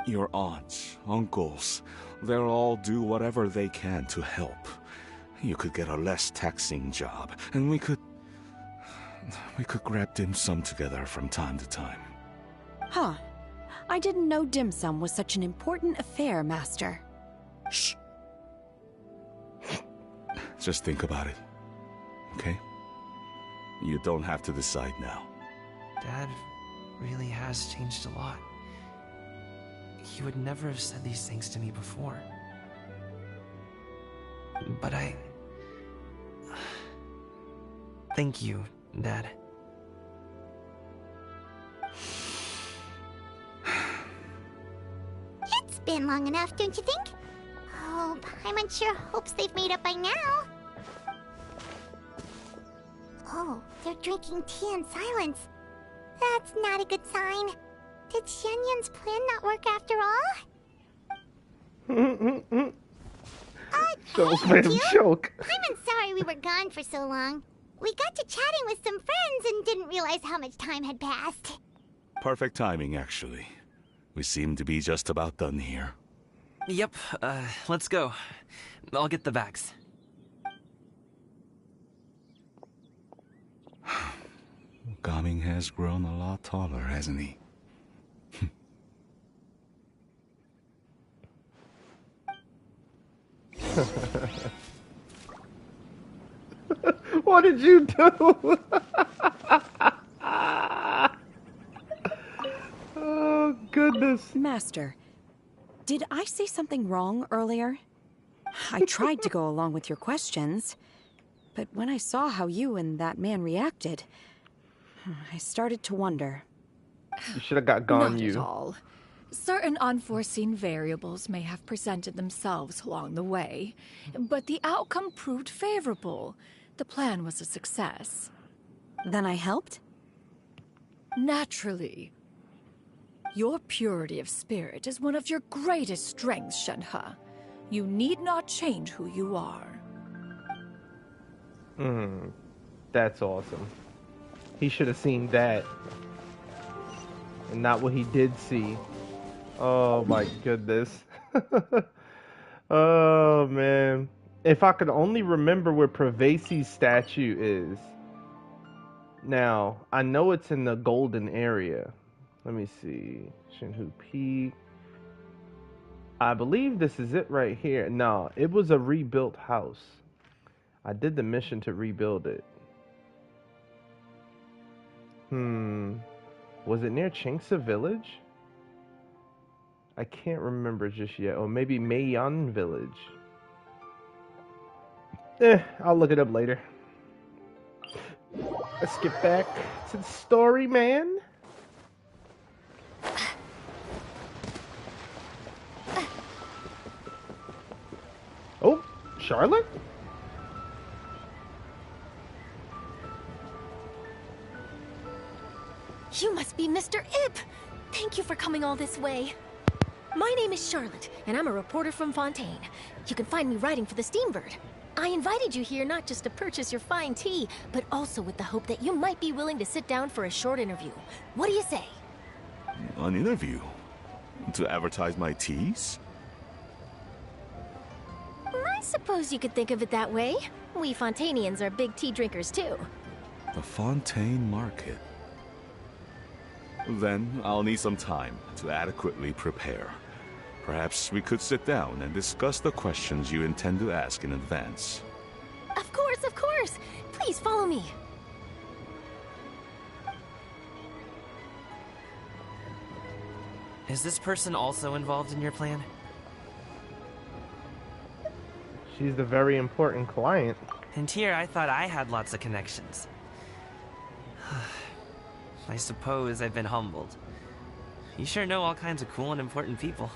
Your aunts, uncles, they'll all do whatever they can to help. You could get a less taxing job, and we could grab dim sum together from time to time. Huh. I didn't know dim sum was such an important affair, Master. Shh. Just think about it, okay? You don't have to decide now. Dad really has changed a lot. He would never have said these things to me before. But thank you, Dad. It's been long enough, don't you think? Oh, Paimon sure hopes they've made up by now. Oh, they're drinking tea in silence. That's not a good sign. Did Xianyun's plan not work after all? Don't let him choke. I'm sorry we were gone for so long. We got to chatting with some friends and didn't realize how much time had passed. Perfect timing, actually. We seem to be just about done here. Yep, let's go. I'll get the bags. Gaming has grown a lot taller, hasn't he? What did you do? Oh, goodness. Master, did I say something wrong earlier? I tried to go along with your questions, but when I saw how you and that man reacted, I started to wonder. You should have got gone, Not you. at all. Certain unforeseen variables may have presented themselves along the way, but the outcome proved favorable. The plan was a success. Then I helped? Naturally. Your purity of spirit is one of your greatest strengths, Shenhe. You need not change who you are. That's awesome. He should have seen that. And not what he did see. Oh my goodness. Oh man. If I could only remember where Prevasi's statue is. Now, I know it's in the golden area. Let me see. Shinhu Peak. I believe this is it right here. No, it was a rebuilt house. I did the mission to rebuild it. Was it near Chingsa Village? I can't remember just yet. Or maybe Meiyan Village. I'll look it up later. Let's get back to the story, man. Oh, Charlotte? You must be Mr. Ip! Thank you for coming all this way. My name is Charlotte, and I'm a reporter from Fontaine. You can find me writing for the Steambird. I invited you here not just to purchase your fine tea, but also with the hope that you might be willing to sit down for a short interview. What do you say? An interview? To advertise my teas? I suppose you could think of it that way. We Fontainians are big tea drinkers too. The Fontaine Market. Then I'll need some time to adequately prepare. Perhaps we could sit down and discuss the questions you intend to ask in advance. Of course, of course! Please follow me. Is this person also involved in your plan? She's the very important client. And here I thought I had lots of connections. I suppose I've been humbled. You sure know all kinds of cool and important people.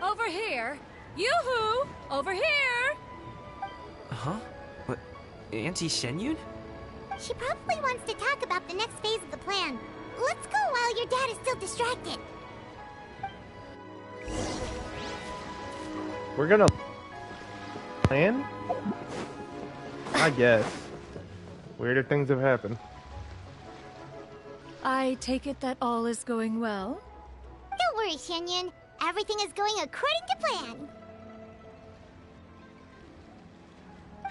Over here! Yoo-hoo! Over here! Huh? What? Auntie Shenyun? She probably wants to talk about the next phase of the plan. Let's go while your dad is still distracted. We're gonna plan? I guess. Weirder things have happened. I take it that all is going well? Don't worry, Shenyun. Everything is going according to plan.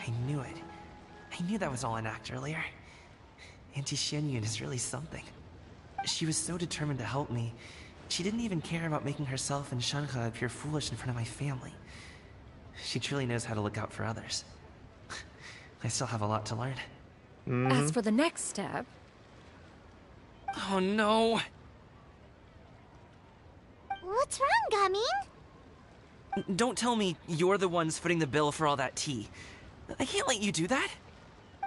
I knew it. I knew that was all an act earlier. Auntie Xianyun is really something. She was so determined to help me. She didn't even care about making herself and Shanhe appear foolish in front of my family. She truly knows how to look out for others. I still have a lot to learn. As for the next step... Oh no! What's wrong, Gaming? Don't tell me you're the ones footing the bill for all that tea. I can't let you do that.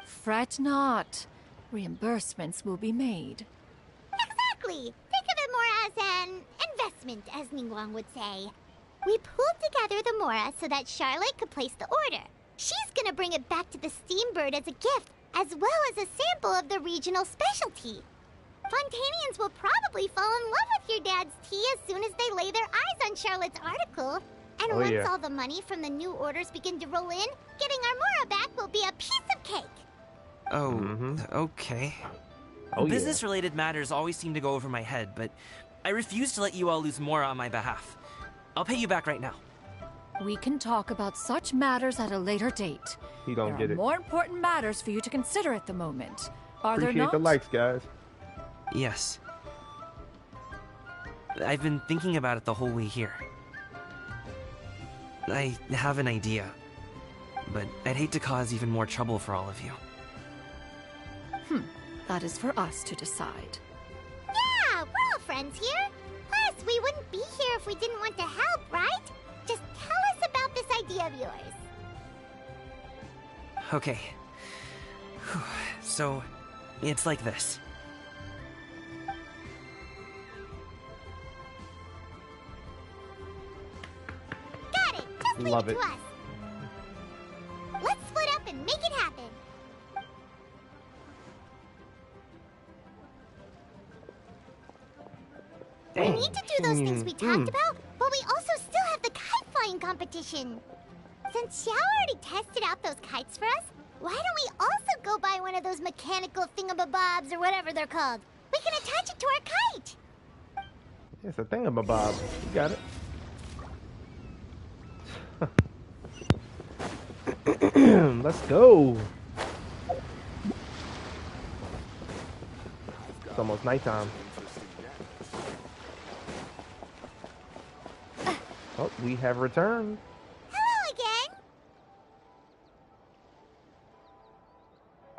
Fret not. Reimbursements will be made. Exactly. Think of it more as an investment, as Ningguang would say. We pooled together the Mora so that Charlotte could place the order. She's gonna bring it back to the Steambird as a gift, as well as a sample of the regional specialty. Fontanians will probably fall in love with your dad's tea as soon as they lay their eyes on Charlotte's article. And once all the money from the new orders begin to roll in, getting our Mora back will be a piece of cake. Oh, okay. Business-related matters always seem to go over my head, but I refuse to let you all lose Mora on my behalf. I'll pay you back right now. We can talk about such matters at a later date. He don't get There are it. more important matters for you to consider at the moment. Are there Appreciate not? the likes, guys. Yes. I've been thinking about it the whole way here. I have an idea, but I'd hate to cause even more trouble for all of you. That is for us to decide. Yeah, we're all friends here. Plus, we wouldn't be here if we didn't want to help, right? Just tell us about this idea of yours. Okay. So, it's like this. Got it. Just leave Love it it. to us. Let's split up and make it happen. We need to do those things we talked about, but we also still have the kite flying competition. Since Xiao already tested out those kites for us, why don't we also go buy one of those mechanical thingamabobs or whatever they're called? We can attach it to our kite. It's a thingamabob. You got it. Let's go. It's almost nighttime. Oh, we have returned. Hello again.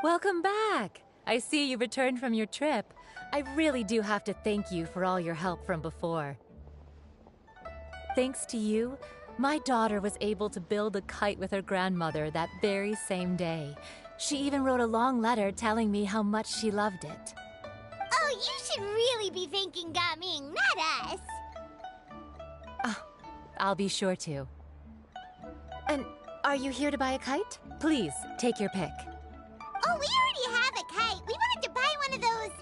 Welcome back. I see you returned from your trip. I really do have to thank you for all your help from before. Thanks to you, my daughter was able to build a kite with her grandmother that very same day. She even wrote a long letter telling me how much she loved it. Oh, you should really be thanking Gaming, not us. I'll be sure to. And are you here to buy a kite? Please, take your pick. Oh, we already have a kite. We wanted to buy one of those,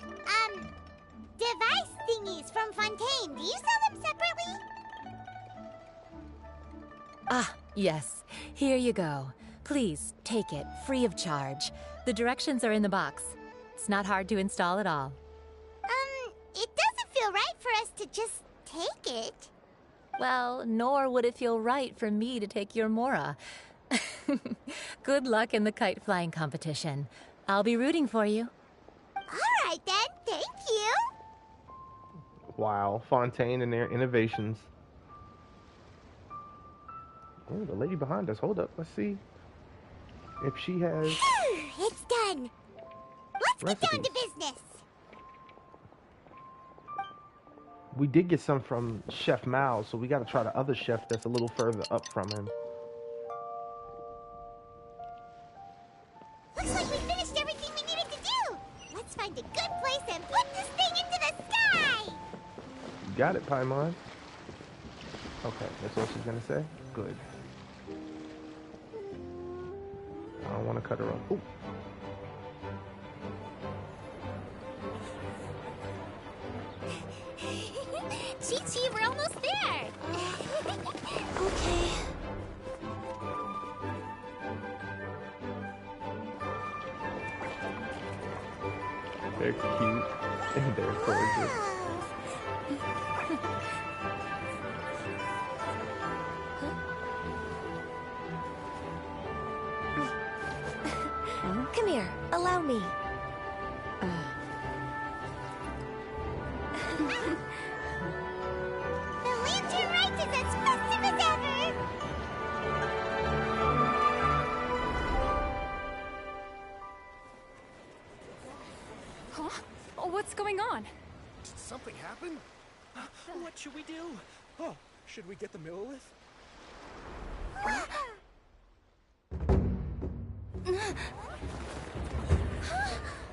device thingies from Fontaine. Do you sell them separately? Ah, yes. Here you go. Please, take it, free of charge. The directions are in the box. It's not hard to install at all. It doesn't feel right for us to just take it. Well, nor would it feel right for me to take your Mora. Good luck in the kite flying competition. I'll be rooting for you. All right, then. Thank you. Wow, Fontaine and their innovations. Oh, the lady behind us. Hold up. Let's see if she has... It's done. Let's get down to business. We did get some from Chef Mao, so we got to try the other chef that's a little further up from him. Looks like we finished everything we needed to do. Let's find a good place and put this thing into the sky. You got it, Paimon. Okay, that's what she's going to say? Good. I don't want to cut her off. Ooh. Chi-Chi, we're almost there. Okay. They're cute and they're gorgeous. Come here, allow me. The lantern rite is as festive as ever! Huh? Oh, what's going on? Did something happen? What should we do? Oh, should we get the Millilith?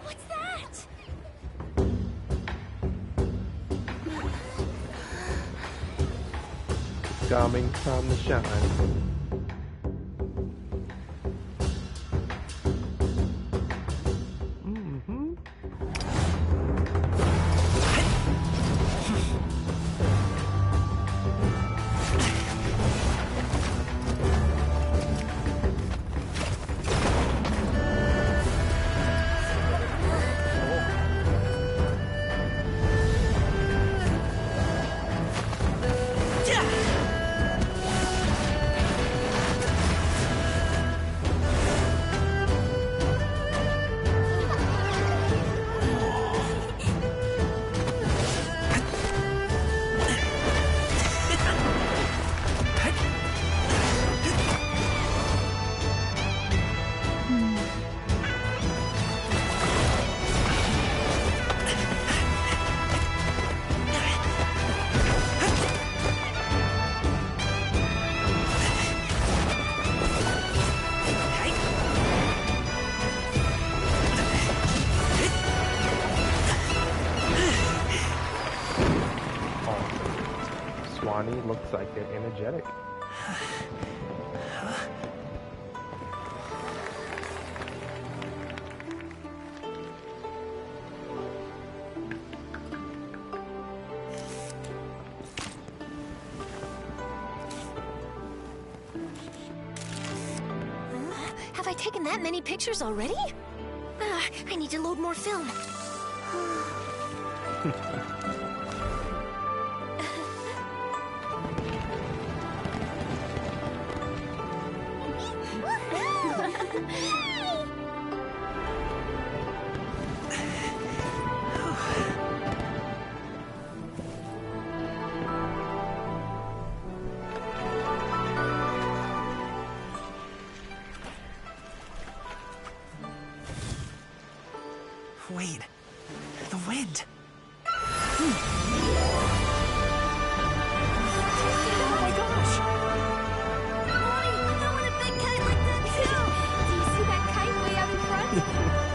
What's that? Coming time to shine. Swanee looks like they're energetic. Have I taken that many pictures already? I need to load more film. Wait, the wind. Oh my gosh! Mommy, I want a big kite like that too! Do you see that kite way out in front?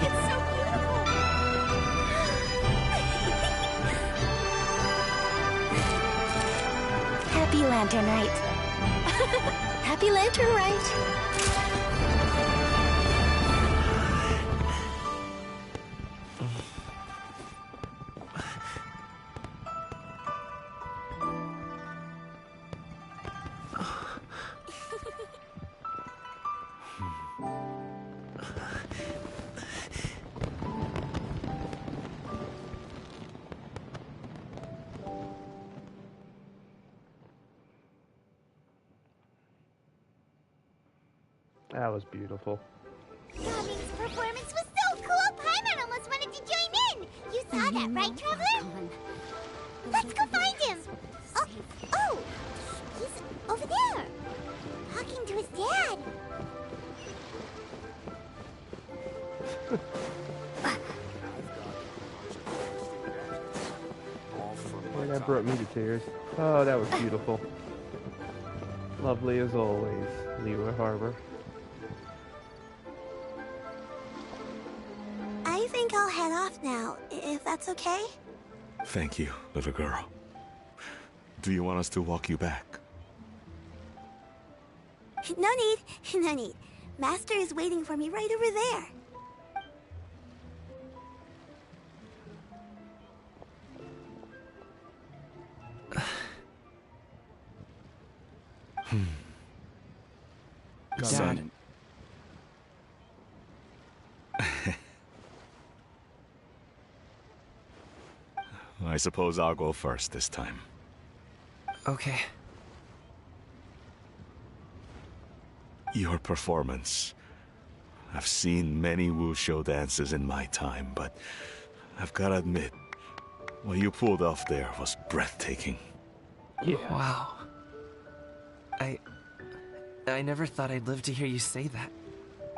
It's so beautiful! Happy Lantern Rite. Happy Lantern Rite. That was beautiful. Robin's performance was so cool, Paimon almost wanted to join in! You saw that, right, Traveler? Let's go find him! Oh! He's over there! Talking to his dad! Boy, that brought me to tears. Oh, that was beautiful. Lovely as always, Liyue Harbor. I think I'll head off now, if that's okay? Thank you, little girl. Do you want us to walk you back? No need, no need. Master is waiting for me right over there. Son. I suppose I'll go first this time. Okay. Your performance I've seen many wushou dances in my time, but I've gotta admit, what you pulled off there was breathtaking. Yeah. Wow. I never thought I'd live to hear you say that.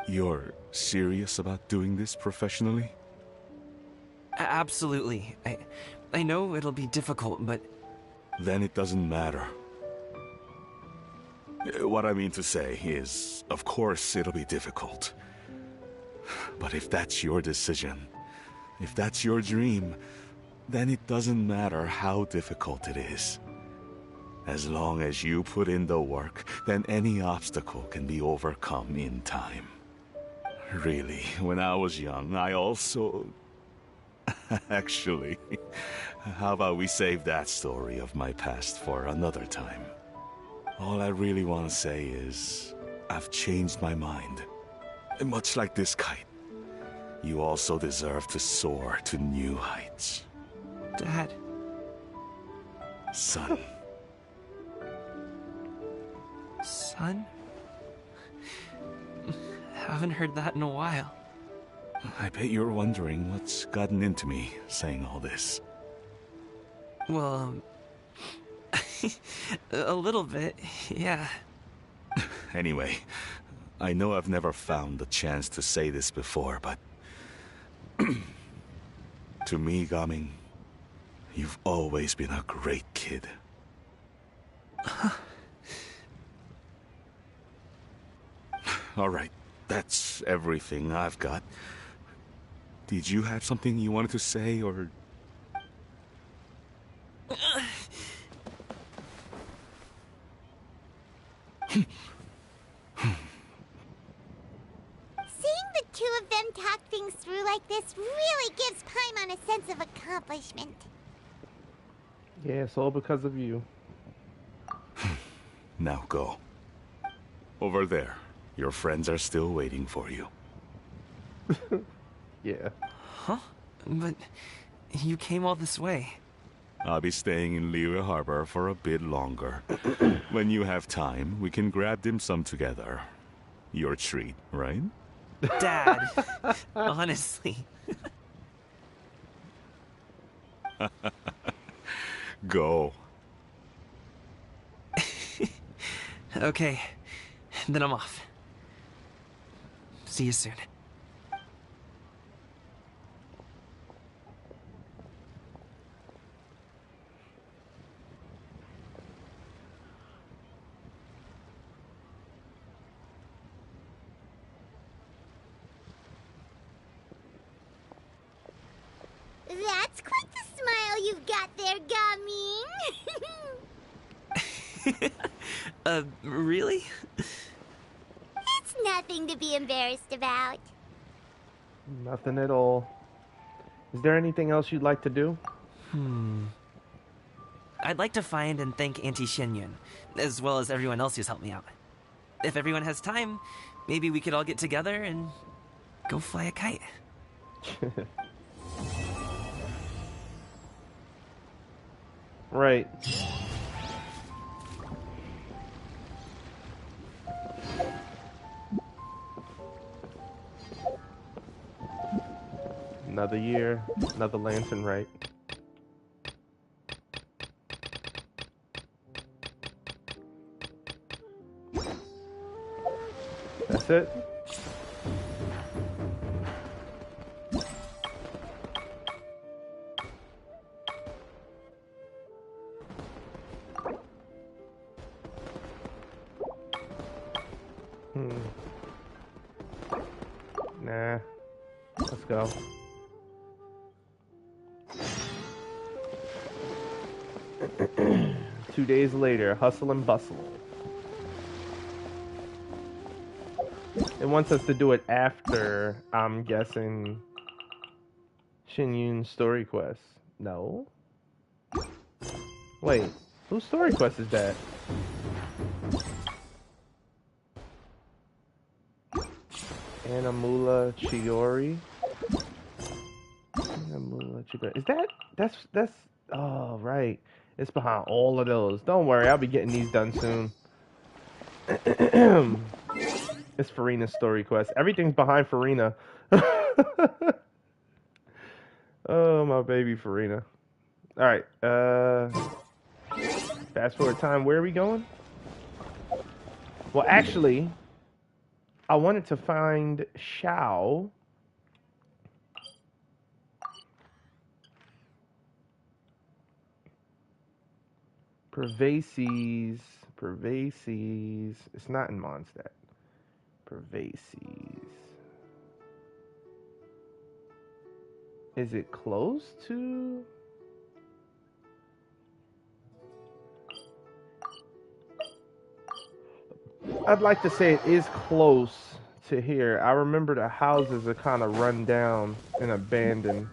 You're serious about doing this professionally? Absolutely. I know it'll be difficult, but... Then it doesn't matter. What I mean to say is, of course it'll be difficult. But if that's your decision, if that's your dream, then it doesn't matter how difficult it is. As long as you put in the work, then any obstacle can be overcome in time. Really, when I was young, I also... Actually, how about we save that story of my past for another time? All I really want to say is, I've changed my mind. And much like this kite, you also deserve to soar to new heights. Dad. Son. Son? Haven't heard that in a while. I bet you're wondering what's gotten into me saying all this. Well, a little bit, yeah. Anyway, I know I've never found the chance to say this before, but... to me, Gaming, you've always been a great kid. Alright, that's everything I've got. Did you have something you wanted to say, or... Seeing the two of them talk things through like this really gives Paimon a sense of accomplishment. Yeah, it's all because of you. Now go. Over there. Your friends are still waiting for you. Yeah. Huh? But you came all this way. I'll be staying in Liyue Harbor for a bit longer. When you have time, we can grab dim sum together. Your treat, right? Dad, honestly. Go. Okay, then I'm off. See you soon. That's quite the smile you've got there, Gaming. Really? It's nothing to be embarrassed about. Nothing at all. Is there anything else you'd like to do? I'd like to find and thank Auntie Xianyun, as well as everyone else who's helped me out. If everyone has time, maybe we could all get together and go fly a kite. Right. Another year, another lantern, right? That's it? Nah. Let's go. Two days later, hustle and bustle. It wants us to do it after, I'm guessing, Xianyun's story quest. No? Wait, whose story quest is that? Anamula Chiori? Anamula Chiori. Is that's, oh, right. It's behind all of those. Don't worry, I'll be getting these done soon. It's Farina's story quest. Everything's behind Farina. Oh, my baby Farina. All right. Fast forward time. Where are we going? Well, actually, I wanted to find Shao. Pervases. It's not in Mondstadt. Pervases. Is it close to? I'd like to say it is close to here. I remember the houses are kind of run down and abandoned.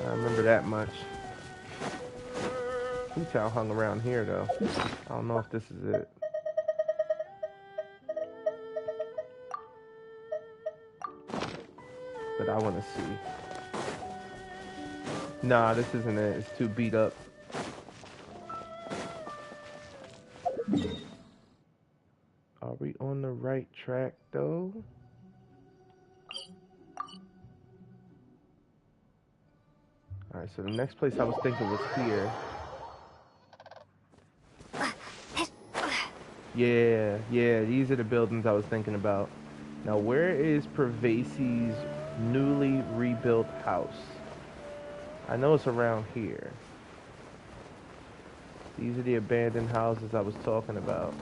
I remember that much. Town hung around here though. I don't know if this is it. But I want to see. Nah, this isn't it. It's too beat up. Are we on the right track though? Alright, so the next place I was thinking was here. Yeah, these are the buildings I was thinking about. Now, where is Pervase's newly rebuilt house? I know it's around here. These are the abandoned houses I was talking about.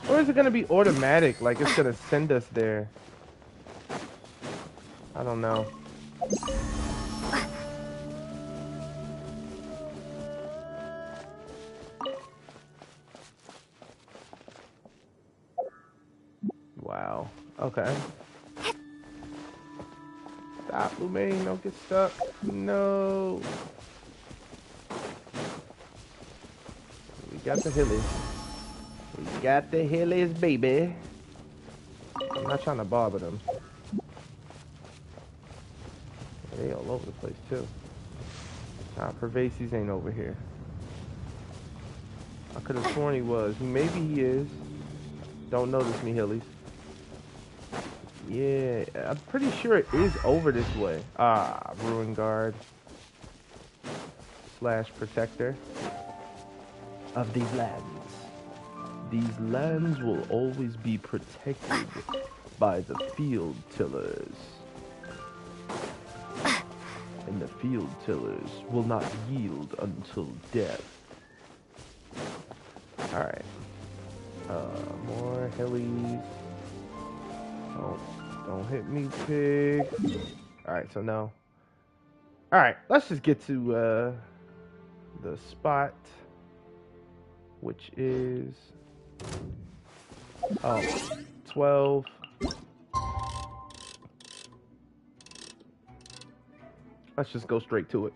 Or is it going to be automatic, like it's going to send us there? I don't know. Wow. Okay. Stop, Lumaine. Don't get stuck. No. We got the hillies. We got the hillies, baby. I'm not trying to bother them. They all over the place, too. Nah, Pervases ain't over here. I could have sworn he was. Maybe he is. Don't notice me, hillies. Yeah, I'm pretty sure it is over this way. Ah, Ruin Guard. / protector of these lands. These lands will always be protected by the field tillers. And the field tillers will not yield until death. Alright. More hillies. Don't hit me, pig. Alright, so no. Alright, let's just get to the spot, which is 12. Let's just go straight to it.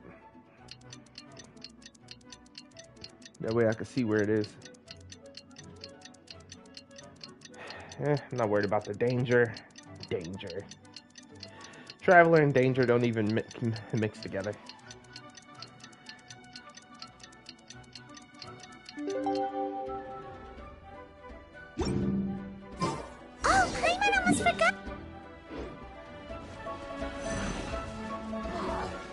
That way I can see where it is. I'm not worried about the danger. Traveler and danger don't even mix together. Oh, Clayman almost forgot.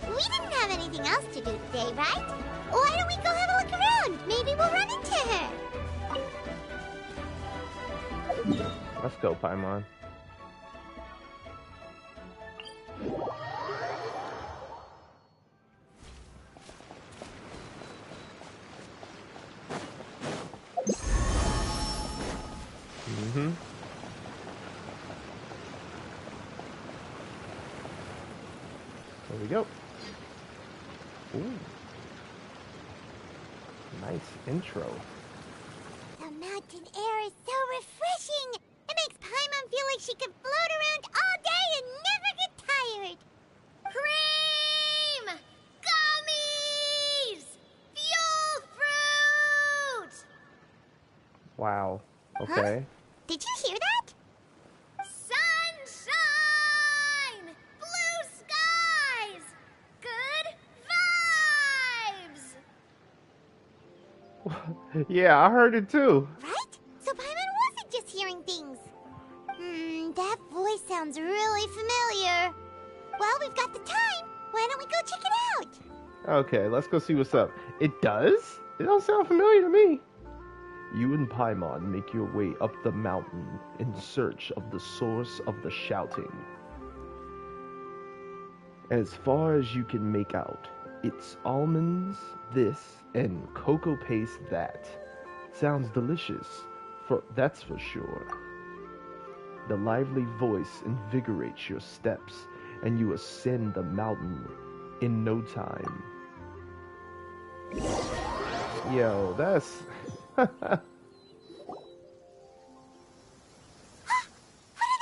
We didn't have anything else to do today, right? Why don't we go have a look around? Maybe we'll run into her. Let's go, Paimon. There we go. Ooh. Nice intro. The mountain air is so refreshing. It makes Paimon feel like she could float around all day and never get tired. Cream! Gummies! Fuel fruit! Wow. Okay. Huh? Did you hear that? Yeah, I heard it too. Right? So Paimon wasn't just hearing things. That voice sounds really familiar. Well, we've got the time. Why don't we go check it out? Okay, let's go see what's up. It does? It don't sound familiar to me. You and Paimon make your way up the mountain in search of the source of the shouting. As far as you can make out, it's almonds this and cocoa paste that. Sounds delicious, that's for sure. The lively voice invigorates your steps, and you ascend the mountain in no time. Yo, that's... What are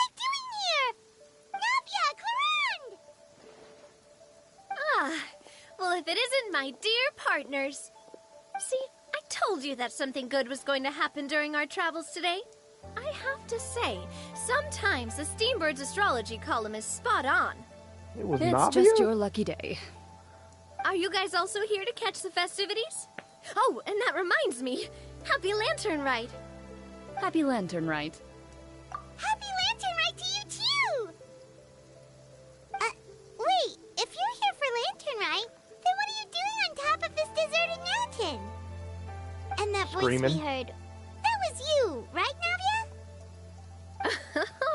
they doing here? Navia, Clarande! Ah, well, if it isn't my dear partners. See, I told you that something good was going to happen during our travels today. I have to say, sometimes the Steambird's astrology column is spot on. It's just your lucky day. Are you guys also here to catch the festivities? Oh, and that reminds me. Happy Lantern Rite. Happy Lantern Rite. Happy Lantern Rite to you too! Wait, if you're here for Lantern Rite, then what are you doing on top of this deserted mountain? And that voice we Screaming. heard, that was you, right, Navia?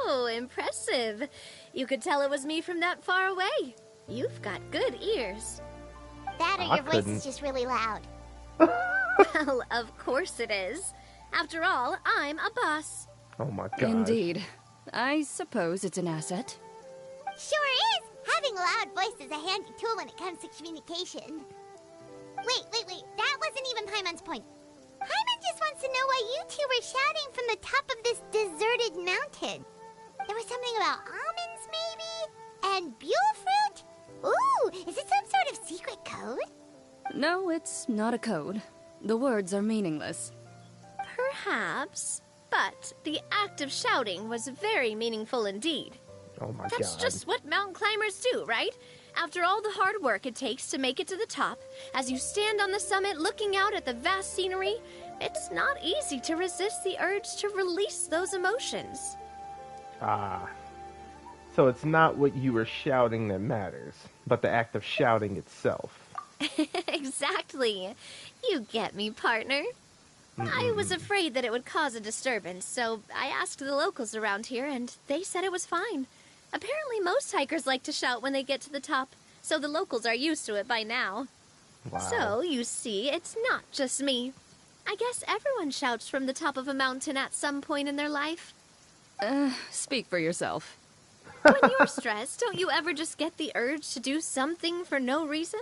Oh, impressive. You could tell it was me from that far away. You've got good ears. That or I your voice couldn't. is just really loud. Well, of course it is. After all, I'm a boss. Oh my god. Indeed. I suppose it's an asset. Sure is! Having a loud voice is a handy tool when it comes to communication. Wait. That wasn't even Paimon's point. Paimon just wants to know why you two were shouting from the top of this deserted mountain. There was something about almonds, maybe? And buell fruit? Ooh, is it some sort of secret code? No, it's not a code. The words are meaningless. Perhaps, but the act of shouting was very meaningful indeed. Oh my That's god. just what mountain climbers do, right? After all the hard work it takes to make it to the top, as you stand on the summit looking out at the vast scenery, it's not easy to resist the urge to release those emotions. Ah. So it's not what you were shouting that matters, but the act of shouting itself. Exactly. You get me, partner. I was afraid that it would cause a disturbance, so I asked the locals around here, and they said it was fine. Apparently most hikers like to shout when they get to the top, so the locals are used to it by now. Wow. So, you see, it's not just me. I guess everyone shouts from the top of a mountain at some point in their life. Speak for yourself. When you're stressed, don't you ever just get the urge to do something for no reason?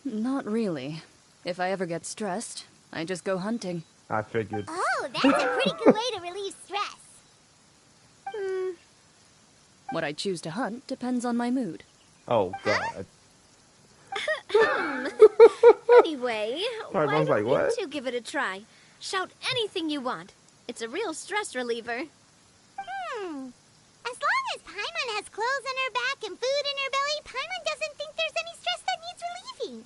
Not really. If I ever get stressed, I just go hunting. I figured. Oh, that's a pretty good way to relieve stress. What I choose to hunt depends on my mood. Oh god. Anyway, Sorry, why I was don't like, what? you two give it a try? Shout anything you want. It's a real stress reliever. As long as Paimon has clothes on her back and food in her belly, Paimon doesn't think there's any stress that needs relieving.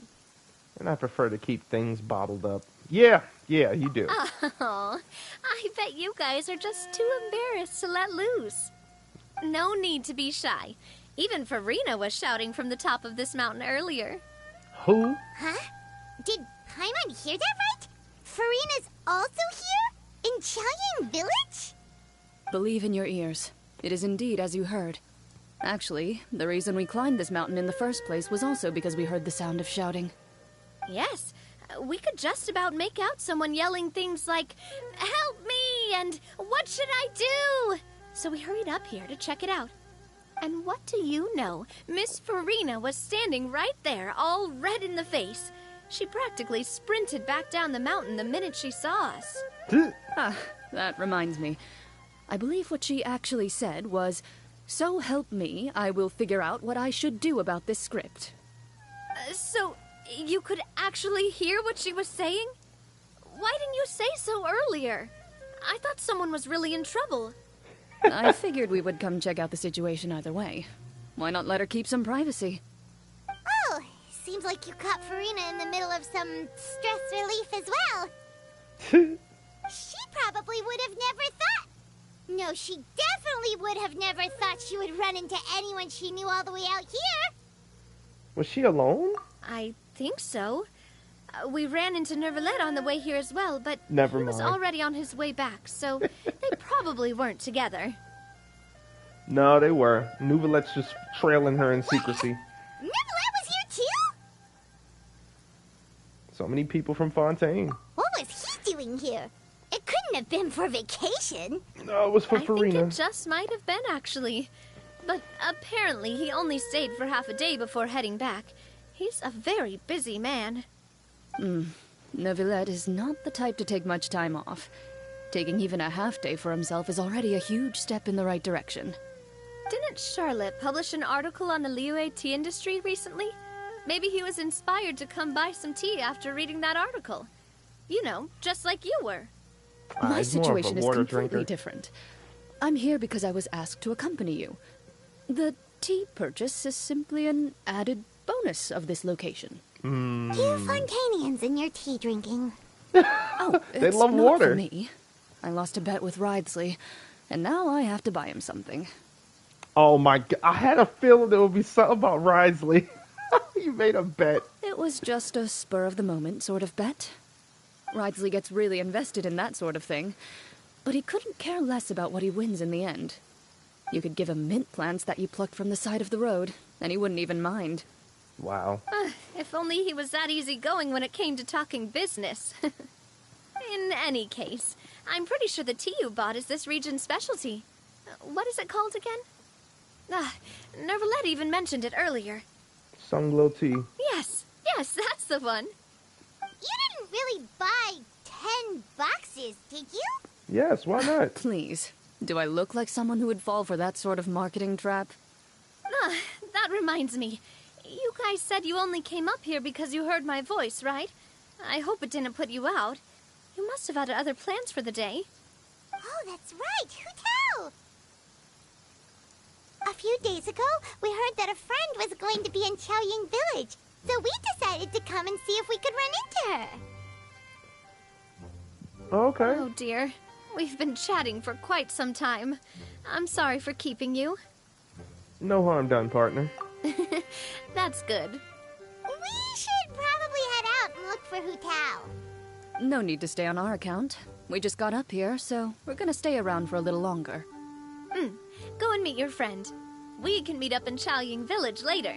And I prefer to keep things bottled up. Yeah, you do. Oh, I bet you guys are just too embarrassed to let loose. No need to be shy. Even Farina was shouting from the top of this mountain earlier. Who? Huh? Did Paimon hear that right? Farina's also here? In Chaoyang Village? Believe in your ears. It is indeed as you heard. Actually, the reason we climbed this mountain in the first place was also because we heard the sound of shouting. Yes, we could just about make out someone yelling things like, "Help me!" and "What should I do?" So we hurried up here to check it out. And what do you know? Miss Farina was standing right there, all red in the face. She practically sprinted back down the mountain the minute she saw us. That reminds me. I believe what she actually said was, "So help me, I will figure out what I should do about this script." So, you could actually hear what she was saying? Why didn't you say so earlier? I thought someone was really in trouble. I figured we would come check out the situation either way. Why not let her keep some privacy? Oh, seems seems like you caught Farina in the middle of some stress relief as well. She probably would have never thought. No, she definitely would have never thought she would run into anyone she knew all the way out here. Was she alone? I think so. We ran into Nervalette on the way here as well, but Never he was mind. already on his way back, so they probably weren't together. No, they were. Nouvelette's just trailing her in secrecy. Nervalette was here too? So many people from Fontaine. What was he doing here? It couldn't have been for vacation. No, it was for I think Farina. it just might have been, actually. But apparently he only stayed for half a day before heading back. He's a very busy man. Neuvillette is not the type to take much time off. Taking even a half day for himself is already a huge step in the right direction. Didn't Charlotte publish an article on the Liyue tea industry recently? Maybe he was inspired to come buy some tea after reading that article. You know, just like you were. My he's more of a situation is water completely drinker. different. I'm here because I was asked to accompany you. The tea purchase is simply an added bonus of this location. You Fontainians and your tea drinking. Oh, They it's love not water. for me. I lost a bet with Ridesley, and now I have to buy him something. Oh my god, I had a feeling there would be something about Ridesley. You made a bet. It was just a spur-of-the-moment sort of bet. Ridesley gets really invested in that sort of thing, but he couldn't care less about what he wins in the end. You could give him mint plants that you plucked from the side of the road, and he wouldn't even mind. Wow. If only he was that easygoing when it came to talking business. In any case, I'm pretty sure the tea you bought is this region's specialty. What is it called again? Nervalette even mentioned it earlier. Sunglow tea. Yes, that's the one. You didn't really buy 10 boxes, did you? Yes, why not? Please, do I look like someone who would fall for that sort of marketing trap? That reminds me. You guys said you only came up here because you heard my voice, right? I hope it didn't put you out. You must have had other plans for the day. Oh, that's right. Who knew? A few days ago, we heard that a friend was going to be in Chaoying Village, so we decided to come and see if we could run into her. Okay. Oh dear. We've been chatting for quite some time. I'm sorry for keeping you. No harm done, partner. That's good. We should probably head out and look for Hu Tao. No need to stay on our account. We just got up here, so we're gonna stay around for a little longer. Go and meet your friend. We can meet up in Chaoying Village later.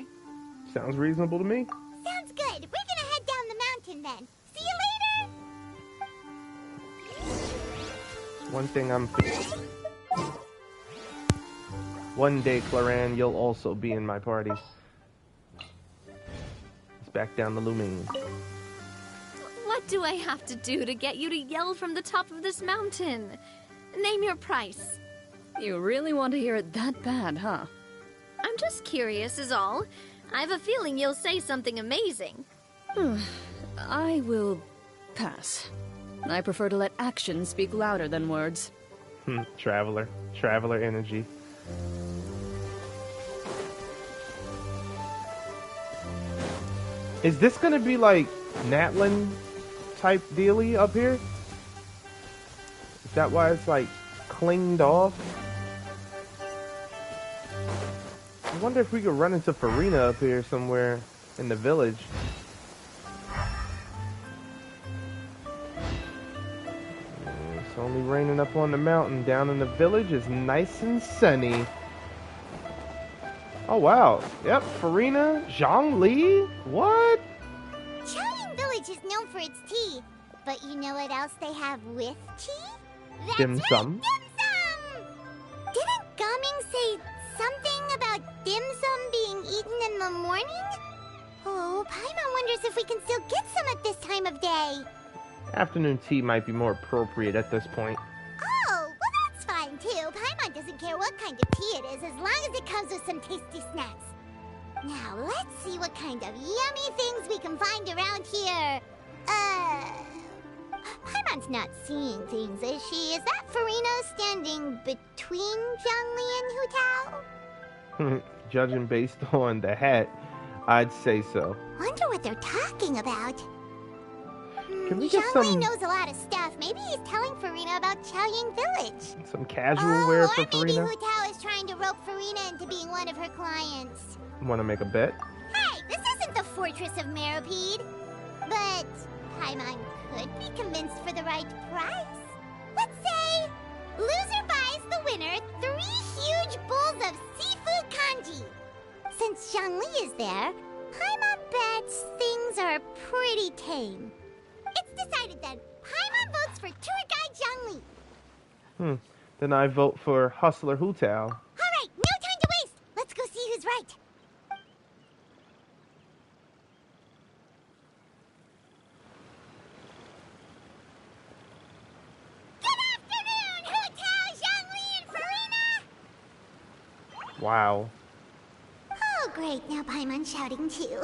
Sounds reasonable to me. Sounds good. We're gonna head down the mountain then. See you later. One thing I'm... One day, Claran, you'll also be in my party. It's back down the Lumine. What do I have to do to get you to yell from the top of this mountain? Name your price. You really want to hear it that bad, huh? I'm just curious is all. I have a feeling you'll say something amazing. I will pass. I prefer to let actions speak louder than words. Traveler energy. Is this gonna be like Natlin type dealy up here? Is that why it's like clinged off? I wonder if we could run into Farina up here somewhere in the village. It's only raining up on the mountain. Down in the village is nice and sunny. Oh wow. Yep, Farina, Zhongli. What? Chaoying Village is known for its tea, but you know what else they have with tea? That's Dim right, sum. dim sum! Didn't Gaming say something about dim sum being eaten in the morning? Oh, Paimon wonders if we can still get some at this time of day. Afternoon tea might be more appropriate at this point. Oh, well that's fine too. Paimon doesn't care what kind of tea it is as long as it comes with some tasty snacks. Now, let's see what kind of yummy things we can find around here. Paimon's not seeing things, is she? Is that Farina standing between Zhongli and Hu Tao? Judging based on the hat, I'd say so. Wonder what they're talking about. Can we get Zhongli some knows a lot of stuff. Maybe he's telling Farina about Chaoying Village. some casual wear for Or maybe Farina? Hu Tao is trying to rope Farina into being one of her clients. Want to make a bet? Hey, this isn't the Fortress of Meropide. But Paimon could be convinced for the right price. Let's say loser buys the winner 3 huge bowls of seafood kanji. Since Zhongli is there, Paimon bets things are pretty tame. It's decided then. Paimon votes for tour guide Zhongli. Then I vote for Hustler Hu Tao. All right, no time to waste. Let's go see who's right. Good afternoon, Hu Tao, Zhongli, and Farina. Wow. Oh, great. Now Paimon's shouting too.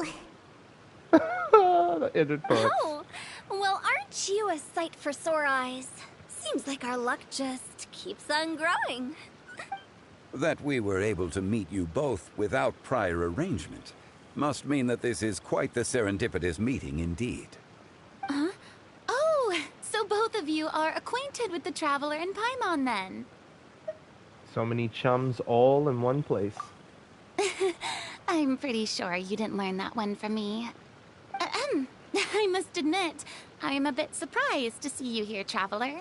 The inner thoughts. Oh, well, aren't you a sight for sore eyes? Seems like our luck just keeps on growing. That we were able to meet you both without prior arrangement must mean that this is quite the serendipitous meeting indeed. Huh? Oh, so both of you are acquainted with the Traveler and Paimon then? So many chums all in one place. I'm pretty sure you didn't learn that one from me. I must admit, I am a bit surprised to see you here, Traveler.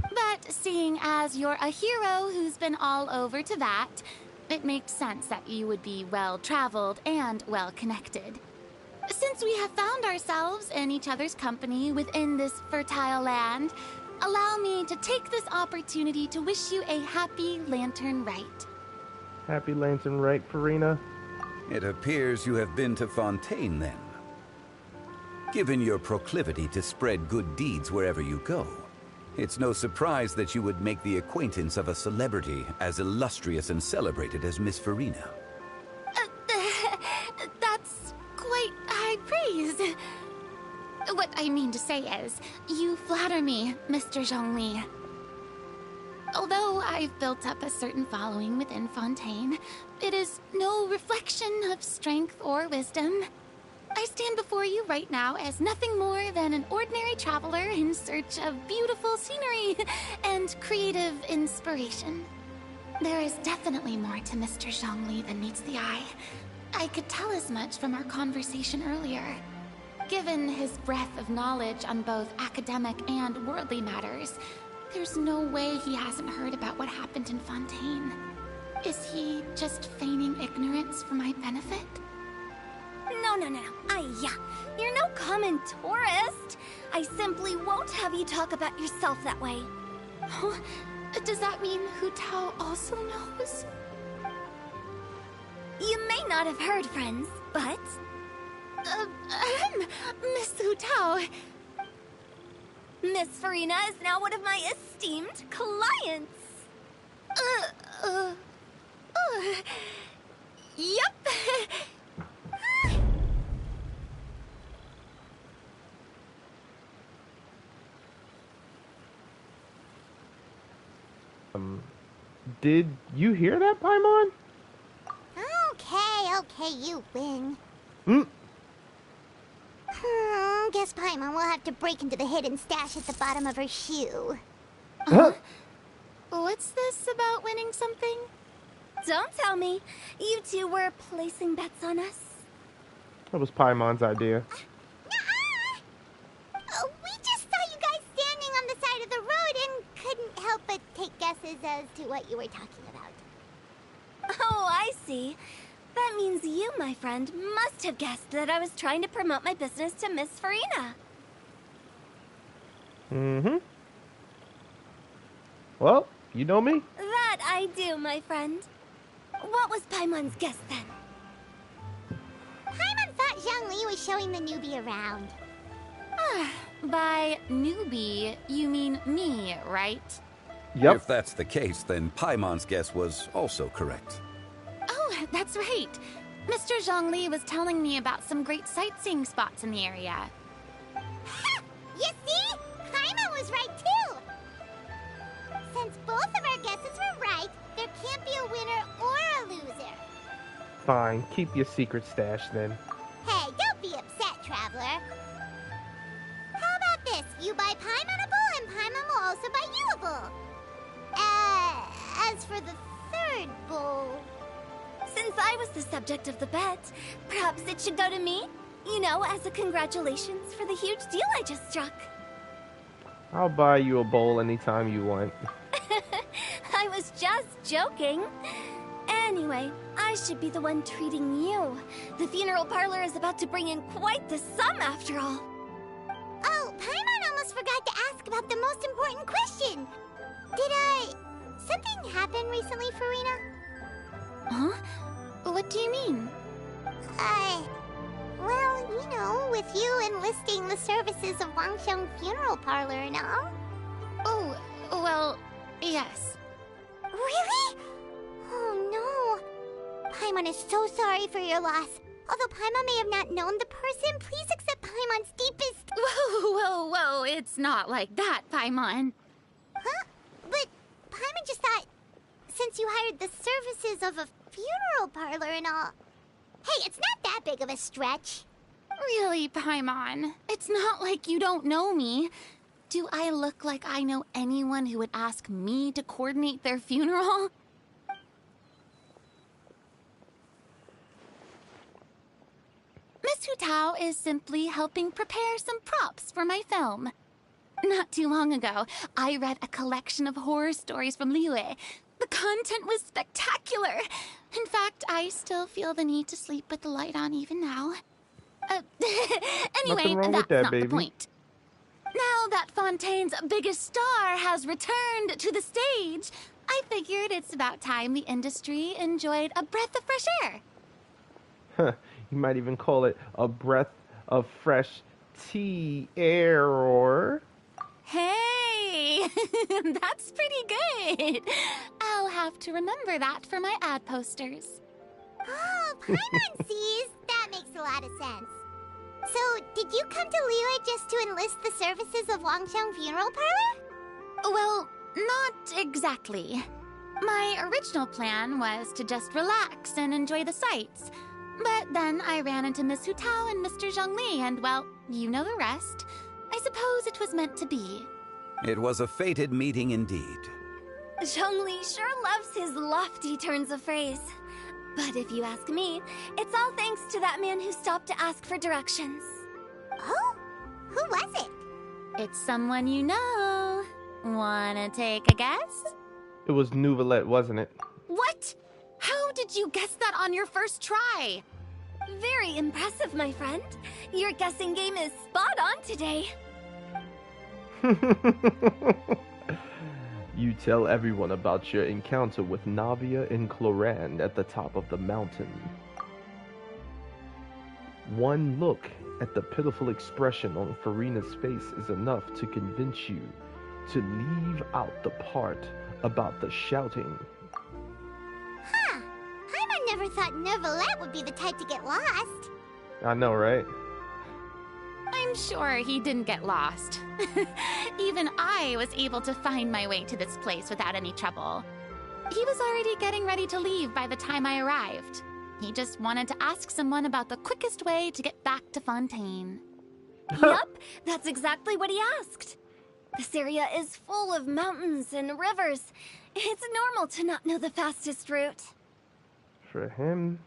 But seeing as you're a hero who's been all over to that, it makes sense that you would be well-traveled and well-connected. Since we have found ourselves in each other's company within this fertile land, allow me to take this opportunity to wish you a happy Lantern Rite. Happy Lantern Rite, Farina? It appears you have been to Fontaine then. Given your proclivity to spread good deeds wherever you go, it's no surprise that you would make the acquaintance of a celebrity as illustrious and celebrated as Miss Farina. That's quite high praise. What I mean to say is, you flatter me, Mr. Zhongli. Although I've built up a certain following within Fontaine, it is no reflection of strength or wisdom. I stand before you right now as nothing more than an ordinary traveler in search of beautiful scenery and creative inspiration. There is definitely more to Mr. Zhongli than meets the eye. I could tell as much from our conversation earlier. Given his breadth of knowledge on both academic and worldly matters, there's no way he hasn't heard about what happened in Fontaine. Is he just feigning ignorance for my benefit? No. You're no common tourist. I simply won't have you talk about yourself that way. Oh, does that mean Hu Tao also knows? You may not have heard, friends, but... Miss Hu Tao... Miss Farina is now one of my esteemed clients. Yep. Did you hear that, Paimon? Okay, you win. Hmm? Guess Paimon will have to break into the hidden stash at the bottom of her shoe. What's this about winning something? Don't tell me. You two were placing bets on us. That was Paimon's idea. We just saw you guys standing on the side of the road and couldn't help but take guesses as to what you were talking about. Oh, I see. That means you, my friend, must have guessed that I was trying to promote my business to Miss Farina. Mm-hmm. Well, you know me. That I do, my friend. What was Paimon's guess then? Paimon thought Zhongli was showing the newbie around. By newbie, you mean me, right? Yep. If that's the case, then Paimon's guess was also correct. Oh, that's right. Mr. Zhongli was telling me about some great sightseeing spots in the area. You see? Paimon was right too! Since both of our guesses were right, there can't be a winner or a loser. Fine, keep your secret stash then. Hey, don't be upset, Traveler. How about this? You buy Paimon a bowl, and Paimon will also buy you a bowl. As for the third bowl... Since I was the subject of the bet, perhaps it should go to me? You know, as a congratulations for the huge deal I just struck. I'll buy you a bowl anytime you want. I was just joking. Anyway, I should be the one treating you. The funeral parlor is about to bring in quite the sum after all. Oh, Paimon almost forgot to ask about the most important question. Something happen recently, Farina? Huh? What do you mean? Well, you know, with you enlisting the services of Wangsheng Funeral Parlor and all. Oh, well, yes. Really? Oh no. Paimon is so sorry for your loss. Although Paimon may have not known the person, please accept Paimon's deepest... Whoa, it's not like that, Paimon. Huh? But Paimon just thought, since you hired the services of a funeral parlor and all... Hey, it's not that big of a stretch. Really, Paimon? It's not like you don't know me. Do I look like I know anyone who would ask me to coordinate their funeral? Miss Hu Tao is simply helping prepare some props for my film. Not too long ago, I read a collection of horror stories from Liyue. The content was spectacular. In fact, I still feel the need to sleep with the light on even now. Anyway, that's not the point. Now that Fontaine's biggest star has returned to the stage, I figured it's about time the industry enjoyed a breath of fresh air. Huh, you might even call it a breath of fresh tea air. Hey, that's pretty good. I'll have to remember that for my ad posters. Oh, Paimon sees. That makes a lot of sense. So, did you come to Liyue just to enlist the services of Wangsheng Funeral Parlor? Well, not exactly. My original plan was to just relax and enjoy the sights. But then I ran into Miss Hu Tao and Mr. Zhongli, and well, you know the rest. I suppose it was meant to be. It was a fated meeting indeed. Zhongli sure loves his lofty turns of phrase. But if you ask me, it's all thanks to that man who stopped to ask for directions. Oh? Who was it? It's someone you know. Wanna take a guess? It was Nouvelette, wasn't it? What? How did you guess that on your first try? Very impressive, my friend. Your guessing game is spot on today. You tell everyone about your encounter with Navia and Cloran at the top of the mountain. One look at the pitiful expression on Farina's face is enough to convince you to leave out the part about the shouting. Huh. Paimon never thought Nouvelette would be the type to get lost. I know, right? I'm sure he didn't get lost. Even I was able to find my way to this place without any trouble. He was already getting ready to leave by the time I arrived. He just wanted to ask someone about the quickest way to get back to Fontaine. Yep, that's exactly what he asked. This area is full of mountains and rivers. It's normal to not know the fastest route. For him,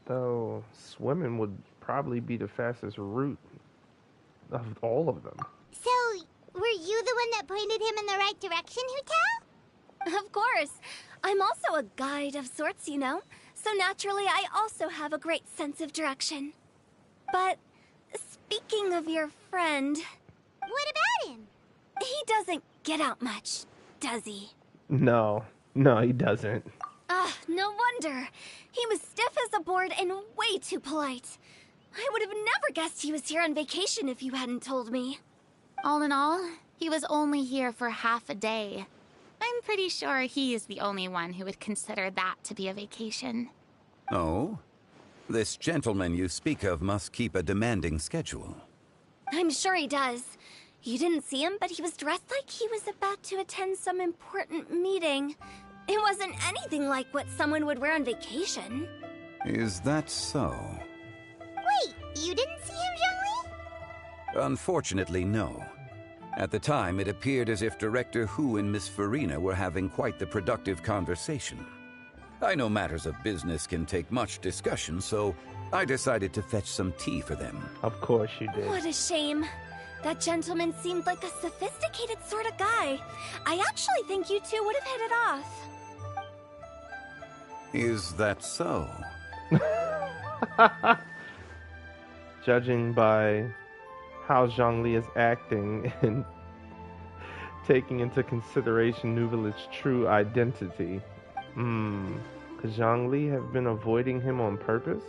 though, swimming would probably be the fastest route of all of them. So, were you the one that pointed him in the right direction, Hu Tao? Of course. I'm also a guide of sorts, you know. So naturally, I also have a great sense of direction. But speaking of your friend... What about him? He doesn't get out much, does he? No, he doesn't. Ah, no wonder. He was stiff as a board and way too polite. I would have never guessed he was here on vacation if you hadn't told me. All in all, he was only here for half a day. I'm pretty sure he is the only one who would consider that to be a vacation. Oh? This gentleman you speak of must keep a demanding schedule. I'm sure he does. You didn't see him, but he was dressed like he was about to attend some important meeting. It wasn't anything like what someone would wear on vacation. Is that so? Wait, you didn't see him, Zhongli? Unfortunately, no. At the time, it appeared as if Director Hu and Miss Farina were having quite the productive conversation. I know matters of business can take much discussion, so I decided to fetch some tea for them. Of course you did. What a shame. That gentleman seemed like a sophisticated sort of guy. I actually think you two would have hit it off. Is that so? Judging by how Zhongli is acting and taking into consideration Nouvel's true identity. Could Zhongli have been avoiding him on purpose?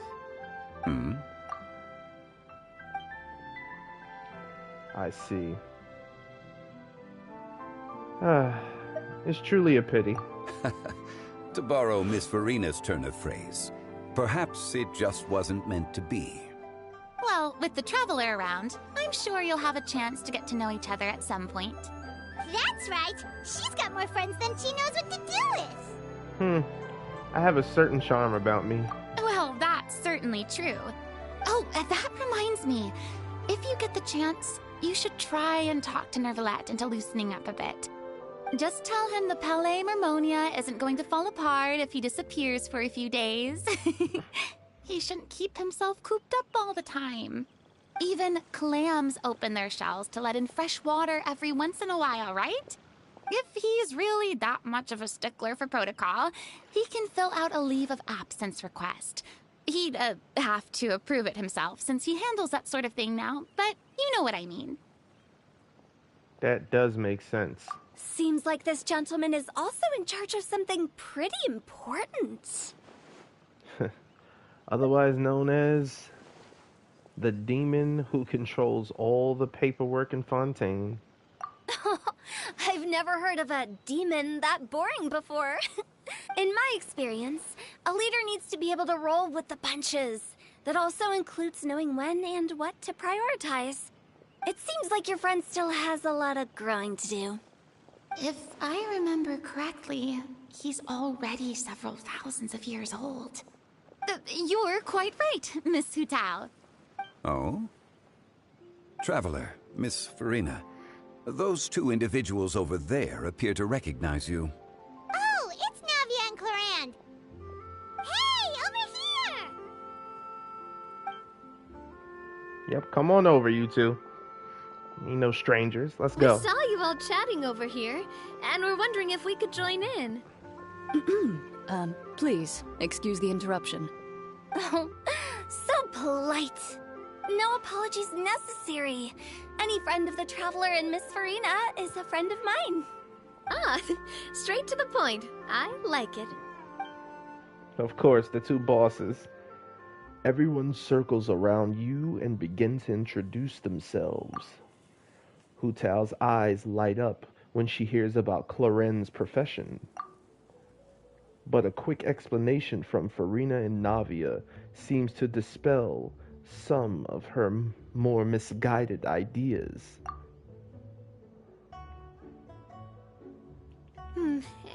I see. It's truly a pity. To borrow Miss Farina's turn of phrase, perhaps it just wasn't meant to be. Well, with the Traveler around, I'm sure you'll have a chance to get to know each other at some point. That's right. She's got more friends than she knows what to do with. I have a certain charm about me. Well, that's certainly true. Oh, that reminds me. If you get the chance, you should try and talk to Nervalette into loosening up a bit. Just tell him the Palais Mermonia isn't going to fall apart if he disappears for a few days. He shouldn't keep himself cooped up all the time. Even clams open their shells to let in fresh water every once in a while, right? If he's really that much of a stickler for protocol, he can fill out a leave of absence request. He'd have to approve it himself since he handles that sort of thing now, but you know what I mean. That does make sense. Seems like this gentleman is also in charge of something pretty important. Otherwise known as the demon who controls all the paperwork in Fontaine. I've never heard of a demon that boring before. In my experience, a leader needs to be able to roll with the punches. That also includes knowing when and what to prioritize. It seems like your friend still has a lot of growing to do. If I remember correctly, he's already several thousands of years old. You're quite right, Miss Hu Tao. Oh? Traveler, Miss Farina, those two individuals over there appear to recognize you. Oh, it's Navia and Clarand. Hey, over here! Yep, come on over, you two. You no strangers. Let's go. We saw you all chatting over here, and we're wondering if we could join in. Please, excuse the interruption. Oh, so polite. No apologies necessary. Any friend of the Traveler and Miss Farina is a friend of mine. Ah, straight to the point. I like it. Of course, the two bosses. Everyone circles around you and begin to introduce themselves. Hu Tao's eyes light up when she hears about Clarend's profession. But a quick explanation from Farina and Navia seems to dispel some of her more misguided ideas.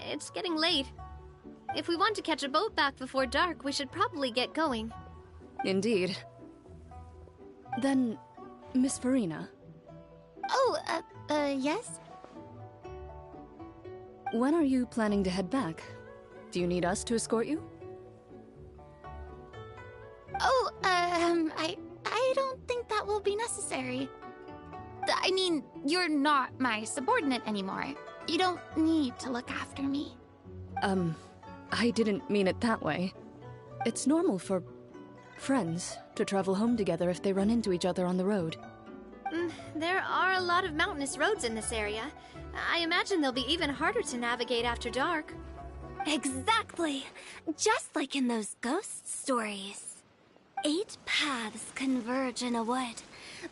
It's getting late. If we want to catch a boat back before dark, we should probably get going. Indeed. Then, Miss Farina. Oh, yes? When are you planning to head back? Do you need us to escort you? Oh, I don't think that will be necessary. I mean, you're not my subordinate anymore. You don't need to look after me. I didn't mean it that way. It's normal for friends to travel home together if they run into each other on the road. There are a lot of mountainous roads in this area. I imagine they'll be even harder to navigate after dark. Exactly. Just like in those ghost stories. 8 paths converge in a wood.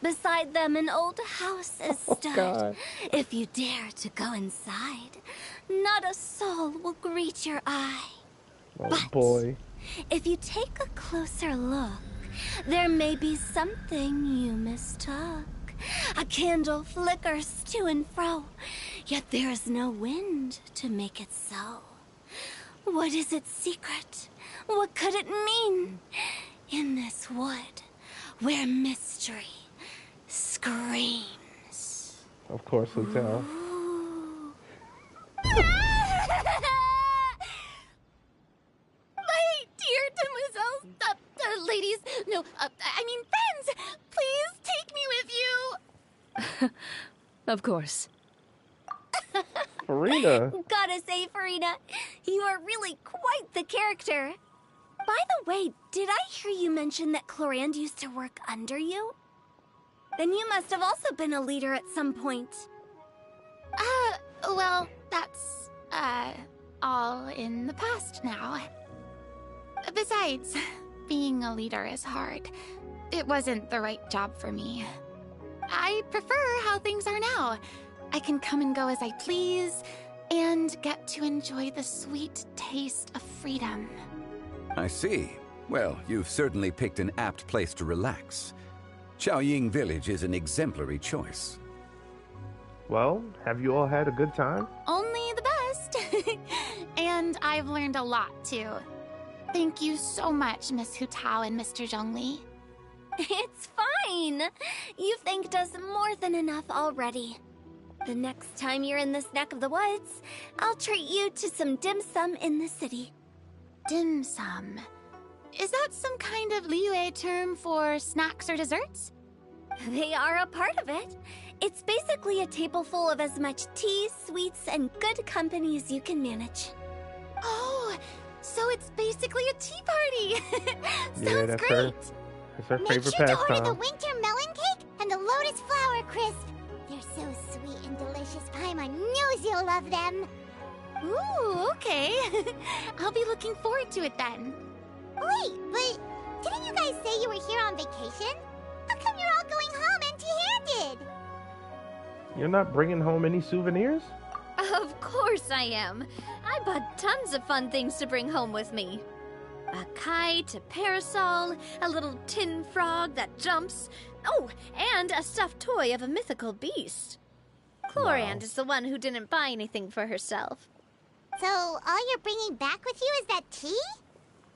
Beside them an old house is stood. God. If you dare to go inside, not a soul will greet your eye. Oh But boy. if you take a closer look, there may be something you mistook. A candle flickers to and fro, yet there is no wind to make it so. What is its secret? What could it mean? In this wood, where mystery screams. Of course, hotel. My dear demoiselles, ladies, no, I mean friends, please take me with you. Of course. Farina. Gotta say, Farina, you are really quite the character. By the way, did I hear you mention that Clorand used to work under you? Then you must have also been a leader at some point. Well, that's, all in the past now. Besides, being a leader is hard. It wasn't the right job for me. I prefer how things are now. I can come and go as I please, and get to enjoy the sweet taste of freedom. I see. Well, you've certainly picked an apt place to relax. Chaoying Village is an exemplary choice. Well, have you all had a good time? Only the best. And I've learned a lot, too. Thank you so much, Miss Hu Tao and Mr. Zhongli. It's fine. You've thanked us more than enough already. The next time you're in this neck of the woods, I'll treat you to some dim sum in the city. Dim sum? Is that some kind of Liyue term for snacks or desserts? They are a part of it. It's basically a table full of as much tea, sweets, and good company as you can manage. Oh, so it's basically a tea party. Yeah, that's great. That's her favorite Make sure to order the pastime. winter melon cake and the lotus flower crisp. They're so sweet and delicious. Paimon knows you'll love them. Ooh, okay. I'll be looking forward to it then. Wait, but didn't you guys say you were here on vacation? How come you're all going home empty-handed? You're not bringing home any souvenirs? Of course I am. I bought tons of fun things to bring home with me. A kite, a parasol, a little tin frog that jumps. Oh, and a stuffed toy of a mythical beast. Clorand is the one who didn't buy anything for herself. So all you're bringing back with you is that tea?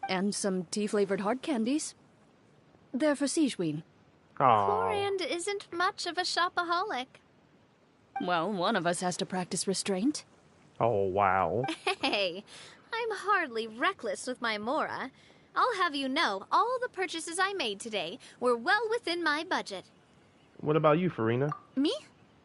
And some tea-flavored hard candies. They're for Sigewin. Clorand isn't much of a shopaholic. Well, one of us has to practice restraint. Oh, wow. Hey, I'm hardly reckless with my Mora. I'll have you know, all the purchases I made today were well within my budget. What about you, Farina? Me?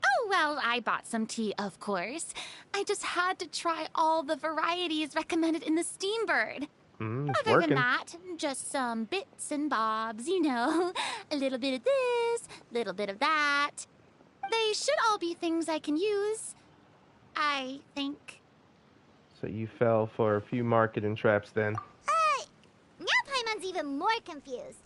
Oh, well, I bought some tea, of course. I just had to try all the varieties recommended in the Steambird. It's Other working. than that, just some bits and bobs, you know. A little bit of this, a little bit of that. They should all be things I can use, I think. So you fell for a few marketing traps then. Now Paimon's even more confused.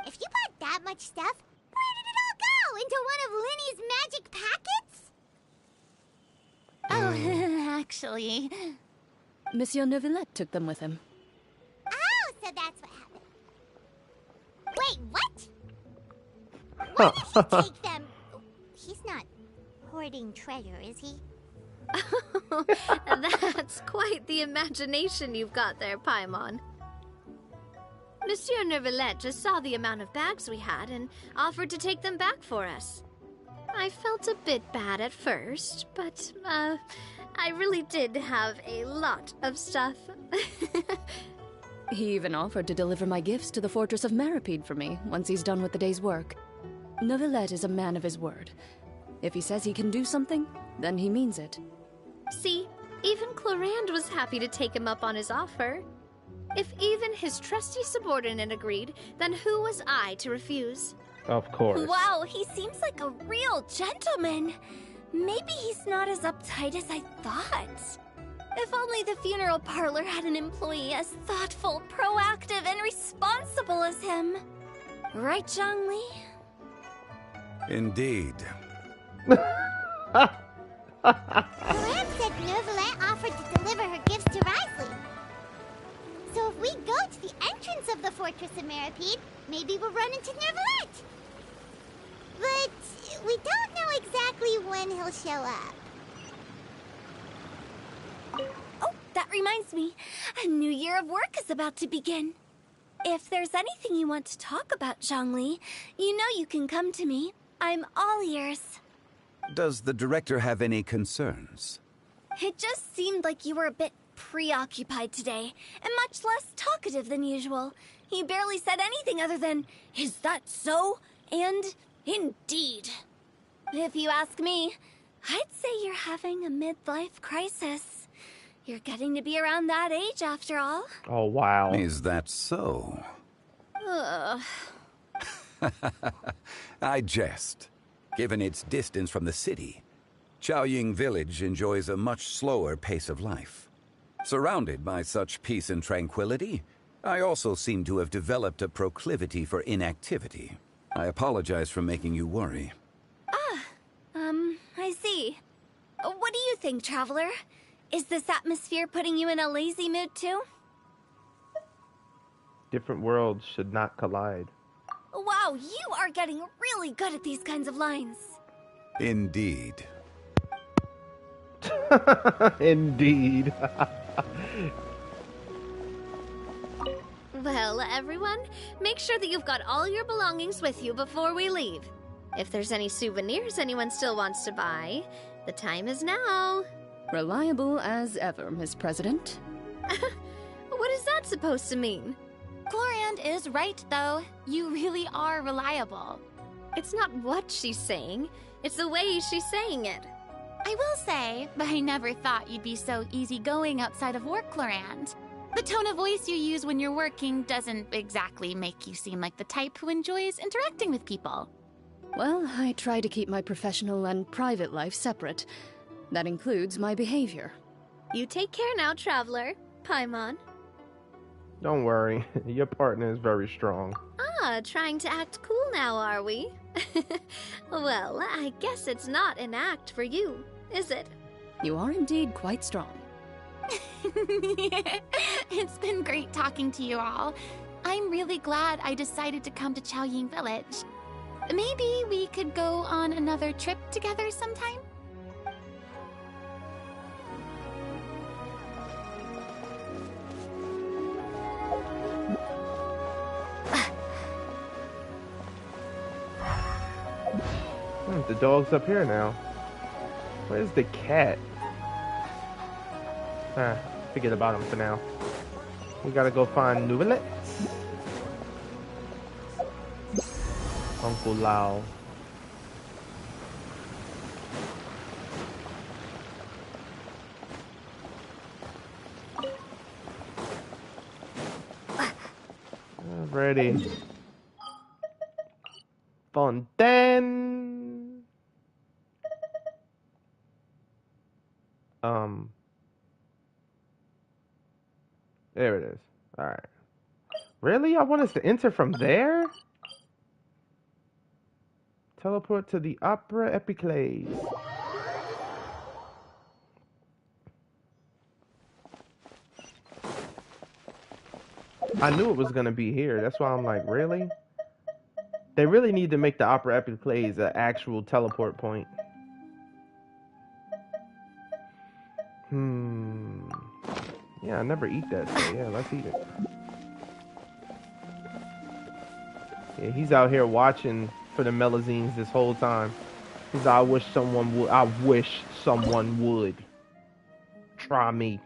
If you bought that much stuff, where did it all go? Into one of Linny's magic packets? Oh, actually. Monsieur Neuvillette took them with him. Oh, so that's what happened. Wait, what? Why did he take them? He's not hoarding treasure, is he? That's quite the imagination you've got there, Paimon. Monsieur Neuvillette just saw the amount of bags we had and offered to take them back for us. I felt a bit bad at first, but, I really did have a lot of stuff. He even offered to deliver my gifts to the Fortress of Maripede for me once he's done with the day's work. Neuvillette is a man of his word. If he says he can do something, then he means it. See, even Clorand was happy to take him up on his offer. If even his trusty subordinate agreed, then who was I to refuse? Of course. Wow, he seems like a real gentleman. Maybe he's not as uptight as I thought. If only the funeral parlor had an employee as thoughtful, proactive, and responsible as him. Right, Zhongli? Indeed. Clorand said Neuvillette offered to deliver her gifts to Risley. So if we go to the entrance of the Fortress of Maripede, maybe we'll run into Neuvillette. But we don't know exactly when he'll show up. Oh, that reminds me. A new year of work is about to begin. If there's anything you want to talk about, Zhongli, you know you can come to me. I'm all ears. Does the director have any concerns? It just seemed like you were a bit preoccupied today, and much less talkative than usual. He barely said anything other than, "Is that so?" and "Indeed." If you ask me, I'd say you're having a midlife crisis. You're getting to be around that age after all. Oh, wow. Is that so? Ugh. I jest. Given its distance from the city, Chaoying Village enjoys a much slower pace of life. Surrounded by such peace and tranquility, I also seem to have developed a proclivity for inactivity. I apologize for making you worry. I see. What do you think, Traveler? Is this atmosphere putting you in a lazy mood too? Different worlds should not collide. Wow, you are getting really good at these kinds of lines. Indeed. Indeed. Well, everyone, make sure that you've got all your belongings with you before we leave. If there's any souvenirs anyone still wants to buy, the time is now. Reliable as ever, Miss President. What is that supposed to mean? Gloriand is right, though. You really are reliable. It's not what she's saying, it's the way she's saying it. I will say, but I never thought you'd be so easygoing outside of work, Gloriand. The tone of voice you use when you're working doesn't exactly make you seem like the type who enjoys interacting with people. Well, I try to keep my professional and private life separate. That includes my behavior. You take care now, Traveler. Paimon. Don't worry, your partner is very strong. Ah, trying to act cool now, are we? Well, I guess it's not an act for you, is it? You are indeed quite strong. It's been great talking to you all. I'm really glad I decided to come to Chaoying Village. Maybe we could go on another trip together sometime? The dog's up here now. Where's the cat? Forget about him for now. We gotta go find Nubilet. Uncle Lau. Alrighty. Fontaine. There it is. Alright. Really? I want us to enter from there? Teleport to the Opera Epiclase. I knew it was gonna be here. That's why I'm like, really? They really need to make the Opera Epiclase an actual teleport point. Yeah, I never eat that, so yeah, let's eat it. Yeah, he's out here watching for the Melazines this whole time. He's like, I wish someone would. Try me.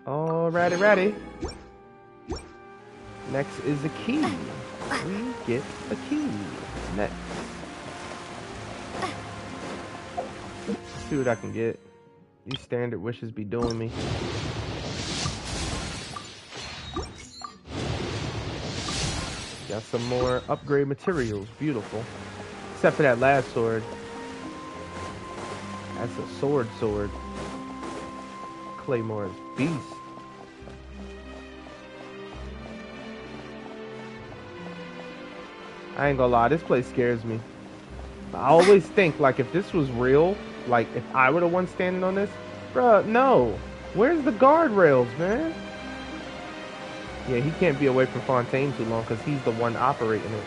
Alrighty, ready. Next is a key. We get a key. Next. Let's see what I can get. These standard wishes be doing me. Got some more upgrade materials. Beautiful. Except for that last sword. That's a sword. Claymore's beast. I ain't gonna lie, this place scares me. I always think, like, if this was real, like, if I were the one standing on this, bruh, no. Where's the guardrails, man? Yeah, he can't be away from Fontaine too long because he's the one operating it.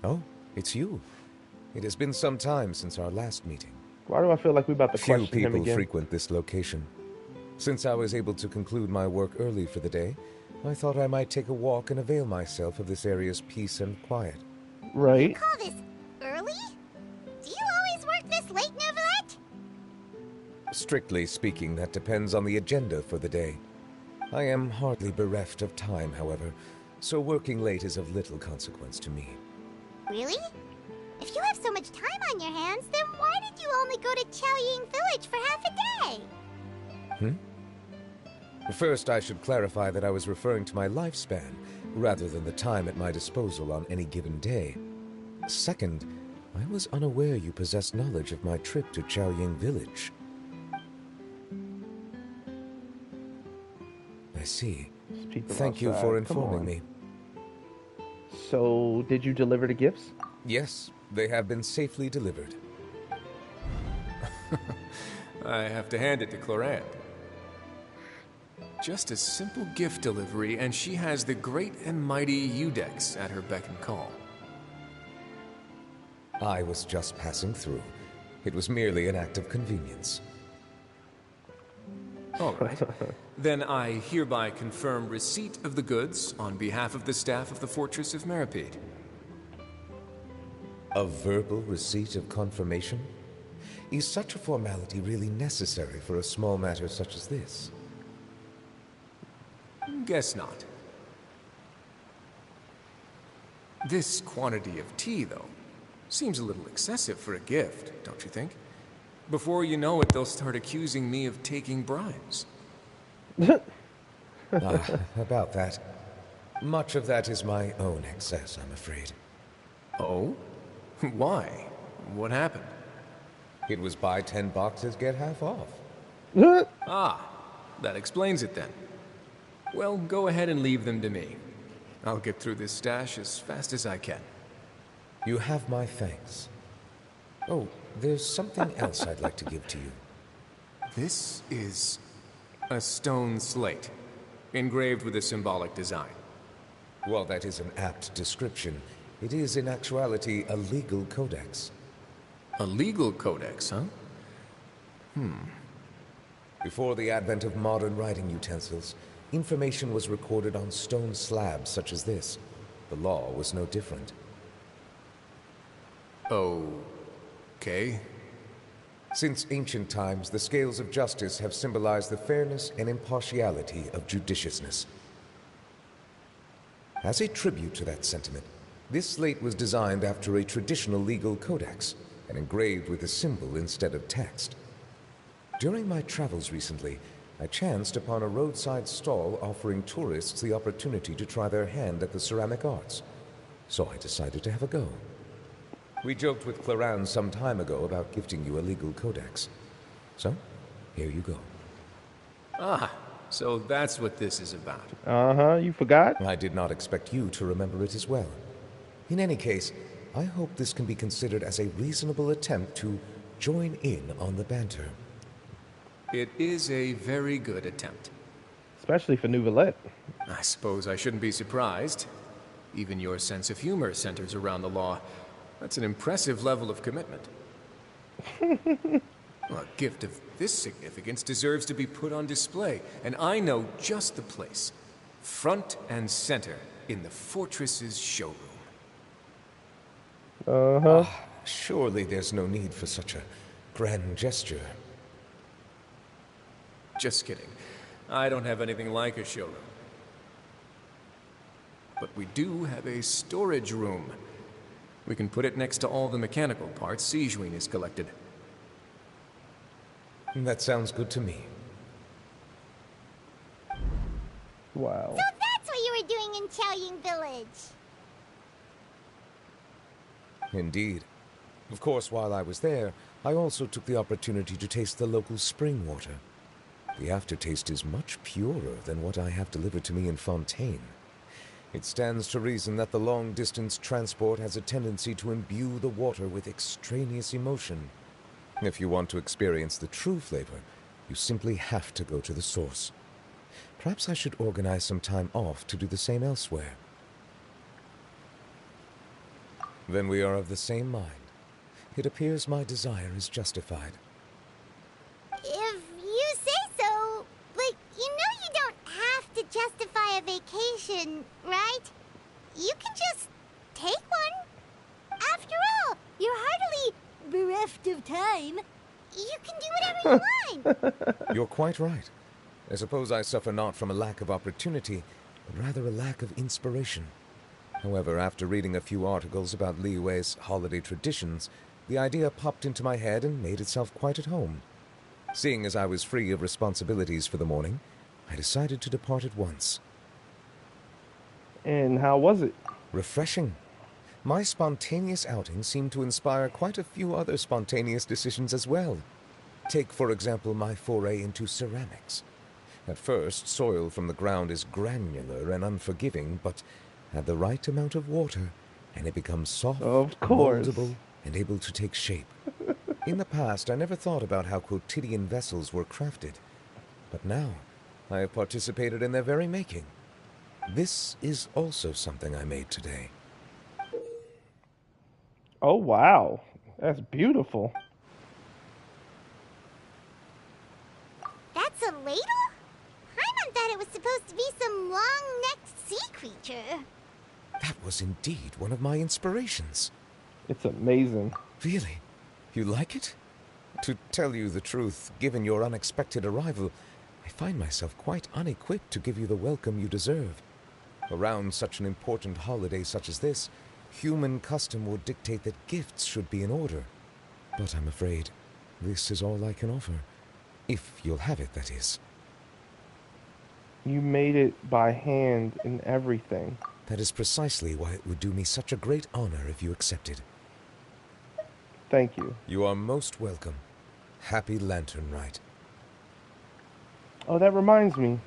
Oh, it's you. It has been some time since our last meeting. Why do I feel like we're about to Few question him people again? frequent this location. Since I was able to conclude my work early for the day, I thought I might take a walk and avail myself of this area's peace and quiet. Right. You call this early? Do you always work this late, Novelette? Strictly speaking, that depends on the agenda for the day. I am hardly bereft of time, however, so working late is of little consequence to me. Really? If you have so much time on your hands, then why did you only go to Chaoying Village for half a day? First, I should clarify that I was referring to my lifespan, rather than the time at my disposal on any given day. Second, I was unaware you possessed knowledge of my trip to Chaoying Village. I see. Thank you for informing me. So, did you deliver the gifts? Yes, they have been safely delivered. I have to hand it to Clorant. Just a simple gift delivery, and she has the great and mighty Udex at her beck and call. I was just passing through. It was merely an act of convenience. All right. Then I hereby confirm receipt of the goods on behalf of the staff of the Fortress of Meripede. A verbal receipt of confirmation? Is such a formality really necessary for a small matter such as this? Guess not. This quantity of tea, though, seems a little excessive for a gift, don't you think? Before you know it, they'll start accusing me of taking bribes. About that. Much of that is my own excess, I'm afraid. Oh? Why? What happened? It was buy 10 boxes, get half off. Ah, that explains it then. Well, go ahead and leave them to me. I'll get through this stash as fast as I can. You have my thanks. Oh, there's something else I'd like to give to you. This is a stone slate, engraved with a symbolic design. While that is an apt description, it is in actuality a legal codex. A legal codex, huh? Before the advent of modern writing utensils, information was recorded on stone slabs such as this. The law was no different. Okay. Since ancient times, the scales of justice have symbolized the fairness and impartiality of judiciousness. As a tribute to that sentiment, this slate was designed after a traditional legal codex and engraved with a symbol instead of text. During my travels recently, I chanced upon a roadside stall offering tourists the opportunity to try their hand at the ceramic arts, so I decided to have a go. We joked with Clorant some time ago about gifting you a legal codex. So, here you go. Ah, so that's what this is about. You forgot? I did not expect you to remember it as well. In any case, I hope this can be considered as a reasonable attempt to join in on the banter. It is a very good attempt. Especially for Novelette. I suppose I shouldn't be surprised. Even your sense of humor centers around the law. That's an impressive level of commitment. A gift of this significance deserves to be put on display, and I know just the place. Front and center in the Fortress's showroom. Surely there's no need for such a grand gesture. Just kidding. I don't have anything like a showroom. But we do have a storage room. We can put it next to all the mechanical parts Sijuin has collected. That sounds good to me. Wow. So that's what you were doing in Chaoying Village. Indeed. Of course, while I was there, I also took the opportunity to taste the local spring water. The aftertaste is much purer than what I have delivered to me in Fontaine. It stands to reason that the long-distance transport has a tendency to imbue the water with extraneous emotion. If you want to experience the true flavor, you simply have to go to the source. Perhaps I should organize some time off to do the same elsewhere. Then we are of the same mind. It appears my desire is justified. If you say so, but you know you don't have to justify a vacation, right? You can just take one. After all, you're hardly bereft of time. You can do whatever you want. You're quite right. I suppose I suffer not from a lack of opportunity, but rather a lack of inspiration. However, after reading a few articles about Liyue's holiday traditions, the idea popped into my head and made itself quite at home. Seeing as I was free of responsibilities for the morning, I decided to depart at once. And how was it? Refreshing. My spontaneous outing seemed to inspire quite a few other spontaneous decisions as well. Take, for example, my foray into ceramics. At first, soil from the ground is granular and unforgiving, but add the right amount of water, and it becomes soft, moldable, and able to take shape. In the past, I never thought about how quotidian vessels were crafted, but now I have participated in their very making. This is also something I made today. Oh, wow. That's beautiful. That's a ladle? Paimon thought it was supposed to be some long-necked sea creature. That was indeed one of my inspirations. It's amazing. Really? You like it? To tell you the truth, given your unexpected arrival, I find myself quite unequipped to give you the welcome you deserve. Around such an important holiday such as this, human custom would dictate that gifts should be in order. But I'm afraid this is all I can offer. If you'll have it, that is. You made it by hand and everything. That is precisely why it would do me such a great honor if you accepted. Thank you. You are most welcome. Happy Lantern Rite. Oh, that reminds me.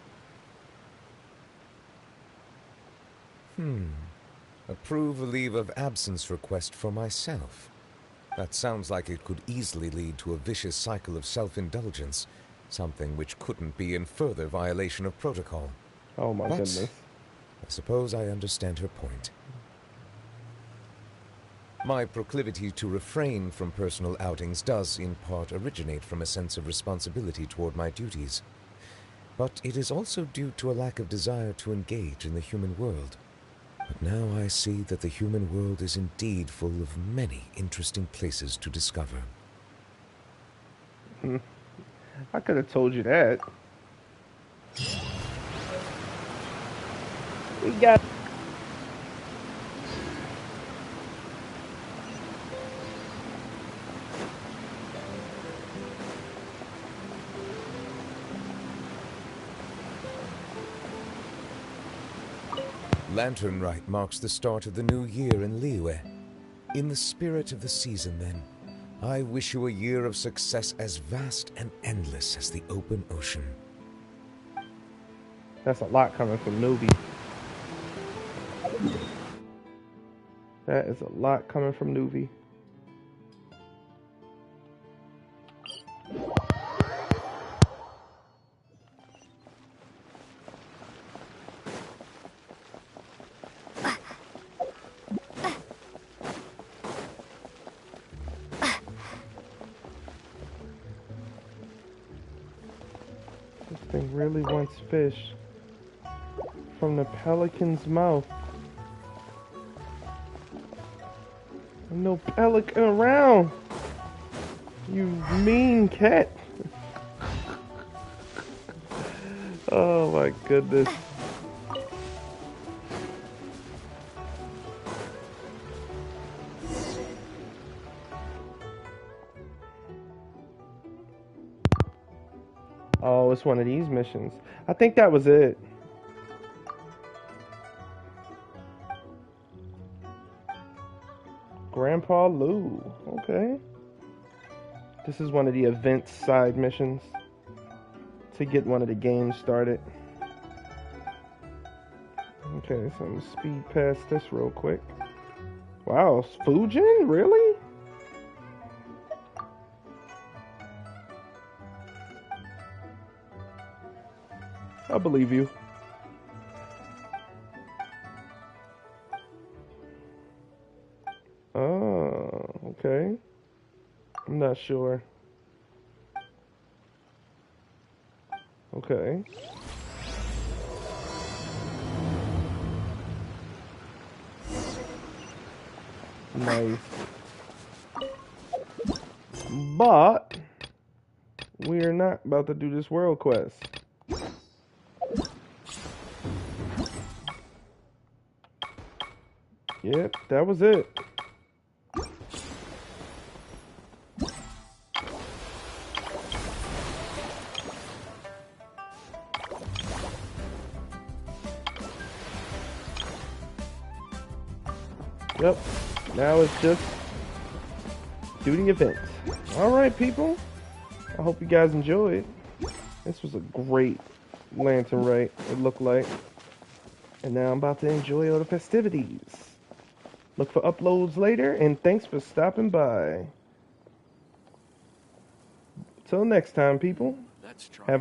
Approve a leave of absence request for myself. That sounds like it could easily lead to a vicious cycle of self-indulgence, something which couldn't be in further violation of protocol. Oh my goodness. I suppose I understand her point. My proclivity to refrain from personal outings does, in part, originate from a sense of responsibility toward my duties. But it is also due to a lack of desire to engage in the human world. But now I see that the human world is indeed full of many interesting places to discover. I could have told you that. We got... Lantern Rite marks the start of the new year in Liyue. In the spirit of the season, then, I wish you a year of success as vast and endless as the open ocean. That's a lot coming from Newbie. That is a lot coming from Newbie. This thing really wants fish from the pelican's mouth. There's no pelican around. You mean cat. Oh my goodness. Oh, it's one of these missions. I think that was it. Grandpa Lou. Okay. This is one of the events side missions to get one of the games started. Okay, so I'm gonna speed past this real quick. Wow, Fujin? Really? I believe you. Okay. I'm not sure. Okay. Nice. But we're not about to do this world quest. Yep, that was it. Yep. Now it's just do the events. Alright, people. I hope you guys enjoyed. This was a great lantern rite, it looked like. And now I'm about to enjoy all the festivities. Look for uploads later, and thanks for stopping by. Till next time, people. Have a